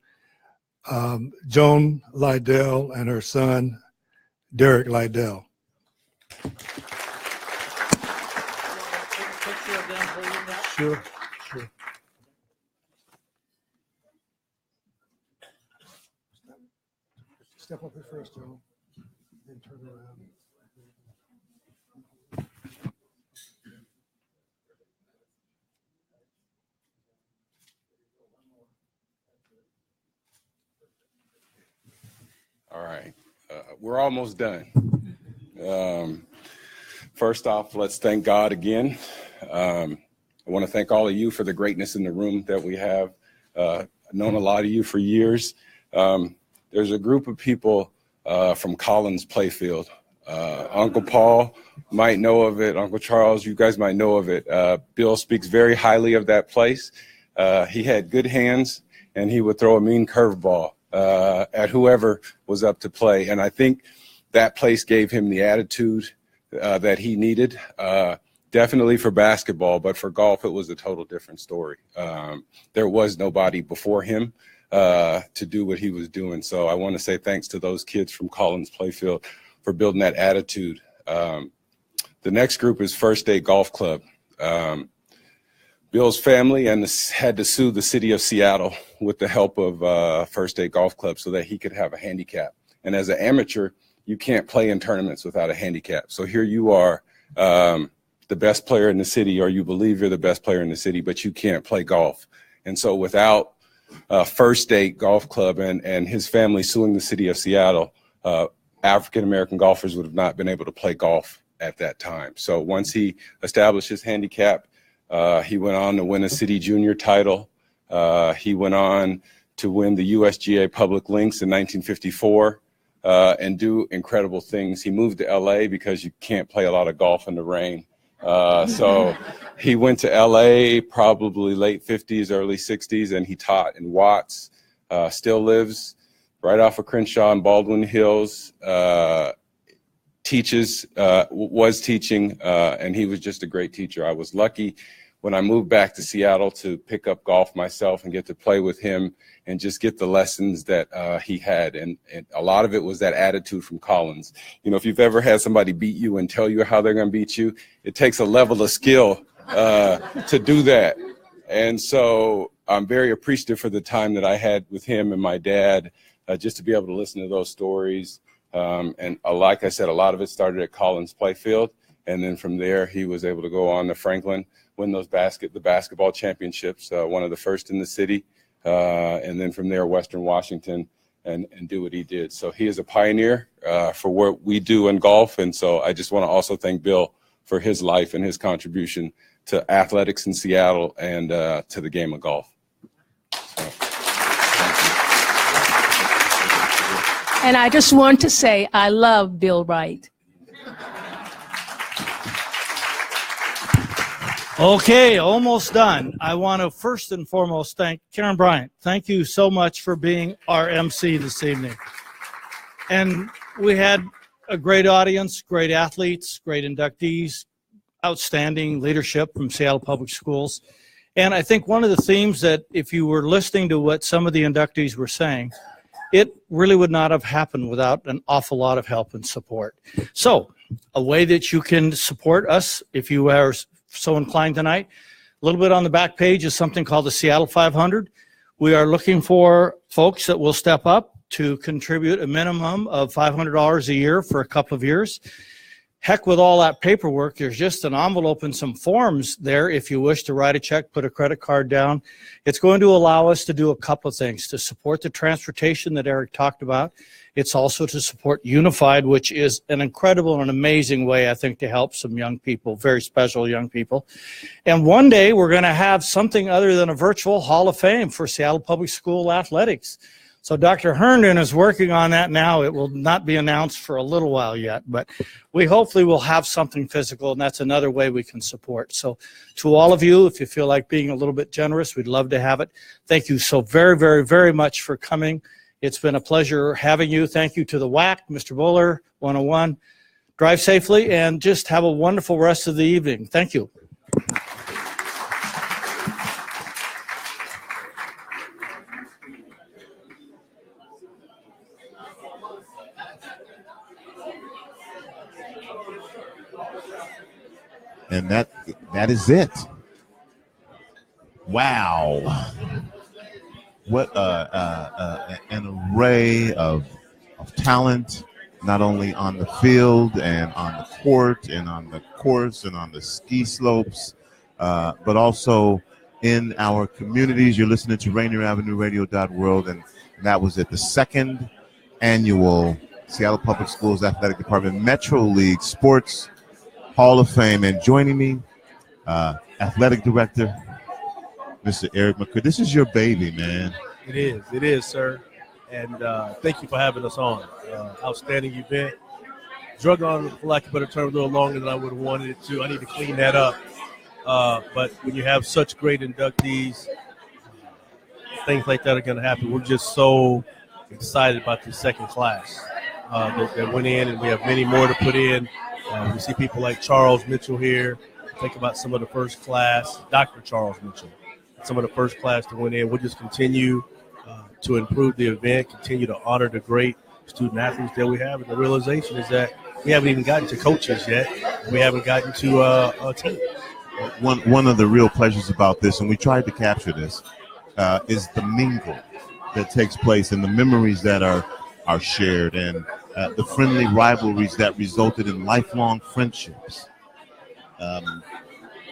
Joan Lydell, and her son, Derek Lydell. Sure, sure. Step up here first, Joe, then turn around. All right, we're almost done. First off, let's thank God again. I want to thank all of you for the greatness in the room that we have. I've known a lot of you for years. There's a group of people from Collins Playfield. Uncle Paul might know of it. Uncle Charles, you guys might know of it. Bill speaks very highly of that place. He had good hands, and he would throw a mean curveball at whoever was up to play. And I think that place gave him the attitude that he needed. Definitely for basketball, but for golf, it was a total different story. There was nobody before him to do what he was doing. So I want to say thanks to those kids from Collins Playfield for building that attitude. The next group is First State Golf Club. Bill's family had to sue the city of Seattle with the help of First State Golf Club so that he could have a handicap. And as an amateur, you can't play in tournaments without a handicap. So here you are, the best player in the city, or you believe you're the best player in the city, but you can't play golf. And so without First State Golf Club and his family suing the city of Seattle, African-American golfers would have not been able to play golf at that time. So once he established his handicap, he went on to win a city junior title. He went on to win the USGA Public Links in 1954 and do incredible things. He moved to LA because you can't play a lot of golf in the rain. So he went to LA probably late 50s, early 60s, and he taught in Watts, still lives right off of Crenshaw and Baldwin Hills, was teaching, and he was just a great teacher. I was lucky when I moved back to Seattle to pick up golf myself and get to play with him and just get the lessons that he had. And a lot of it was that attitude from Collins. You know, if you've ever had somebody beat you and tell you how they're going to beat you, it takes a level of skill to do that. And so I'm very appreciative for the time that I had with him and my dad, just to be able to listen to those stories. And like I said, a lot of it started at Collins Playfield. And then from there, he was able to go on to Franklin, win those the basketball championships, one of the first in the city. And then from there, Western Washington, and do what he did. So he is a pioneer for what we do in golf. And so I just want to also thank Bill for his life and his contribution to athletics in Seattle and to the game of golf. So, and I just want to say I love Bill Wright. Okay, almost done. I want to first and foremost thank Karen Bryant. Thank you so much for being our MC this evening. And we had a great audience, great athletes, great inductees, outstanding leadership from Seattle Public Schools. And I think one of the themes that if you were listening to what some of the inductees were saying, it really would not have happened without an awful lot of help and support. So a way that you can support us if you are so inclined tonight, a little bit on the back page is something called the Seattle 500. We are looking for folks that will step up to contribute a minimum of $500 a year for a couple of years. Heck, with all that paperwork, there's just an envelope and some forms there if you wish to write a check, put a credit card down. It's going to allow us to do a couple of things, to support the transportation that Eric talked about. It's also to support Unified, which is an incredible and amazing way, I think, to help some young people, very special young people. And one day we're going to have something other than a virtual Hall of Fame for Seattle Public School athletics. So Dr. Herndon is working on that now. It will not be announced for a little while yet, but we hopefully will have something physical, and that's another way we can support. So to all of you, if you feel like being a little bit generous, we'd love to have it. Thank you so very, very, very much for coming. It's been a pleasure having you. Thank you to the WAC, Mr. Buller, 101. Drive safely and just have a wonderful rest of the evening. Thank you. And that is it. Wow. What an array of talent, not only on the field and on the court and on the course and on the ski slopes, but also in our communities. You're listening to RainierAvenueRadio.World, and that was at the second annual Seattle Public Schools Athletic Department Metro League Sports Hall of Fame. And joining me, Athletic Director, Mr. Eric McCurdy. This is your baby, man. It is, sir. And thank you for having us on. Outstanding event. Drug on, for lack of a better term, a little longer than I would have wanted it to. I need to clean that up. But when you have such great inductees, things like that are going to happen. We're just so excited about the second class that went in, and we have many more to put in. We see people like Charles Mitchell here. Think about some of the first class, Dr. Charles Mitchell, some of the first class that went in. We'll just continue to improve the event, continue to honor the great student athletes that we have. And the realization is that we haven't even gotten to coaches yet. We haven't gotten to a team. One of the real pleasures about this, and we tried to capture this, is the mingle that takes place and the memories that are shared, and the friendly rivalries that resulted in lifelong friendships.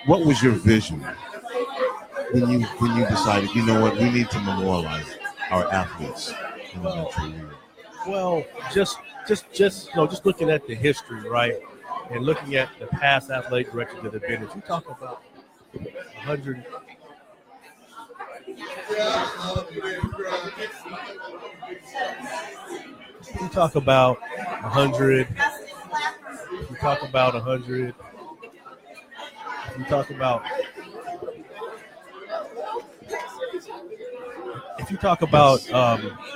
What was your vision when you decided, you know what, we need to memorialize our athletes in the Metro League? Well, just looking at the history, right, and looking at the past athletic directors that have been, if you talk about 100. You talk about 100. You talk about 100. You talk about. If you talk about,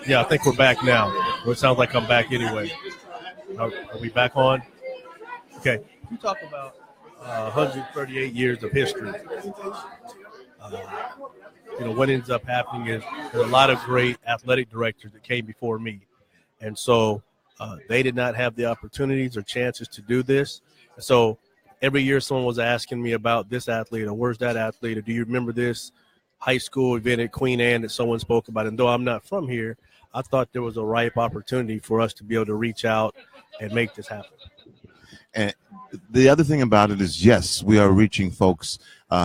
yeah, I think we're back now. Or it sounds like I'm back anyway. Are we back on? Okay. If you talk about 138 years of history, what ends up happening is there's a lot of great athletic directors that came before me. And so they did not have the opportunities or chances to do this. So every year someone was asking me about this athlete or where's that athlete or do you remember this high school event at Queen Anne that someone spoke about? And though I'm not from here, I thought there was a ripe opportunity for us to be able to reach out and make this happen. And the other thing about it is, yes, we are reaching folks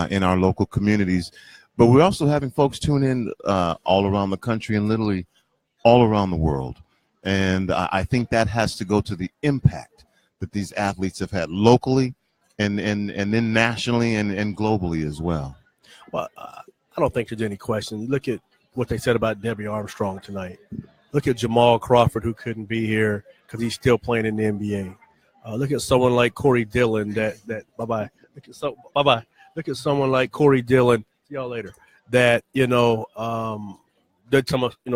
in our local communities, but we're also having folks tune in all around the country and literally all around the world. And I think that has to go to the impact that these athletes have had locally and then nationally and globally as well. Well, I don't think there's any question. Look at what they said about Debbie Armstrong tonight. Look at Jamal Crawford, who couldn't be here because he's still playing in the NBA. Look at someone like Corey Dillon. Bye-bye. Look at someone like Corey Dillon. See y'all later. That did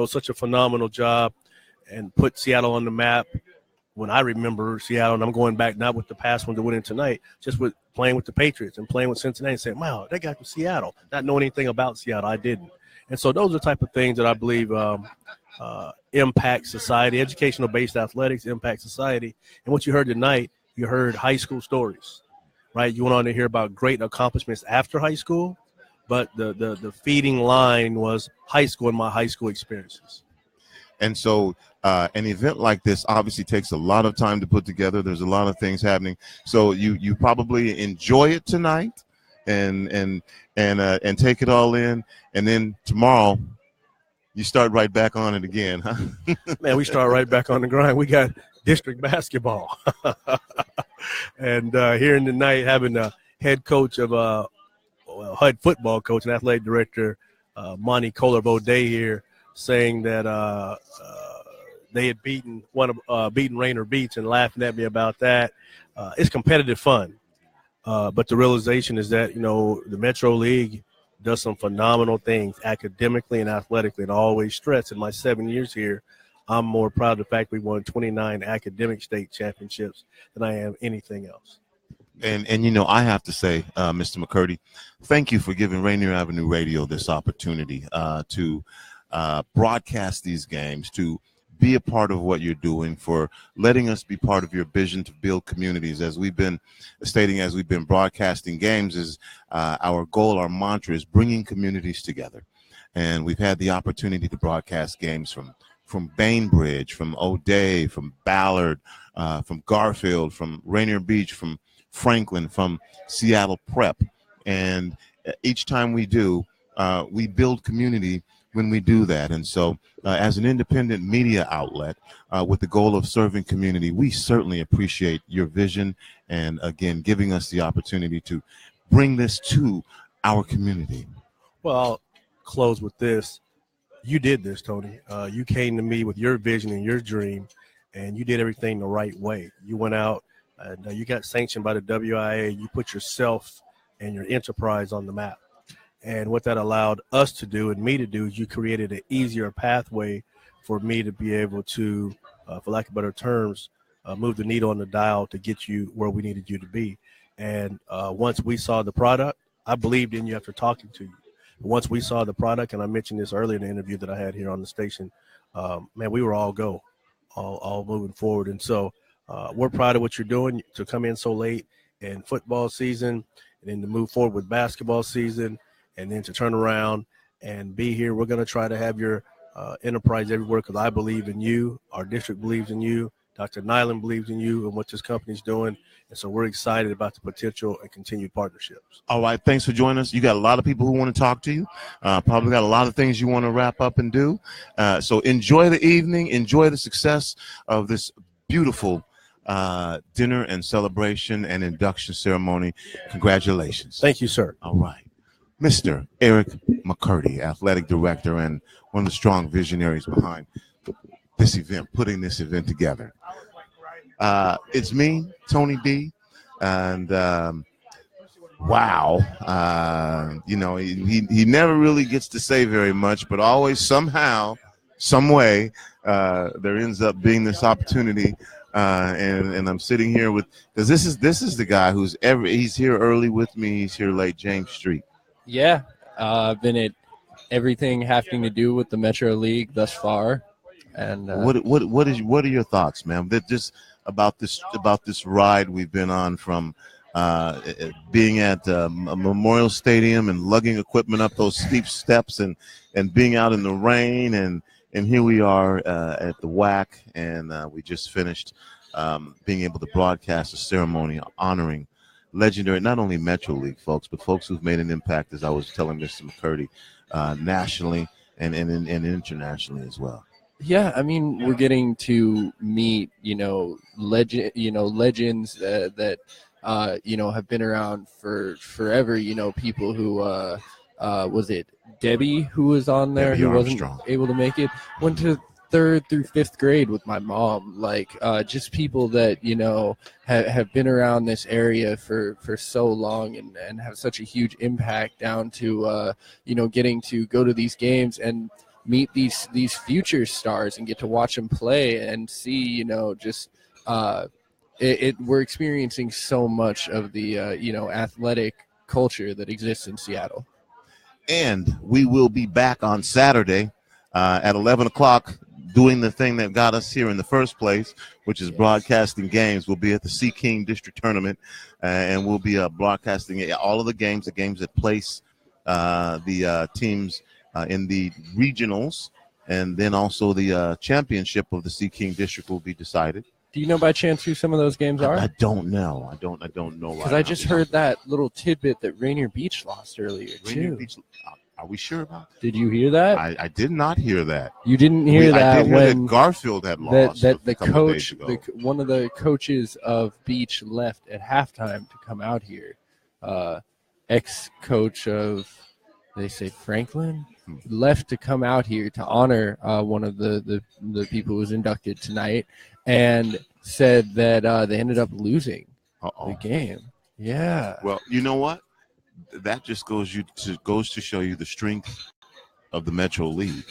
such a phenomenal job and put Seattle on the map. When I remember Seattle, and I'm going back not with the past one that went in tonight, just with playing with the Patriots and playing with Cincinnati and saying, wow, that guy from Seattle, not knowing anything about Seattle. I didn't. And so those are the type of things that I believe impact society. Educational-based athletics impact society. And what you heard tonight, you heard high school stories, right? You went on to hear about great accomplishments after high school, but the feeding line was high school and my high school experiences. And so an event like this obviously takes a lot of time to put together. There's a lot of things happening. So you probably enjoy it tonight and take it all in. And then tomorrow you start right back on it again, huh? Man, we start right back on the grind. We got district basketball. And here in the night, having the head coach of head football coach and athletic director, Monty Kohler-Baudet here, saying that they had beaten Rainier Beach and laughing at me about that. It's competitive fun. But the realization is that, the Metro League does some phenomenal things academically and athletically. And I always stress in my 7 years here, I'm more proud of the fact we won 29 academic state championships than I am anything else. And I have to say, Mr. McCurdy, thank you for giving Rainier Avenue Radio this opportunity to broadcast these games, to be a part of what you're doing, for letting us be part of your vision to build communities. As we've been stating, as we've been broadcasting games, is our goal, our mantra is bringing communities together. And we've had the opportunity to broadcast games from Bainbridge, from O'Day, from Ballard, from Garfield, from Rainier Beach, from Franklin, from Seattle Prep. And each time we do, we build community when we do that. And so as an independent media outlet with the goal of serving community, we certainly appreciate your vision and, again, giving us the opportunity to bring this to our community. Well, I'll close with this. You did this, Tony. You came to me with your vision and your dream, and you did everything the right way. You went out and you got sanctioned by the WIA. You put yourself and your enterprise on the map. And what that allowed us to do and me to do is you created an easier pathway for me to be able to, for lack of better terms, move the needle on the dial to get you where we needed you to be. And once we saw the product, I believed in you after talking to you. Once we saw the product, and I mentioned this earlier in the interview that I had here on the station, man, we were all go, all moving forward. And so we're proud of what you're doing to come in so late in football season and then to move forward with basketball season. And then to turn around and be here. We're going to try to have your enterprise everywhere because I believe in you. Our district believes in you. Dr. Nyland believes in you and what this company's doing. And so we're excited about the potential and continued partnerships. All right. Thanks for joining us. You got a lot of people who want to talk to you. Probably got a lot of things you want to wrap up and do. So enjoy the evening. Enjoy the success of this beautiful dinner and celebration and induction ceremony. Congratulations. Thank you, sir. All right. Mr. Eric McCurdy, athletic director and one of the strong visionaries behind this event, putting this event together. It's me, Tony D, and wow, you know, he never really gets to say very much, but always somehow, some way, there ends up being this opportunity. And I'm sitting here with, because this is the guy he's here early with me. He's here late, James Street. Yeah, I've been at everything having to do with the Metro League thus far. And what are your thoughts, man? That just about this ride we've been on from being at a Memorial Stadium and lugging equipment up those steep steps and being out in the rain and here we are at the WAC and we just finished being able to broadcast a ceremony honoring legendary, not only Metro League folks, but folks who've made an impact, as I was telling Mr. McCurdy, nationally and internationally as well. Yeah, I mean, we're getting to meet, legends that have been around for forever. People who was it Debbie who was on there Debbie who Armstrong. wasn't able to make it, went to 3rd through 5th grade with my mom, just people that have been around this area for so long and have such a huge impact, down to getting to go to these games and meet these future stars and get to watch them play and see we're experiencing so much of the athletic culture that exists in Seattle. And we will be back on Saturday at 11 o'clock doing the thing that got us here in the first place, which is broadcasting games. We'll be at the Sea King District Tournament, and we'll be broadcasting all of the games that place the teams in the regionals, and then also the championship of the Sea King District will be decided. Do you know by chance who some of those games are? I don't know. I don't know. Because I just heard that little tidbit that Rainier Beach lost earlier, too. Are we sure about that? Did you hear that? I did not hear that. You didn't hear that I did hear when that Garfield had lost that the a couple of days coach, ago. one of the coaches of Beach left at halftime to come out here. Ex-coach of, they say Franklin, left to come out here to honor one of the people who was inducted tonight, and said that they ended up losing the game. Yeah. Well, you know what? That just goes to show you the strength of the Metro League.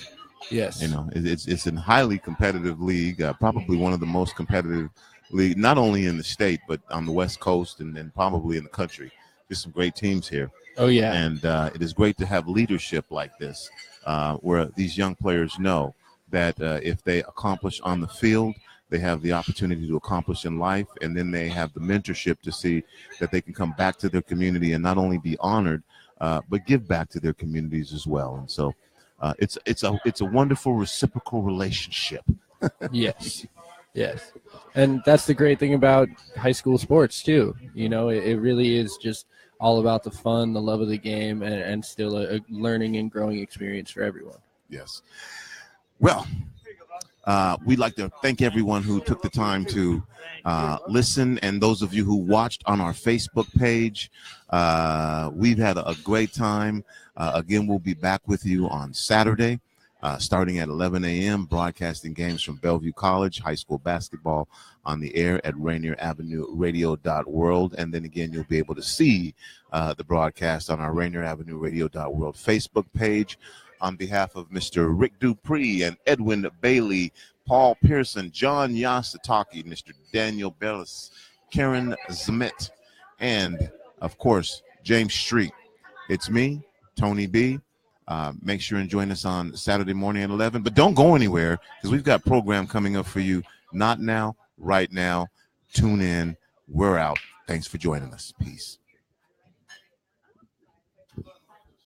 Yes. It's a highly competitive league, probably one of the most competitive league, not only in the state, but on the West Coast and probably in the country. There's some great teams here. Oh, yeah. And it is great to have leadership like this, where these young players know that if they accomplish on the field, they have the opportunity to accomplish in life, and then they have the mentorship to see that they can come back to their community and not only be honored, but give back to their communities as well. And so it's a wonderful reciprocal relationship. Yes. Yes. And that's the great thing about high school sports too. You know, it really is just all about the fun, the love of the game, and still a learning and growing experience for everyone. Yes. Well, we'd like to thank everyone who took the time to listen, and those of you who watched on our Facebook page. We've had a great time. Again, we'll be back with you on Saturday, starting at 11 a.m., broadcasting games from Bellevue College, high school basketball on the air at RainierAvenueRadio.World. And then again, you'll be able to see the broadcast on our RainierAvenueRadio.World Facebook page. On behalf of Mr. Rick Dupree and Edwin Bailey, Paul Pearson, John Yasataki, Mr. Daniel Bellis, Karen Zmet, and, of course, James Street. It's me, Tony B. Make sure and join us on Saturday morning at 11. But don't go anywhere, because we've got a program coming up for you. Not now, right now. Tune in. We're out. Thanks for joining us. Peace.